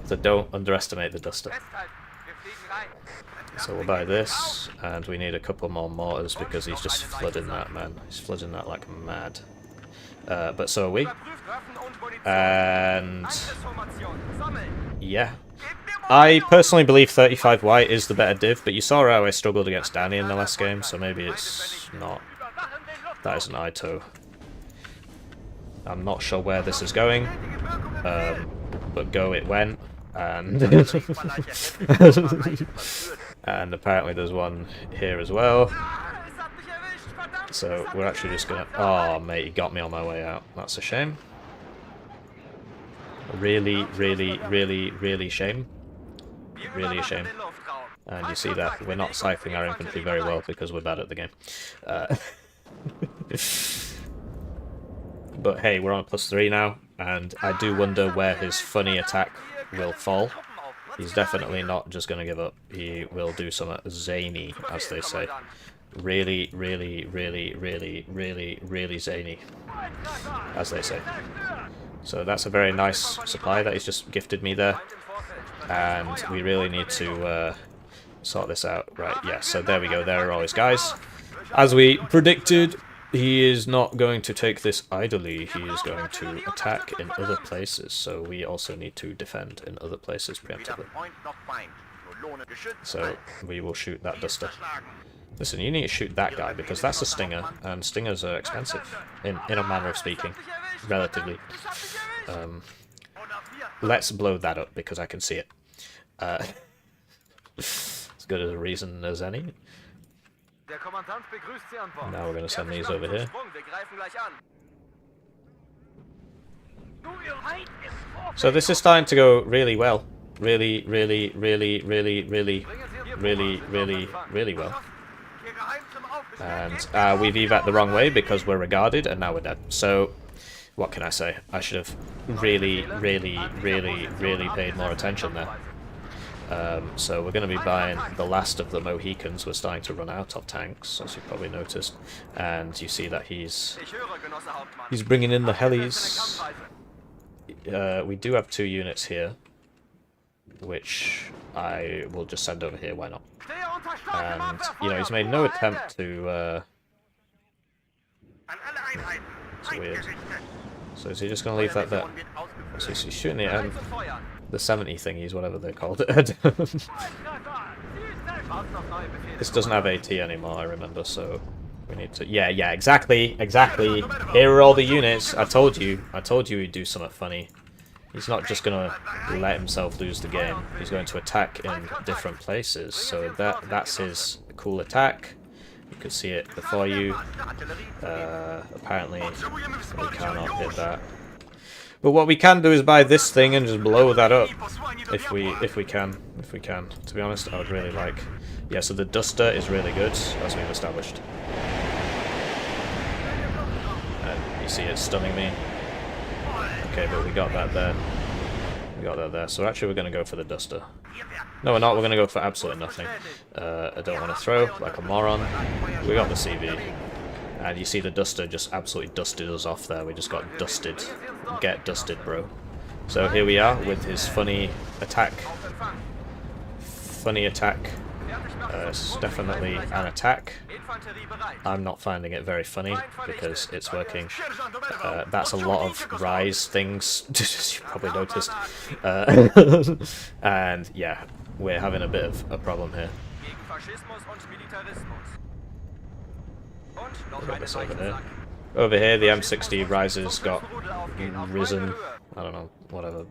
S1: So don't underestimate the duster. So we'll buy this, and we need a couple more mortars because he's just flooding that, man. He's flooding that like mad. But so are we. And yeah. I personally believe 35 white is the better div, but you saw how I struggled against Danny in the last game, so maybe it's not. That is an ITO. I'm not sure where this is going, but go it went, and and apparently there's one here as well. So we're actually just gonna. Oh mate, he got me on my way out. That's a shame. Really shame. Really a shame. And you see that we're not cycling our infantry very well because we're bad at the game. But hey, we're on a +3 now, and I do wonder where his funny attack will fall. He's definitely not just going to give up. He will do something zany, as they say. Really zany, as they say. So that's a very nice supply that he's just gifted me there. And we really need to sort this out. Right, yeah, so there we go. There are all his guys. As we predicted, he is not going to take this idly. He is going to attack in other places. So we also need to defend in other places preemptively. So we will shoot that duster. Listen, you need to shoot that guy because that's a stinger, and stingers are expensive, in a manner of speaking, relatively. Let's blow that up because I can see it. As good as a reason as any. Now we're going to send these over here. So this is starting to go really well. Really well. And we've evac the wrong way because we're regarded, and now we're dead. So, what can I say? I should have really paid more attention there. So we're going to be buying the last of the Mohicans. We're starting to run out of tanks, as you've probably noticed. And you see that he's bringing in the helis. We do have 2 units here, which I will just send over here. Why not? And you know, he's made no attempt to. It's weird. So is he just going to leave that there? So he's shooting the 70 thingies, whatever they're called. This doesn't have AT anymore, I remember, so we need to... Yeah, exactly. Here are all the units. I told you he'd do something funny. He's not just going to let himself lose the game. He's going to attack in different places, so that's his cool attack. You could see it before you. Apparently, we cannot hit that. But what we can do is buy this thing and just blow that up. If we can. To be honest, I would really like... Yeah, so the Duster is really good, as we've established. And you see it stunning me. Okay, but we got that there. So actually we're going to go for the Duster. No, we're not. We're going to go for absolutely nothing. I don't want to throw like a moron. We got the CV. And you see the Duster just absolutely dusted us off there. We just got dusted. Get dusted, bro. So here we are with his funny attack. It's definitely an attack. I'm not finding it very funny because it's working. That's a lot of rise things, as you probably noticed. And yeah, we're having a bit of a problem here. Put this over here. Over here, the M60 rises got risen. I don't know, whatever.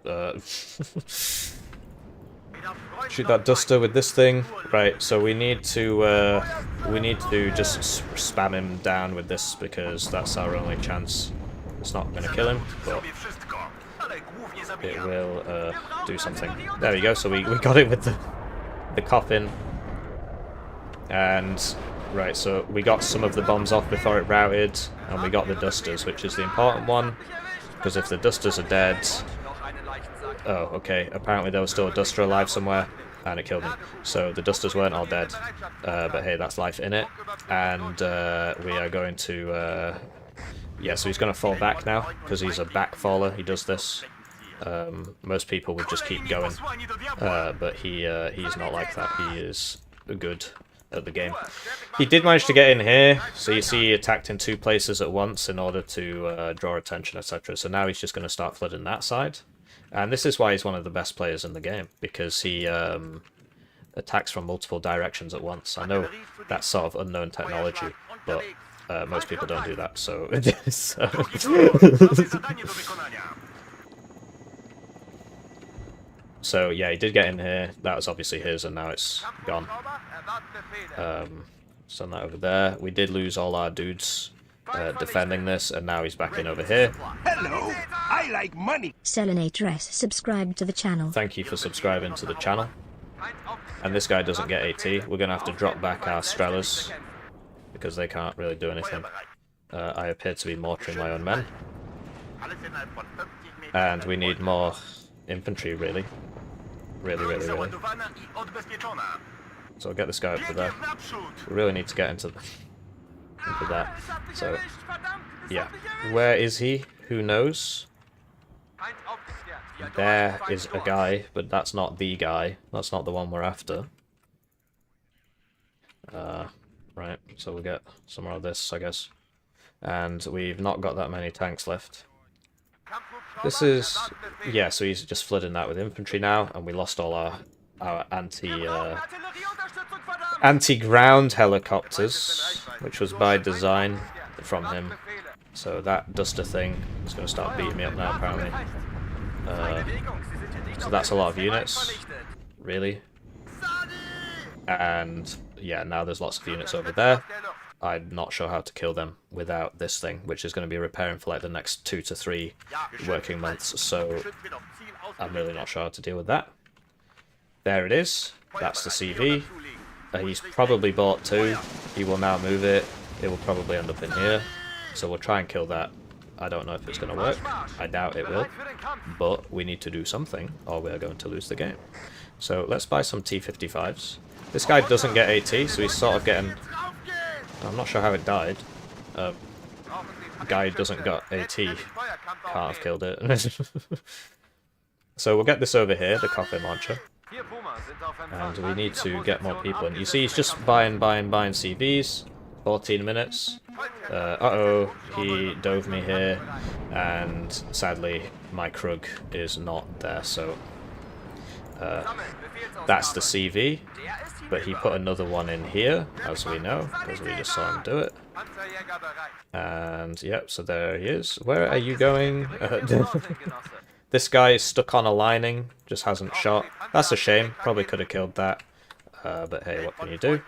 S1: Shoot that Duster with this thing. Right, so we need to just spam him down with this because that's our only chance. It's not going to kill him, but it will do something. There we go. So we got it with the coffin. And right, so we got some of the bombs off before it routed, and we got the Dusters, which is the important one, because if the Dusters are dead... Oh, okay, apparently there was still a Duster alive somewhere, and it killed him. So the Dusters weren't all dead, but hey, that's life in it. And we are going to... yeah, so he's going to fall back now, because he's a back faller, he does this. Most people would just keep going, but he's not like that, he is good at the game. He did manage to get in here, so you see he attacked in 2 places at once in order to draw attention, etc. So now he's just going to start flooding that side. And this is why he's one of the best players in the game, because he attacks from multiple directions at once. I know that's sort of unknown technology, but most people don't do that, so... So yeah, he did get in here. That was obviously his, and now it's gone. Send that over there. We did lose all our dudes defending this, and now he's back in over here.
S2: Hello, I like money.
S3: Selinator S subscribed to the channel.
S1: Thank you for subscribing to the channel. And this guy doesn't get AT. We're going to have to drop back our Strelas, because they can't really do anything. I appear to be mortaring my own men. And we need more infantry, really. Really. So I'll get this guy up to there. We really need to get into that. So, yeah. Where is he? Who knows? There is a guy, but that's not the guy. That's not the one we're after. Right, so we'll get some more of this, I guess. And we've not got that many tanks left. This is... yeah, so he's just flooding that with infantry now, and we lost all our anti-ground helicopters, which was by design from him. So that Duster thing is going to start beating me up now, apparently. So that's a lot of units, really. And yeah, now there's lots of units over there. I'm not sure how to kill them without this thing, which is going to be repairing for like the next 2 to 3 working months, so I'm really not sure how to deal with that. There it is. That's the CV. He's probably bought 2. He will now move it. It will probably end up in here. So we'll try and kill that. I don't know if it's going to work. I doubt it will. But we need to do something, or we're going to lose the game. So let's buy some T-55s. This guy doesn't get AT, so he's sort of getting... I'm not sure how it died. Guy doesn't got AT. Can't have killed it. So we'll get this over here, the coffin launcher. And we need to get more people in. You see, he's just buying CVs. 14 minutes. Uh-oh, he dove me here. And sadly, my Krug is not there, so... that's the CV. But he put another one in here, as we know, because we just saw him do it. And, yep, so there he is. Where are you going? This guy is stuck on a lining, just hasn't shot. That's a shame, probably could have killed that. But hey, what can you do?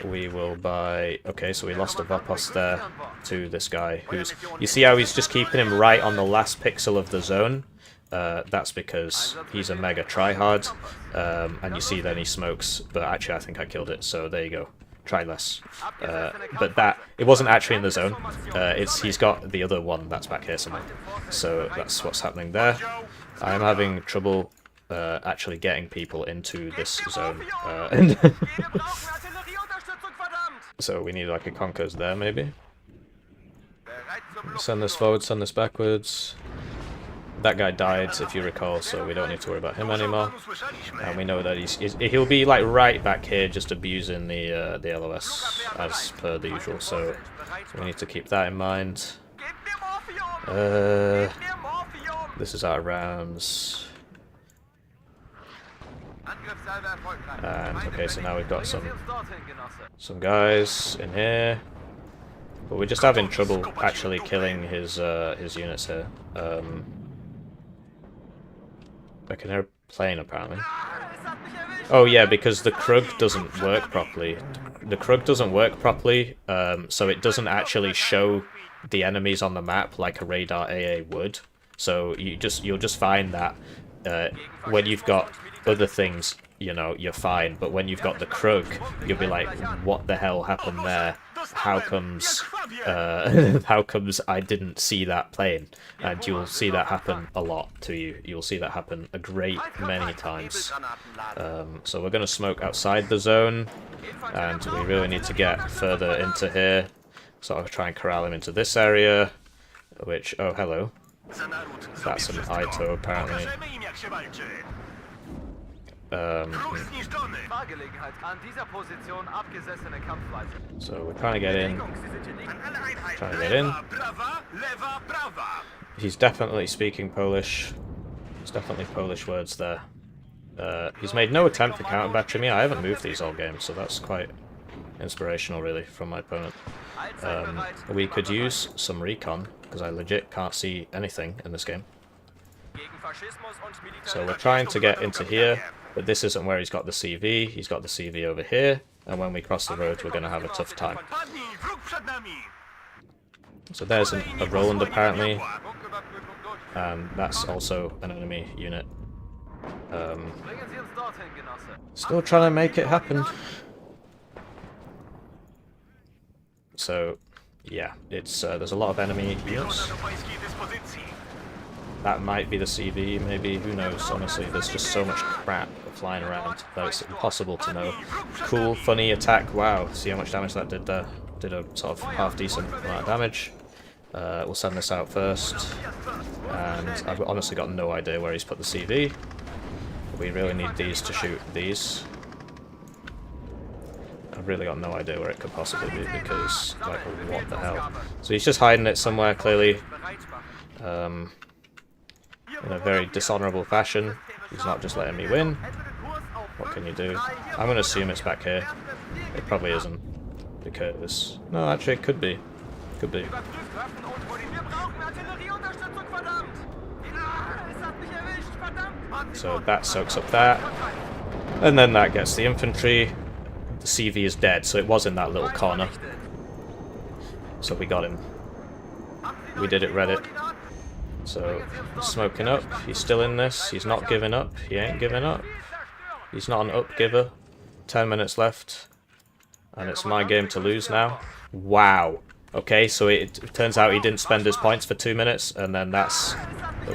S1: we will buy... Okay, so we lost a Vopos there to this guy who's... You see how he's just keeping him right on the last pixel of the zone? That's because he's a mega tryhard, and you see then he smokes, but actually I think I killed it, so there you go. Try less. But that... It wasn't actually in the zone. He's got the other one that's back here somewhere. So that's what's happening there. I am having trouble actually getting people into this zone. So we need like a Conkers there, maybe. Send this forward, send this backwards. That guy died, if you recall, so we don't need to worry about him anymore. And we know that he'll be like right back here, just abusing the LOS as per the usual. So we need to keep that in mind. This is our rounds. And okay, so now we've got some guys in here, but we're just having trouble actually killing his units here. I can hear a plane apparently. Oh yeah, because the Krug doesn't work properly. The Krug doesn't work properly, so it doesn't actually show the enemies on the map like a radar AA would. So you'll just find that when you've got other things, you know, you're fine. But when you've got the Krug, you'll be like, what the hell happened there? How comes I didn't see that plane? And you'll see that happen a lot to you. You'll see that happen a great many times. So we're going to smoke outside the zone, and we really need to get further into here. So I'll try and corral him into this area, which... Oh, hello. That's an Ito, apparently. So we're trying to get in. He's definitely speaking Polish. There's definitely Polish words there. He's made no attempt to counter-battery me. I haven't moved these all game, so that's quite inspirational, really, from my opponent. We could use some recon, because I legit can't see anything in this game. So we're trying to get into here, but this isn't where he's got the CV. He's got the CV over here, and when we cross the road, we're going to have a tough time. So there's a Roland, apparently, and that's also an enemy unit. Still trying to make it happen. So, yeah, it's there's a lot of enemy units. That might be the CV, maybe, who knows, honestly. There's just so much crap flying around that it's impossible to know. Cool, funny attack, wow, see how much damage that did there. Did a sort of half-decent amount of damage. We'll send this out first. And I've honestly got no idea where he's put the CV. We really need these to shoot these. I've really got no idea where it could possibly be, because, like, what the hell. So he's just hiding it somewhere, clearly. In a very dishonourable fashion. He's not just letting me win. What can you do? I'm going to assume it's back here. It probably isn't. Because... No, actually, it could be. Could be. So that soaks up that. And then that gets the infantry. The CV is dead, so it was in that little corner. So we got him. We did it, Reddit. So, smoking up. He's still in this. He's not giving up. He ain't giving up. He's not an up giver. 10 minutes left. And it's my game to lose now. Wow. Okay, so it turns out he didn't spend his points for 2 minutes, and then that's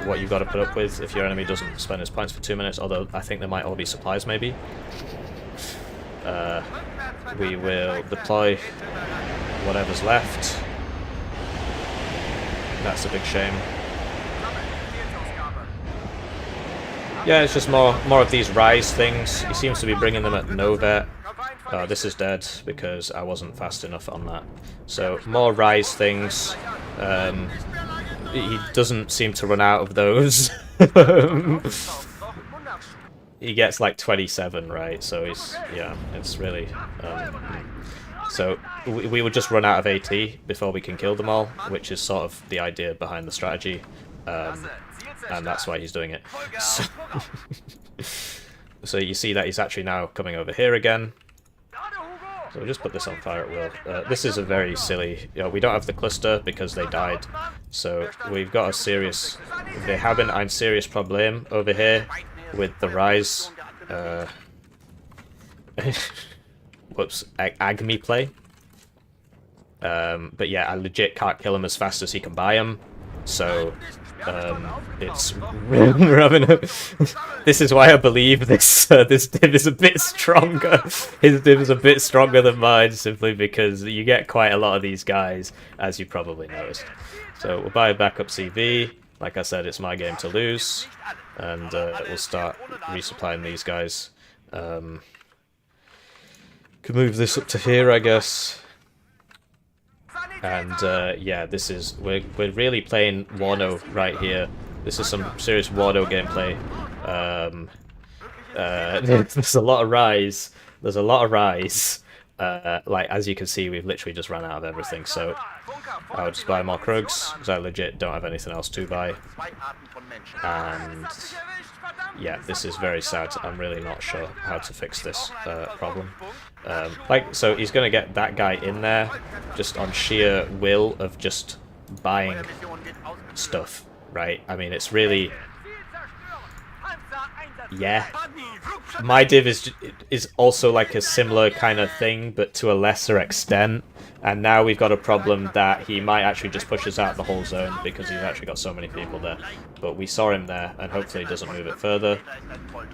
S1: what you've got to put up with if your enemy doesn't spend his points for 2 minutes, although I think there might all be supplies, maybe. We will deploy whatever's left. That's a big shame. Yeah, it's just more of these rise things. He seems to be bringing them at no vet. This is dead because I wasn't fast enough on that. So, more rise things. He doesn't seem to run out of those. He gets like 27, right? So he's, yeah, it's really... So we would just run out of AT before we can kill them all, which is sort of the idea behind the strategy. And that's why he's doing it. So you see that he's actually now coming over here again. So we'll just put this on fire at will. This is a very silly... we don't have the cluster because they died. So we've got a serious... Wir haben ein serious Problem over here with the rise. Whoops. Agmi play. But yeah, I legit can't kill him as fast as he can buy him. So... it's we're having a this is why I believe this this div is a bit stronger. His div is a bit stronger than mine, simply because you get quite a lot of these guys, as you probably noticed. So we'll buy a backup CV. Like I said, it's my game to lose, and we'll start resupplying these guys. Can move this up to here, I guess. And yeah, this is we're really playing Wano right here. This is some serious Wano gameplay. There's a lot of rise. There's a lot of rise. Like as you can see, we've literally just ran out of everything. So I'll just buy more Krugs because I legit don't have anything else to buy. And yeah, this is very sad. I'm really not sure how to fix this problem. So he's going to get that guy in there just on sheer will of just buying stuff, right? I mean, it's really... Yeah. My div is also like a similar kind of thing, but to a lesser extent. And now we've got a problem that he might actually just push us out the whole zone because he's actually got so many people there. But we saw him there, and hopefully he doesn't move it further.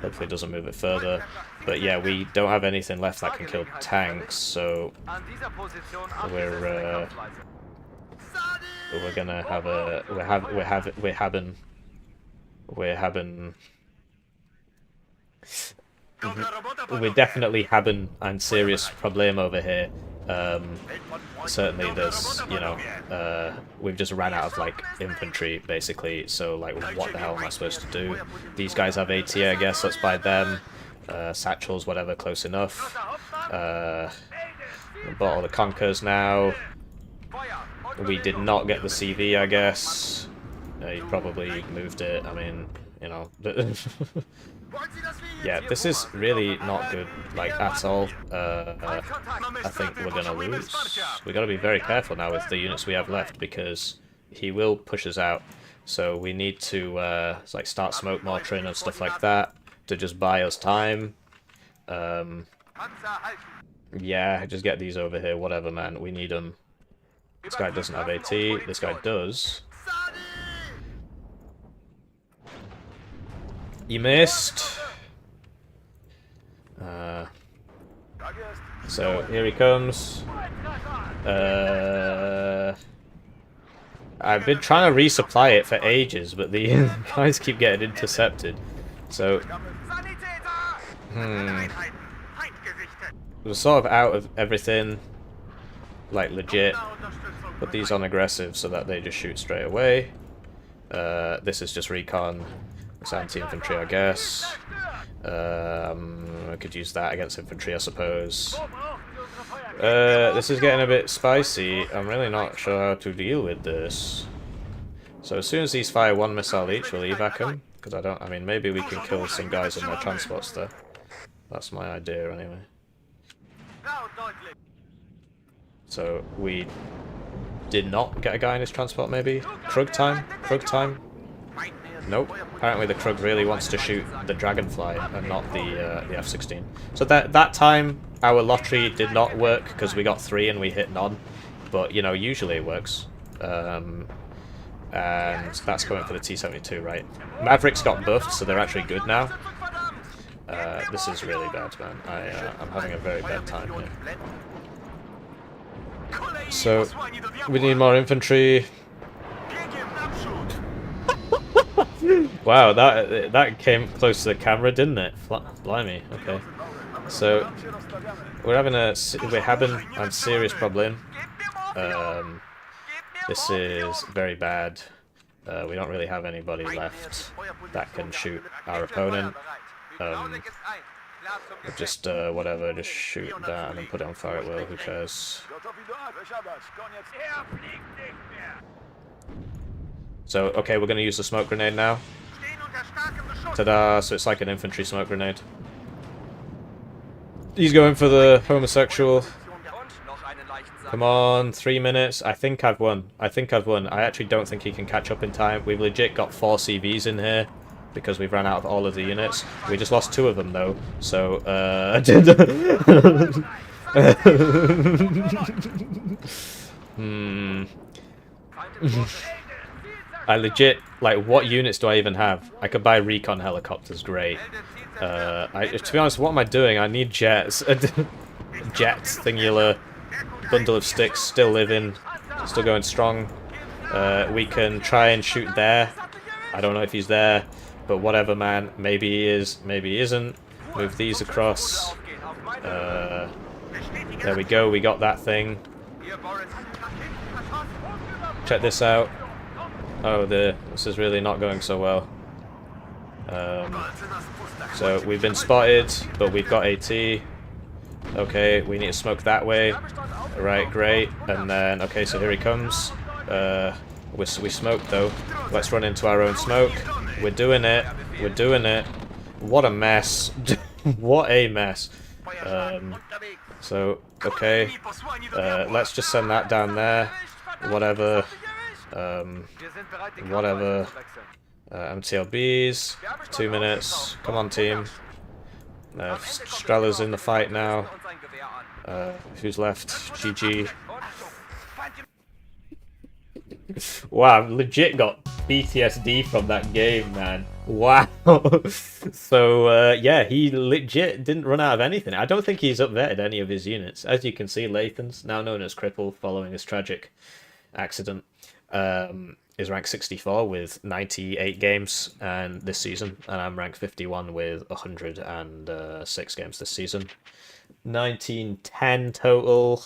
S1: Hopefully he doesn't move it further. But yeah, we don't have anything left that can kill tanks, so we're gonna have a we're definitely having a serious problem over here. Certainly there's, you know, we've just ran out of, like, infantry, basically, so, like, what the hell am I supposed to do? These guys have AT, I guess, let's buy them. Satchels, whatever, close enough. Bought all the Conkers now. We did not get the CV, I guess. He probably moved it, I mean, you know. Yeah, this is really not good, like, at all. I think we're gonna lose. We gotta be very careful now with the units we have left, because he will push us out. So we need to, like, start smoke mortaring and stuff like that to just buy us time. Yeah, just get these over here, whatever, man. We need them. This guy doesn't have AT. This guy does. You missed. So here he comes. I've been trying to resupply it for ages, but the guys keep getting intercepted. So we're sort of out of everything, like legit. Put these on aggressive so that they just shoot straight away. This is just recon. It's anti-infantry, I guess. I could use that against infantry, I suppose. This is getting a bit spicy. I'm really not sure how to deal with this. So as soon as these fire one missile each, we'll evac them. Because I mean, maybe we can kill some guys in their transports there. That's my idea, anyway. So we did not get a guy in his transport, maybe? Krug time? Krug time? Nope. Apparently the Krug really wants to shoot the Dragonfly and not the F-16. So that time our lottery did not work because we got 3 and we hit none. But, you know, usually it works. And that's coming for the T-72, right? Mavericks got buffed, so they're actually good now. This is really bad, man. I'm having a very bad time here. So, we need more infantry. Wow, that came close to the camera, didn't it? Blimey. Okay. So we're having a serious problem. This is very bad. We don't really have anybody left that can shoot our opponent. Just whatever, just shoot that and then put it on fire at will. Who cares? So, okay, we're going to use the smoke grenade now. Ta-da! So it's like an infantry smoke grenade. He's going for the homosexual. Come on, 3 minutes. I think I've won. I think I've won. I actually don't think he can catch up in time. We've legit got 4 CVs in here because we've ran out of all of the units. We just lost 2 of them though. So, I legit, like, what units do I even have? I could buy recon helicopters, great. To be honest, what am I doing? I need jets. Jets, singular. Bundle of sticks, still living, still going strong. We can try and shoot there. I don't know if he's there, but whatever, man. Maybe he is, maybe he isn't. Move these across. There we go, we got that thing. Check this out. Oh, this is really not going so well. So we've been spotted, but we've got AT. Okay, we need to smoke that way. Right, great. And then, okay, so here he comes. We smoked though. Let's run into our own smoke. We're doing it. We're doing it. What a mess. What a mess. So, okay. Let's just send that down there. Whatever. Whatever. MTLBs. 2 minutes. Come on, team. Strella's in the fight now. Who's left? GG. Wow, I've legit got PTSD from that game, man. Wow. So, yeah, he legit didn't run out of anything. I don't think he's upvetted any of his units. As you can see, Lathans, now known as Cripple, following his tragic accident, is ranked 64 with 98 games and this season, and I'm ranked 51 with 106 games this season. 1910 total,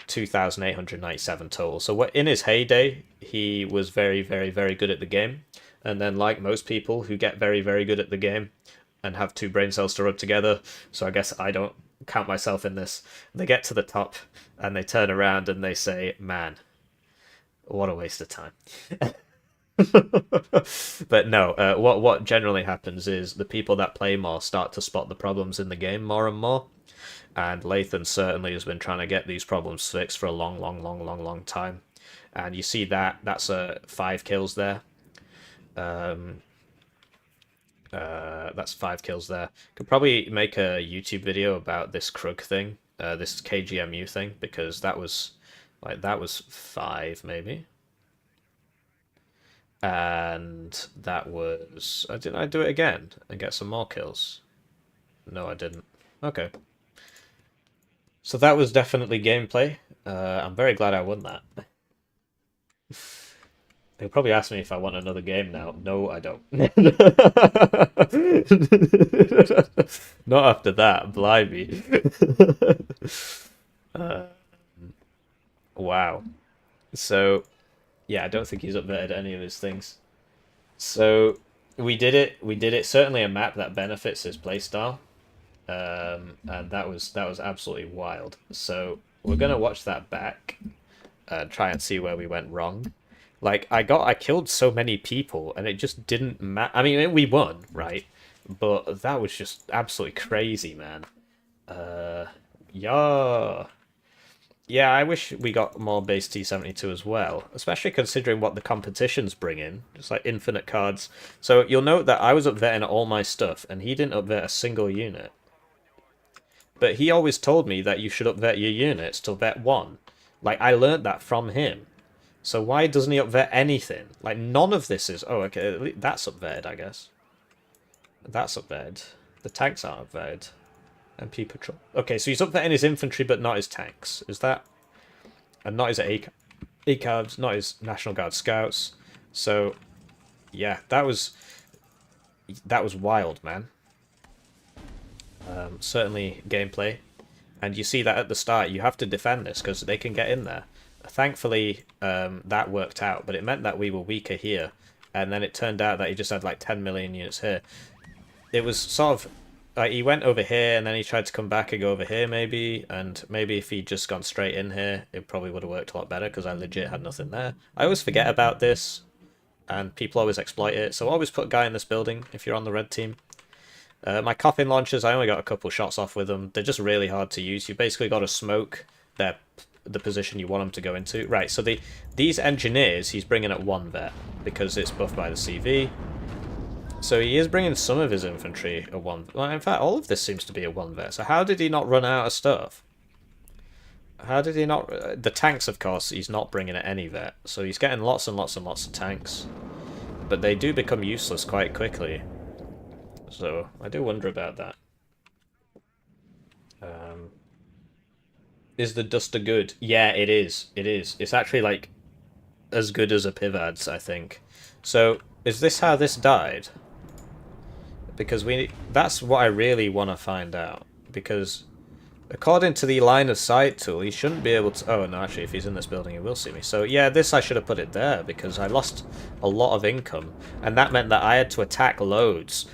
S1: 2,897 total. So in his heyday, he was very, very, very good at the game. And then, like most people who get very, very good at the game and have 2 brain cells to rub together, so I guess I don't count myself in this, they get to the top and they turn around and they say, man, what a waste of time. But no, what generally happens is the people that play more start to spot the problems in the game more and more. And Lathan certainly has been trying to get these problems fixed for a long time. And you see that's 5 kills there. That's 5 kills there. Could probably make a YouTube video about this Krug thing, this KGMU thing, because that was 5 maybe. And that was... Didn't I do it again and get some more kills? No, I didn't. Okay. So that was definitely gameplay. I'm very glad I won that. They'll probably ask me if I want another game now. No, I don't. Not after that, blimey. Wow. So... yeah, I don't think he's updated any of his things. So we did it. We did it. Certainly a map that benefits his playstyle, and that was absolutely wild. So we're gonna watch that back, try and see where we went wrong. Like I killed so many people, and it just didn't matter. I mean, we won, right? But that was just absolutely crazy, man. Yeah. Yeah, I wish we got more base T72 as well, especially considering what the competitions bring in. Just like infinite cards. So you'll note that I was upvetting all my stuff, and he didn't upvet a single unit. But he always told me that you should upvet your units to vet 1. Like, I learned that from him. So why doesn't he upvet anything? Like, none of this is... oh, okay, that's upvetted, I guess. That's upvetted. The tanks aren't upvetted. MP patrol. Okay, so he's upvetting his infantry, but not his tanks. Is that? And not his ACABs, not his National Guard scouts. So, yeah, that was wild, man. Certainly gameplay. And you see that at the start, you have to defend this, because they can get in there. Thankfully, that worked out, but it meant that we were weaker here. And then it turned out that he just had like 10 million units here. It was sort of... like, he went over here, and then he tried to come back and go over here, maybe. And maybe if he'd just gone straight in here, it probably would have worked a lot better, because I legit had nothing there. I always forget about this, and people always exploit it. So always put a guy in this building if you're on the red team. My coffin launchers, I only got a couple shots off with them. They're just really hard to use. You basically got to smoke their the position you want him to go into. Right, so these engineers he's bringing at 1 vet because it's buffed by the CV. So he is bringing some of his infantry at 1. Well, in fact, all of this seems to be at 1 vet. So how did he not run out of stuff? How did he not... The tanks, of course, he's not bringing at any vet. So he's getting lots and lots and lots of tanks. But they do become useless quite quickly. So I do wonder about that. Is the Duster good? Yeah, it is. It is. It's actually, like, as good as a Pivad's, I think. So, is this how this died? Because that's what I really want to find out. Because, according to the line of sight tool, he shouldn't be able to... Oh, no, actually, if he's in this building, he will see me. So, yeah, this I should have put it there, because I lost a lot of income. And that meant that I had to attack loads,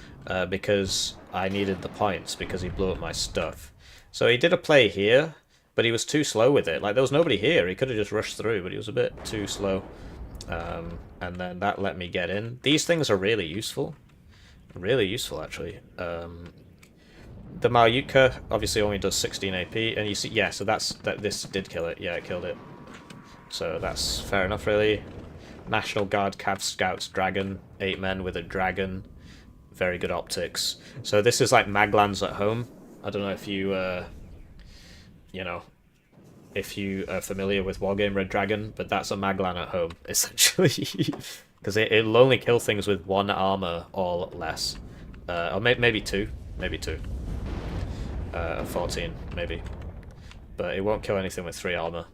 S1: because I needed the points, because he blew up my stuff. So he did a play here, but he was too slow with it. Like, there was nobody here. He could have just rushed through, but he was a bit too slow. And then that let me get in. These things are really useful. Really useful, actually. The Malyutka obviously only does 16 AP, and you see, yeah, so this did kill it. Yeah, it killed it. So that's fair enough, really. National Guard, Cav Scouts, Dragon, 8 men with a Dragon. Very good optics. So this is like Maglans at home. I don't know if you, you know, if you are familiar with Wargame Red Dragon, but that's a Maglan at home, essentially. Because it'll only kill things with 1 armor or less. Or maybe 2. Maybe 2. 14, maybe. But it won't kill anything with 3 armor.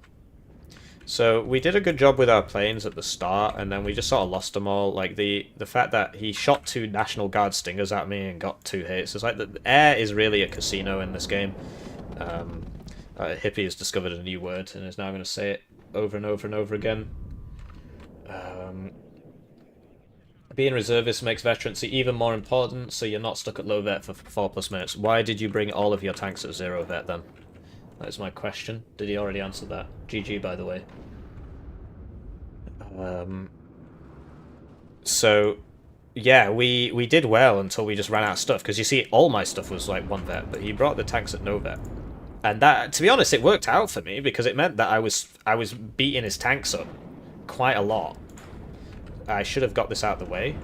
S1: So we did a good job with our planes at the start, and then we just sort of lost them all. Like, the fact that he shot 2 National Guard Stingers at me and got 2 hits. It's like the air is really a casino in this game. Hippie has discovered a new word and is now going to say it over and over and over again. Being reservist makes veterancy even more important, so you're not stuck at low vet for 4+ minutes. Why did you bring all of your tanks at 0 vet then? That's my question. Did he already answer that? GG, by the way. So, yeah, we did well until we just ran out of stuff. Because you see, all my stuff was like 1 vet, but he brought the tanks at no vet. And that, to be honest, it worked out for me, because it meant that I was beating his tanks up quite a lot. I should have got this out of the way.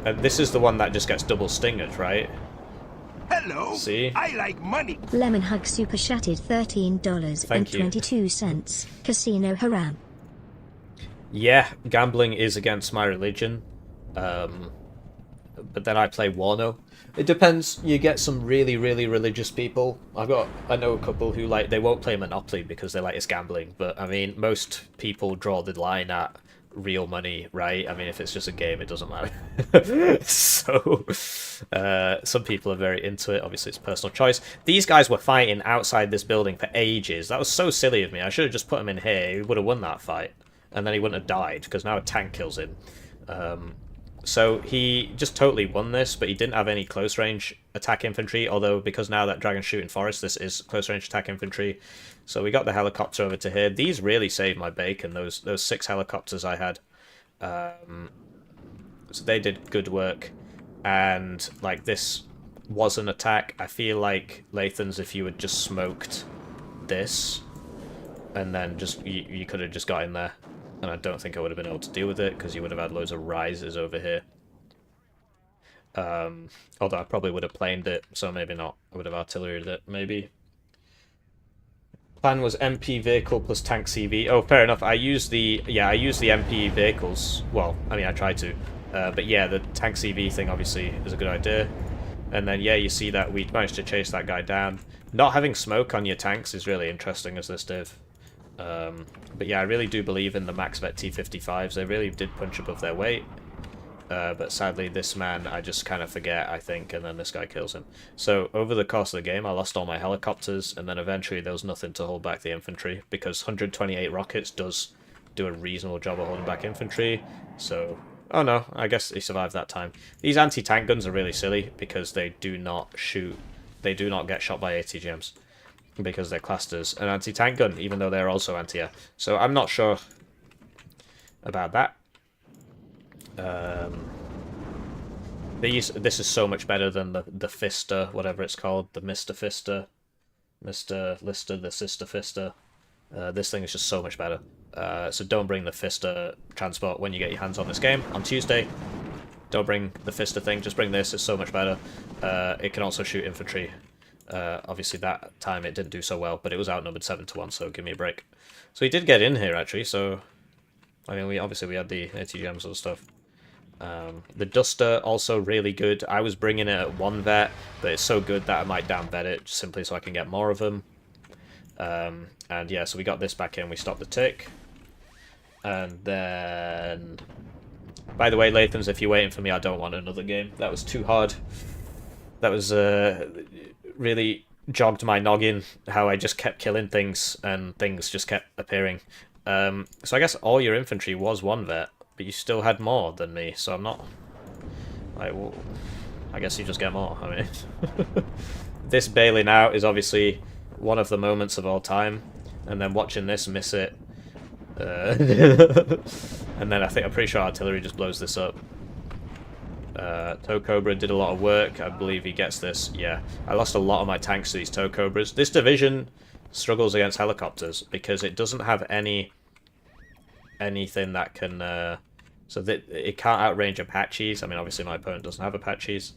S1: And this is the one that just gets double stingers, right?
S2: Hello.
S1: See?
S2: I like money.
S3: Lemon Hug Super Chatted $13.22. Casino Haram.
S1: Yeah, gambling is against my religion. But then I play Warno. It depends. You get some really, really religious people. I know a couple who, like, they won't play Monopoly because they're like, it's gambling. But, I mean, most people draw the line at real money, right? I mean, if it's just a game, it doesn't matter. So, some people are very into it. Obviously, it's personal choice. These guys were fighting outside this building for ages. That was so silly of me. I should have just put him in here. He would have won that fight. And then he wouldn't have died, because now a tank kills him. So he just totally won this, but he didn't have any close range attack infantry, although because now that Dragon's shooting forest, this is close range attack infantry. So we got the helicopter over to here. These really saved my bacon, those 6 helicopters I had. So they did good work. And, like, this was an attack. I feel like, Lathans, if you had just smoked this, and then just you could have just got in there. And I don't think I would have been able to deal with it, because you would have had loads of rises over here. Although I probably would have planed it, so maybe not. I would have artilleried it, maybe. Plan was MP vehicle plus tank CV. Oh, fair enough. I used the MP vehicles. Well, I mean, I tried to. But yeah, the tank CV thing obviously is a good idea. And then, yeah, you see that we managed to chase that guy down. Not having smoke on your tanks is really interesting as this div. But yeah, I really do believe in the max vet T55s. They really did punch above their weight. But sadly, this man, I just kind of forget, I think, and then this guy kills him. So, over the course of the game, I lost all my helicopters, and then eventually there was nothing to hold back the infantry, because 128 rockets does do a reasonable job of holding back infantry. So, oh no, I guess he survived that time. These anti-tank guns are really silly, because they do not shoot, they do not get shot by ATGMs. Because they're classed as an anti-tank gun, even though they're also anti-air. So I'm not sure about that. This is so much better than the Fister, whatever it's called, the Mr. Fister, Mr. Lister, the Sister Fister. This thing is just so much better. So don't bring the Fister transport when you get your hands on this game on Tuesday. Don't bring the Fister thing, just bring this, it's so much better. It can also shoot infantry. Obviously that time it didn't do so well, but it was outnumbered 7-1, so give me a break. So he did get in here actually, so I mean we had the ATGMs and stuff. The Duster also really good. I was bringing it at 1 vet, but it's so good that I might down vet it simply so I can get more of them. And yeah, so we got this back in, we stopped the tick. And then... By the way, Lathans, if you're waiting for me, I don't want another game. That was too hard. That was really jogged my noggin, how I just kept killing things and things just kept appearing. So I guess all your infantry was 1 vet, but you still had more than me, so I'm not... well, I guess you just get more, I mean... This bailing out is obviously one of the moments of all time, and then watching this miss it... and then I'm pretty sure artillery just blows this up. Tow Cobra did a lot of work. I believe he gets this. Yeah, I lost a lot of my tanks to these Tow Cobras. This division struggles against helicopters because it doesn't have anything that can. So that it can't outrange Apaches. I mean, obviously my opponent doesn't have Apaches.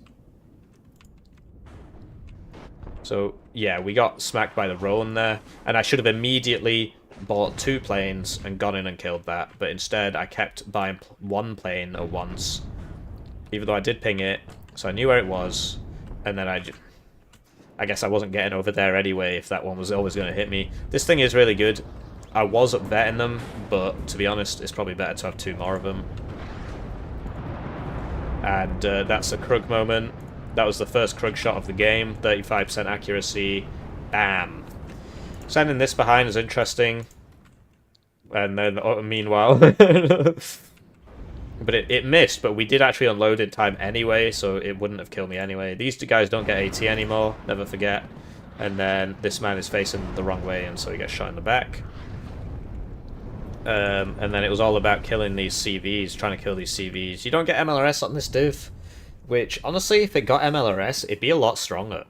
S1: So yeah, we got smacked by the Roan there, and I should have immediately bought 2 planes and gone in and killed that, but instead I kept buying 1 plane at once, even though I did ping it, so I knew where it was, and then I guess I wasn't getting over there anyway if that one was always going to hit me. This thing is really good. I was up vetting them, but to be honest, it's probably better to have 2 more of them. And that's a Krug moment. That was the first Krug shot of the game, 35% accuracy. Bam! Sending this behind is interesting. And then, meanwhile... But it missed, but we did actually unload in time anyway, so it wouldn't have killed me anyway. These 2 guys don't get AT anymore, never forget. And then this man is facing the wrong way, and so he gets shot in the back. And then it was all about killing these CVs, trying to kill these CVs. You don't get MLRS on this div, which, honestly, if it got MLRS, it'd be a lot stronger.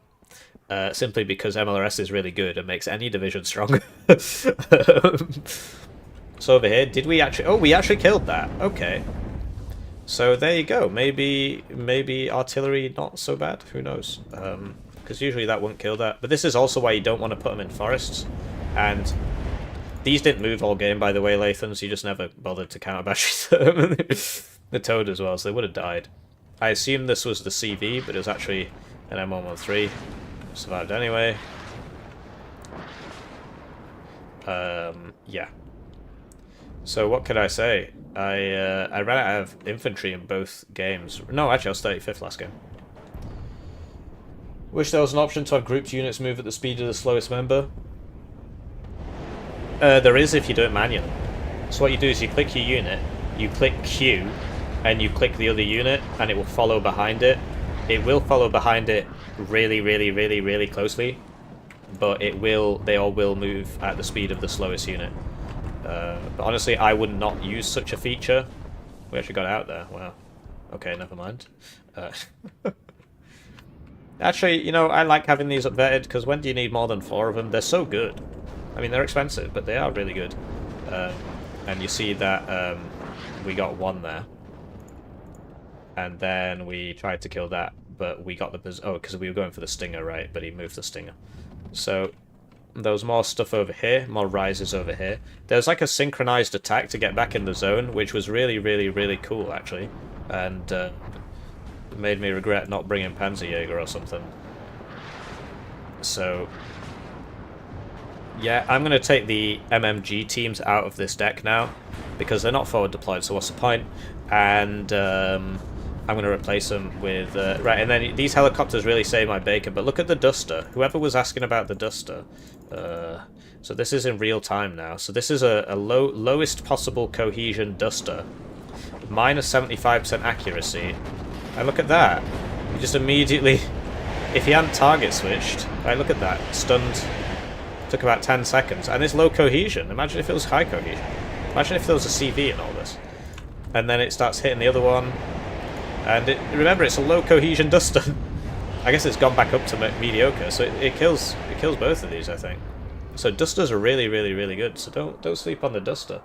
S1: Simply because MLRS is really good and makes any division stronger. So over here, did we actually... Oh, we actually killed that. Okay. So there you go. Maybe artillery not so bad. Who knows? Because usually that wouldn't kill that. But this is also why you don't want to put them in forests. And these didn't move all game, by the way, Lathans. You just never bothered to counter battery them. The Toad as well, so they would have died. I assumed this was the CV, but it was actually an M113. Survived anyway. Yeah. So what could I say? I ran out of infantry in both games. No, actually I was 35th last game. Wish there was an option to have grouped units move at the speed of the slowest member. There is if you do it manually. So what you do is you click your unit, you click Q, and you click the other unit, and it will follow behind it. It will follow behind it really closely, but they all will move at the speed of the slowest unit. But honestly, I would not use such a feature. We actually got out there. Wow. Okay, never mind. Actually, you know, I like having these upvetted, because when do you need more than 4 of them? They're so good. I mean, they're expensive, but they are really good. And you see that we got 1 there. And then we tried to kill that, but we got the... Oh, because we were going for the Stinger, right? But he moved the Stinger. So... There was more stuff over here, more rises over here. There's like a synchronized attack to get back in the zone, which was really cool, actually. And made me regret not bringing Panzerjäger or something. So, yeah, I'm going to take the MMG teams out of this deck now, because they're not forward deployed, so what's the point? And I'm going to replace them with... right, and then these helicopters really save my bacon, but look at the Duster. Whoever was asking about the Duster. So this is in real time now. So this is a lowest possible cohesion Duster. Minus 75% accuracy. And look at that. You just immediately... If he hadn't target switched... Right, look at that. Stunned. Took about 10 seconds. And it's low cohesion. Imagine if it was high cohesion. Imagine if there was a CV in all this. And then it starts hitting the other one. And remember, it's a low cohesion Duster. I guess it's gone back up to mediocre, so it kills both of these, I think. So Dusters are really, really, really good. So don't sleep on the Duster.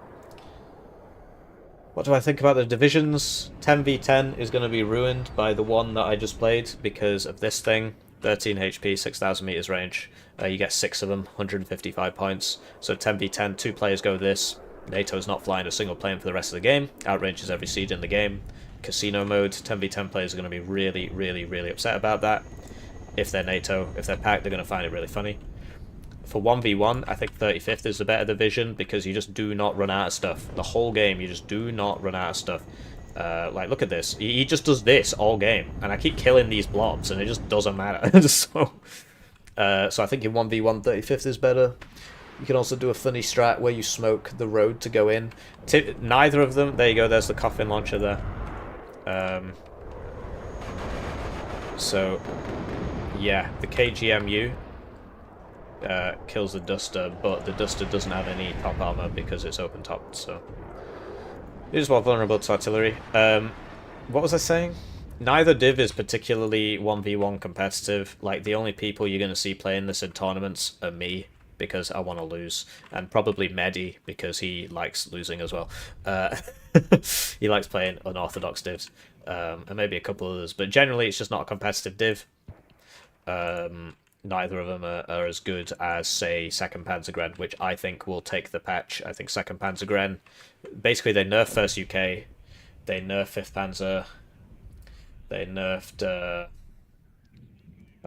S1: What do I think about the divisions? 10v10 is going to be ruined by the one that I just played because of this thing. 13 HP, 6,000 meters range. You get 6 of them, 155 points. So 10v10, 2 players go this. NATO's not flying a single plane for the rest of the game. Outranges every siege in the game. Casino mode, 10v10 players are going to be really, really, really upset about that. If they're NATO, if they're packed, they're going to find it really funny. For 1v1, I think 35th is the better division because you just do not run out of stuff. The whole game, you just do not run out of stuff. Like, look at this. He just does this all game, and I keep killing these blobs, and it just doesn't matter. So I think in 1v1, 35th is better. You can also do a funny strat where you smoke the road to go in. Neither of them. There you go. There's the coffin launcher there. So, yeah, the KGMU kills the Duster, but the Duster doesn't have any top armor because it's open topped, so it is more vulnerable to artillery. What was I saying? Neither div is particularly 1v1 competitive. Like, the only people you're going to see playing this in tournaments are me, because I want to lose, and probably Medi, because he likes losing as well. He likes playing unorthodox divs, and maybe a couple others, but generally it's just not a competitive div. Neither of them are as good as, say, 2nd Panzergren, which I think will take the patch. I think 2nd Panzergren, basically they nerfed 1st UK, they nerfed 5th Panzer, they nerfed, I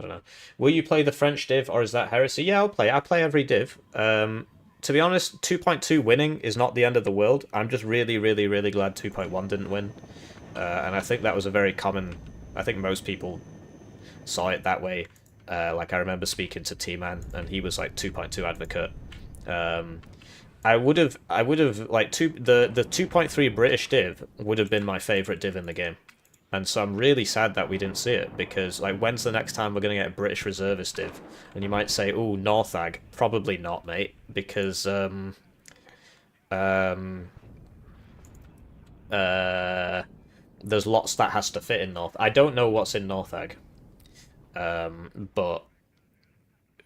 S1: don't know. Will you play the French div, or is that heresy? Yeah, I'll play. I play every div. To be honest, 2.2 winning is not the end of the world. I'm just really, really, really glad 2.1 didn't win. And I think that was a very common... I think most people saw it that way. Like, I remember speaking to T-Man, and he was like 2.2 advocate. I would have like the 2.3 British div would have been my favourite div in the game. And so I'm really sad that we didn't see it, because, like, when's the next time we're going to get a British reservist div? And you might say, ooh, Northag. Probably not, mate, because, there's lots that has to fit in North. I don't know what's in Northag, but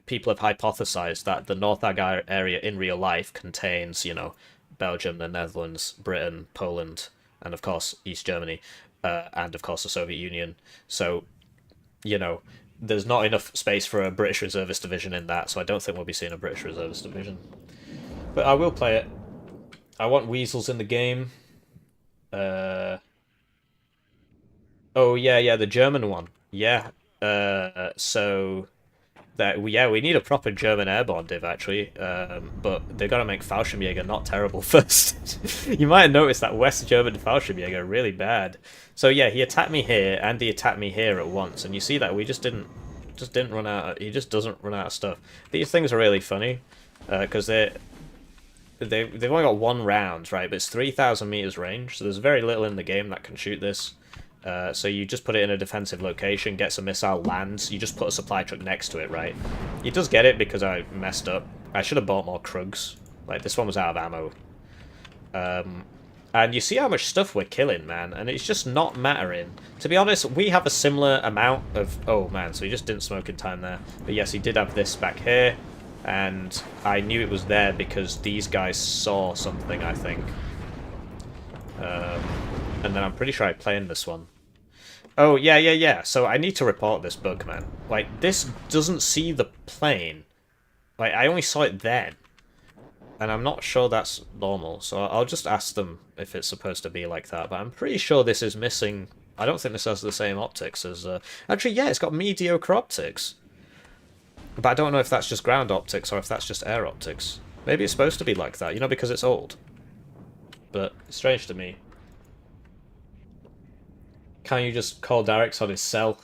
S1: people have hypothesized that the Northag area in real life contains, you know, Belgium, the Netherlands, Britain, Poland, and, of course, East Germany. And of course the Soviet Union. So, you know, there's not enough space for a British reservist division in that, so I don't think we'll be seeing a British reservist division. But I will play it. I want weasels in the game. Oh yeah, the German one. Yeah. So that we need a proper German airborne div actually, but they got to make Fallschirmjäger not terrible first. You might have noticed that West German Fallschirmjäger are really bad. So yeah, he attacked me here and he attacked me here at once, and you see that we just didn't run out. He just doesn't run out of stuff. These things are really funny because they've only got 1 round, right? But it's 3,000 meters range, so there's very little in the game that can shoot this. So you just put it in a defensive location, gets a missile, lands, you just put a supply truck next to it, right? He does get it because I messed up. I should have bought more Krugs. Like, this one was out of ammo. And you see how much stuff we're killing, man, and it's just not mattering. To be honest, we have a similar amount of... Oh, man, so he just didn't smoke in time there. But yes, he did have this back here, and I knew it was there because these guys saw something, I think. And then I'm pretty sure I planned this one. Oh, yeah. So I need to report this bug, man. Like, this doesn't see the plane. Like, I only saw it then. And I'm not sure that's normal. So I'll just ask them if it's supposed to be like that. But I'm pretty sure this is missing... I don't think this has the same optics as... Actually, yeah, it's got mediocre optics. But I don't know if that's just ground optics or if that's just air optics. Maybe it's supposed to be like that, you know, because it's old. But it's strange to me. Can't you just call Darix on his cell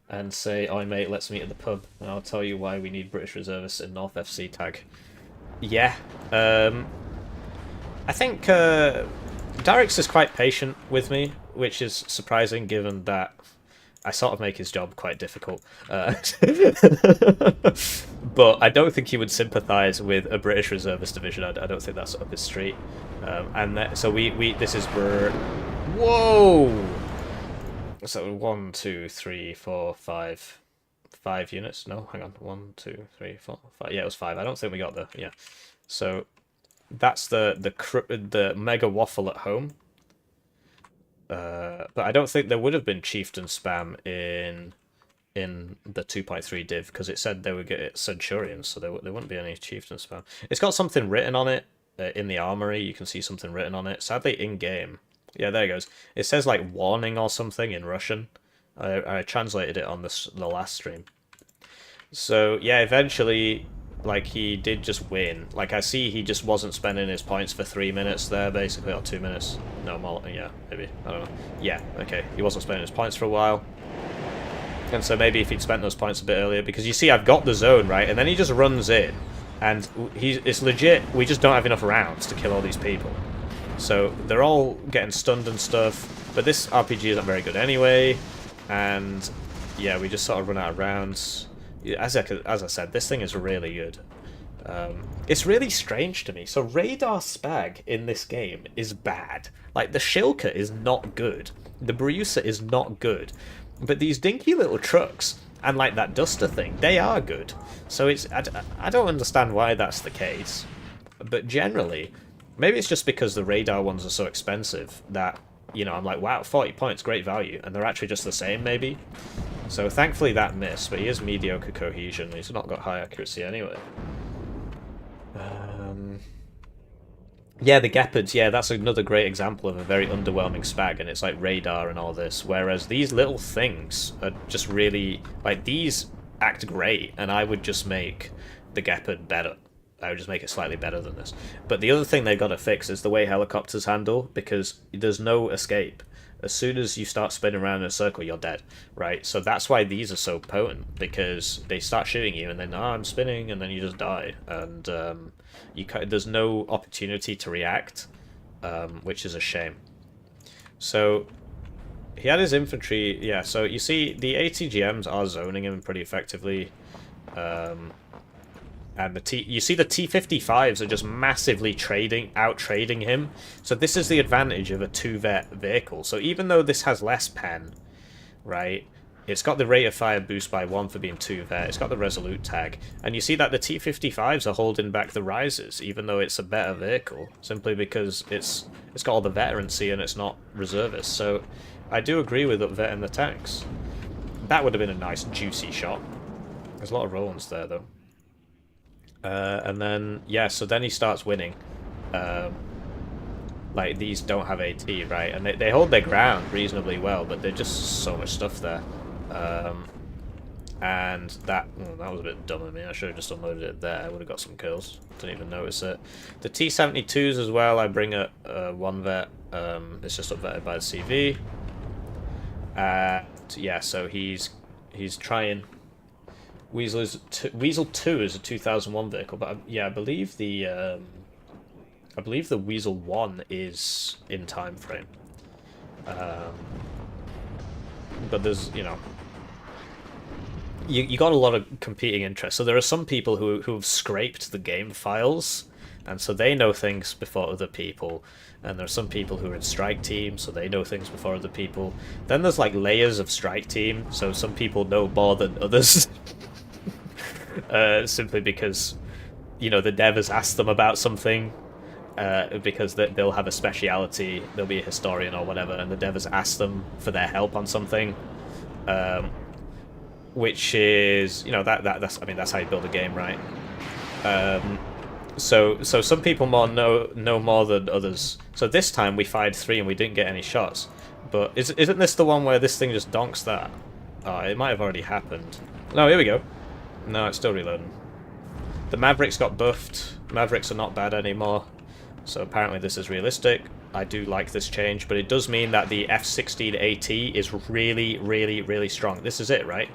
S1: and say, "Oi mate, let's meet at the pub, and I'll tell you why we need British reservists in North FC tag"? Yeah. I think Darix is quite patient with me, which is surprising given that I sort of make his job quite difficult. But I don't think he would sympathise with a British reservist division. I don't think that's up his street. So this is where... Whoa! So 1, 2, 3, 4, 5, 5 units. No, hang on. 1, 2, 3, 4, 5. Yeah, it was 5. I don't think we got there. Yeah. So that's the mega waffle at home. But I don't think there would have been chieftain spam in the 2.3 div because it said they would get centurions, so there wouldn't be any chieftain spam. It's got something written on it in the armory. You can see something written on it. Sadly, in game, yeah, there it goes. It says like warning or something in Russian. I translated it on the last stream. So yeah, eventually, like, he did just win. Like, I see he just wasn't spending his points for 3 minutes there, basically, or 2 minutes. No, more, yeah, maybe, I don't know. Yeah, okay, he wasn't spending his points for a while. And so maybe if he'd spent those points a bit earlier, because you see I've got the zone, right, and then he just runs in, and it's legit, we just don't have enough rounds to kill all these people. So they're all getting stunned and stuff, but this RPG isn't very good anyway, and yeah, we just sort of run out of rounds. As I said, this thing is really good. It's really strange to me. So radar spag in this game is bad. Like, the Shilka is not good. The Bruiser is not good. But these dinky little trucks and like that duster thing, they are good. So it's I don't understand why that's the case. But generally, maybe it's just because the radar ones are so expensive that, you know, I'm like, wow, 40 points, great value. And they're actually just the same, maybe. So thankfully that missed, but he has mediocre cohesion. He's not got high accuracy anyway. Yeah, the Gepards, yeah, that's another great example of a very underwhelming spag, and it's like radar and all this, whereas these little things are just really, like, these act great, and I would just make the Gepard better. I would just make it slightly better than this. But the other thing they've got to fix is the way helicopters handle, because there's no escape. As soon as you start spinning around in a circle, you're dead, right? So that's why these are so potent, because they start shooting you, and then, oh, I'm spinning, and then you just die. And there's no opportunity to react, which is a shame. So he had his infantry, yeah, so you see the ATGMs are zoning him pretty effectively. And you see the T-55s are just massively out-trading him. So this is the advantage of a 2-vet vehicle. So even though this has less pen, right, it's got the rate of fire boost by 1 for being 2-vet, it's got the resolute tag, and you see that the T-55s are holding back the rises, even though it's a better vehicle, simply because it's got all the veterancy and it's not reservist. So I do agree with upvetting the tanks. That would have been a nice juicy shot. There's a lot of Rolands there though. And then, yeah, so then he starts winning. Like, these don't have AT, right? And they hold their ground reasonably well, but there's just so much stuff there. And that was a bit dumb of me. I should have just unloaded it there. I would have got some kills. Didn't even notice it. The T-72s as well, I bring a 1-vet. It's just upvetted by the CV. And, yeah, so he's trying... Weasel 2 is a 2001 vehicle, but yeah, I believe the Weasel 1 is in time frame. But there's, you know, you got a lot of competing interests. So there are some people who have scraped the game files, and so they know things before other people. And there are some people who are in strike team, so they know things before other people. Then there's like layers of strike team, so some people know more than others. Simply because, you know, the dev has asked them about something, because they'll have a speciality, they'll be a historian or whatever, and the dev has asked them for their help on something, which is, you know, that's I mean, that's how you build a game, right? So some people know more than others. So this time we fired 3 and we didn't get any shots. But isn't this the one where this thing just donks that? Oh, it might have already happened. No, here we go. No, it's still reloading. The Mavericks got buffed. Mavericks are not bad anymore. So apparently this is realistic. I do like this change, but it does mean that the F-16 AT is really, really, really strong. This is it, right?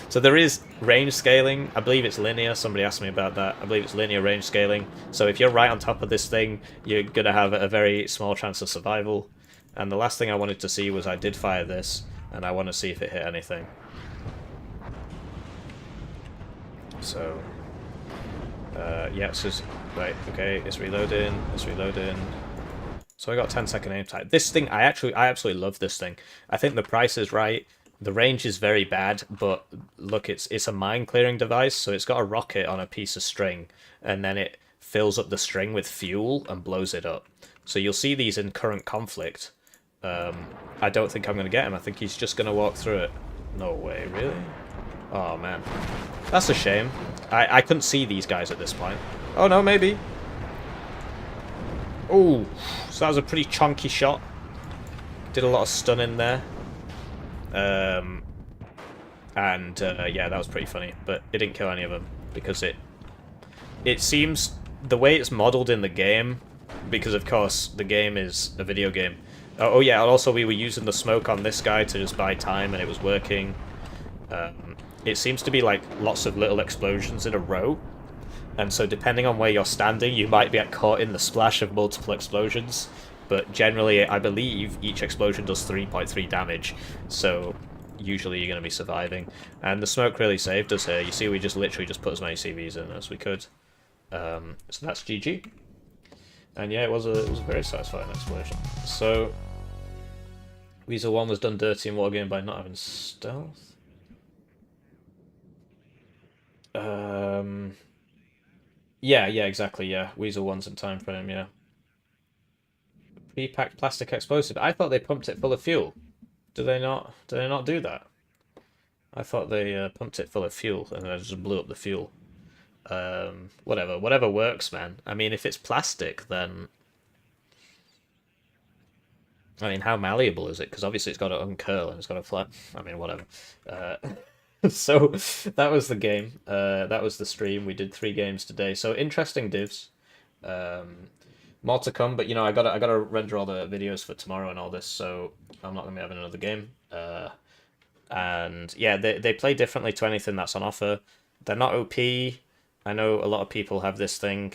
S1: So there is range scaling. I believe it's linear. Somebody asked me about that. I believe it's linear range scaling. So if you're right on top of this thing, you're going to have a very small chance of survival. And the last thing I wanted to see was I did fire this, and I want to see if it hit anything. So, yeah, it's just, right, okay, it's reloading, So I got 10-second aim time. This thing, I absolutely love this thing. I think the price is right. The range is very bad, but look, it's a mine clearing device, so it's got a rocket on a piece of string, and then it fills up the string with fuel and blows it up. So you'll see these in current conflict. I don't think I'm going to get him. I think he's just going to walk through it. No way, really? Oh, man. That's a shame. I couldn't see these guys at this point. Oh, no, maybe. Oh, so that was a pretty chunky shot. Did a lot of stun in there. Yeah, that was pretty funny. But it didn't kill any of them because it seems the way it's modeled in the game, because of course the game is a video game. Oh yeah, and also we were using the smoke on this guy to just buy time, and it was working. It seems to be like lots of little explosions in a row, and so depending on where you're standing, you might get caught in the splash of multiple explosions. But generally, I believe each explosion does 3.3 damage, so usually you're going to be surviving. And the smoke really saved us here. You see, we just literally just put as many CVs in as we could. So that's GG. And yeah, it was a very satisfying explosion. So Weasel 1 was done dirty in Wargame by not having stealth. Yeah, exactly, yeah. Weasel 1's in time frame, yeah. Pre-packed plastic explosive. I thought they pumped it full of fuel. Do they not do that? I thought they pumped it full of fuel and then just blew up the fuel. Whatever works, man. I mean, if it's plastic, then I mean, how malleable is it? Because obviously it's got to uncurl and it's got to flat. I mean, whatever. So that was the game. That was the stream. We did 3 games today. So interesting divs. More to come, but you know, I gotta render all the videos for tomorrow and all this, so I'm not gonna be having another game. And yeah, they play differently to anything that's on offer. They're not OP. I know a lot of people have this thing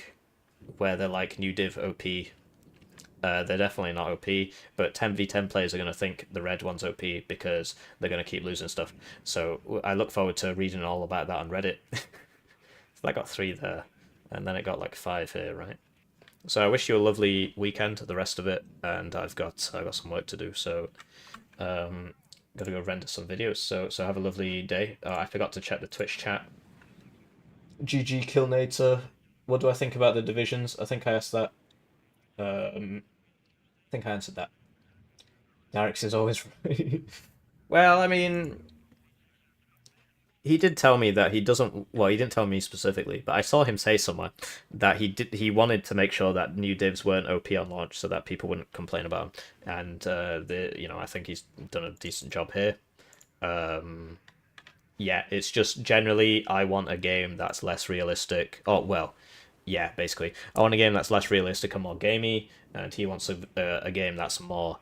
S1: where they're like new div OP. They're definitely not OP, but 10v10 players are going to think the red one's OP because they're going to keep losing stuff. So I look forward to reading all about that on Reddit. So I got 3 there, and then it got like 5 here, right? So I wish you a lovely weekend, the rest of it, and I've got some work to do, so gotta go render some videos. So have a lovely day. I forgot to check the Twitch chat. GG Killnator. What do I think about the divisions? I think I asked that. I think I answered that. Darix is always right. Well, I mean, he did tell me that he doesn't. Well, he didn't tell me specifically, but I saw him say somewhere that he wanted to make sure that new divs weren't OP on launch, so that people wouldn't complain about him. And I think he's done a decent job here. Yeah, it's just generally I want a game that's less realistic. Oh well, yeah, basically I want a game that's less realistic and more gamey, and he wants a game that's more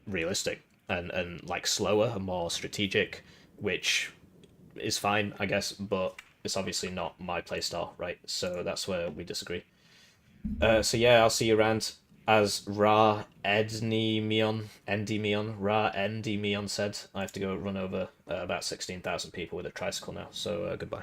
S1: realistic and like slower and more strategic, which is fine, I guess, but it's obviously not my playstyle, right? So that's where we disagree. So yeah, I'll see you around. As Ra Endymion said, I have to go run over about 16,000 people with a tricycle now, so goodbye.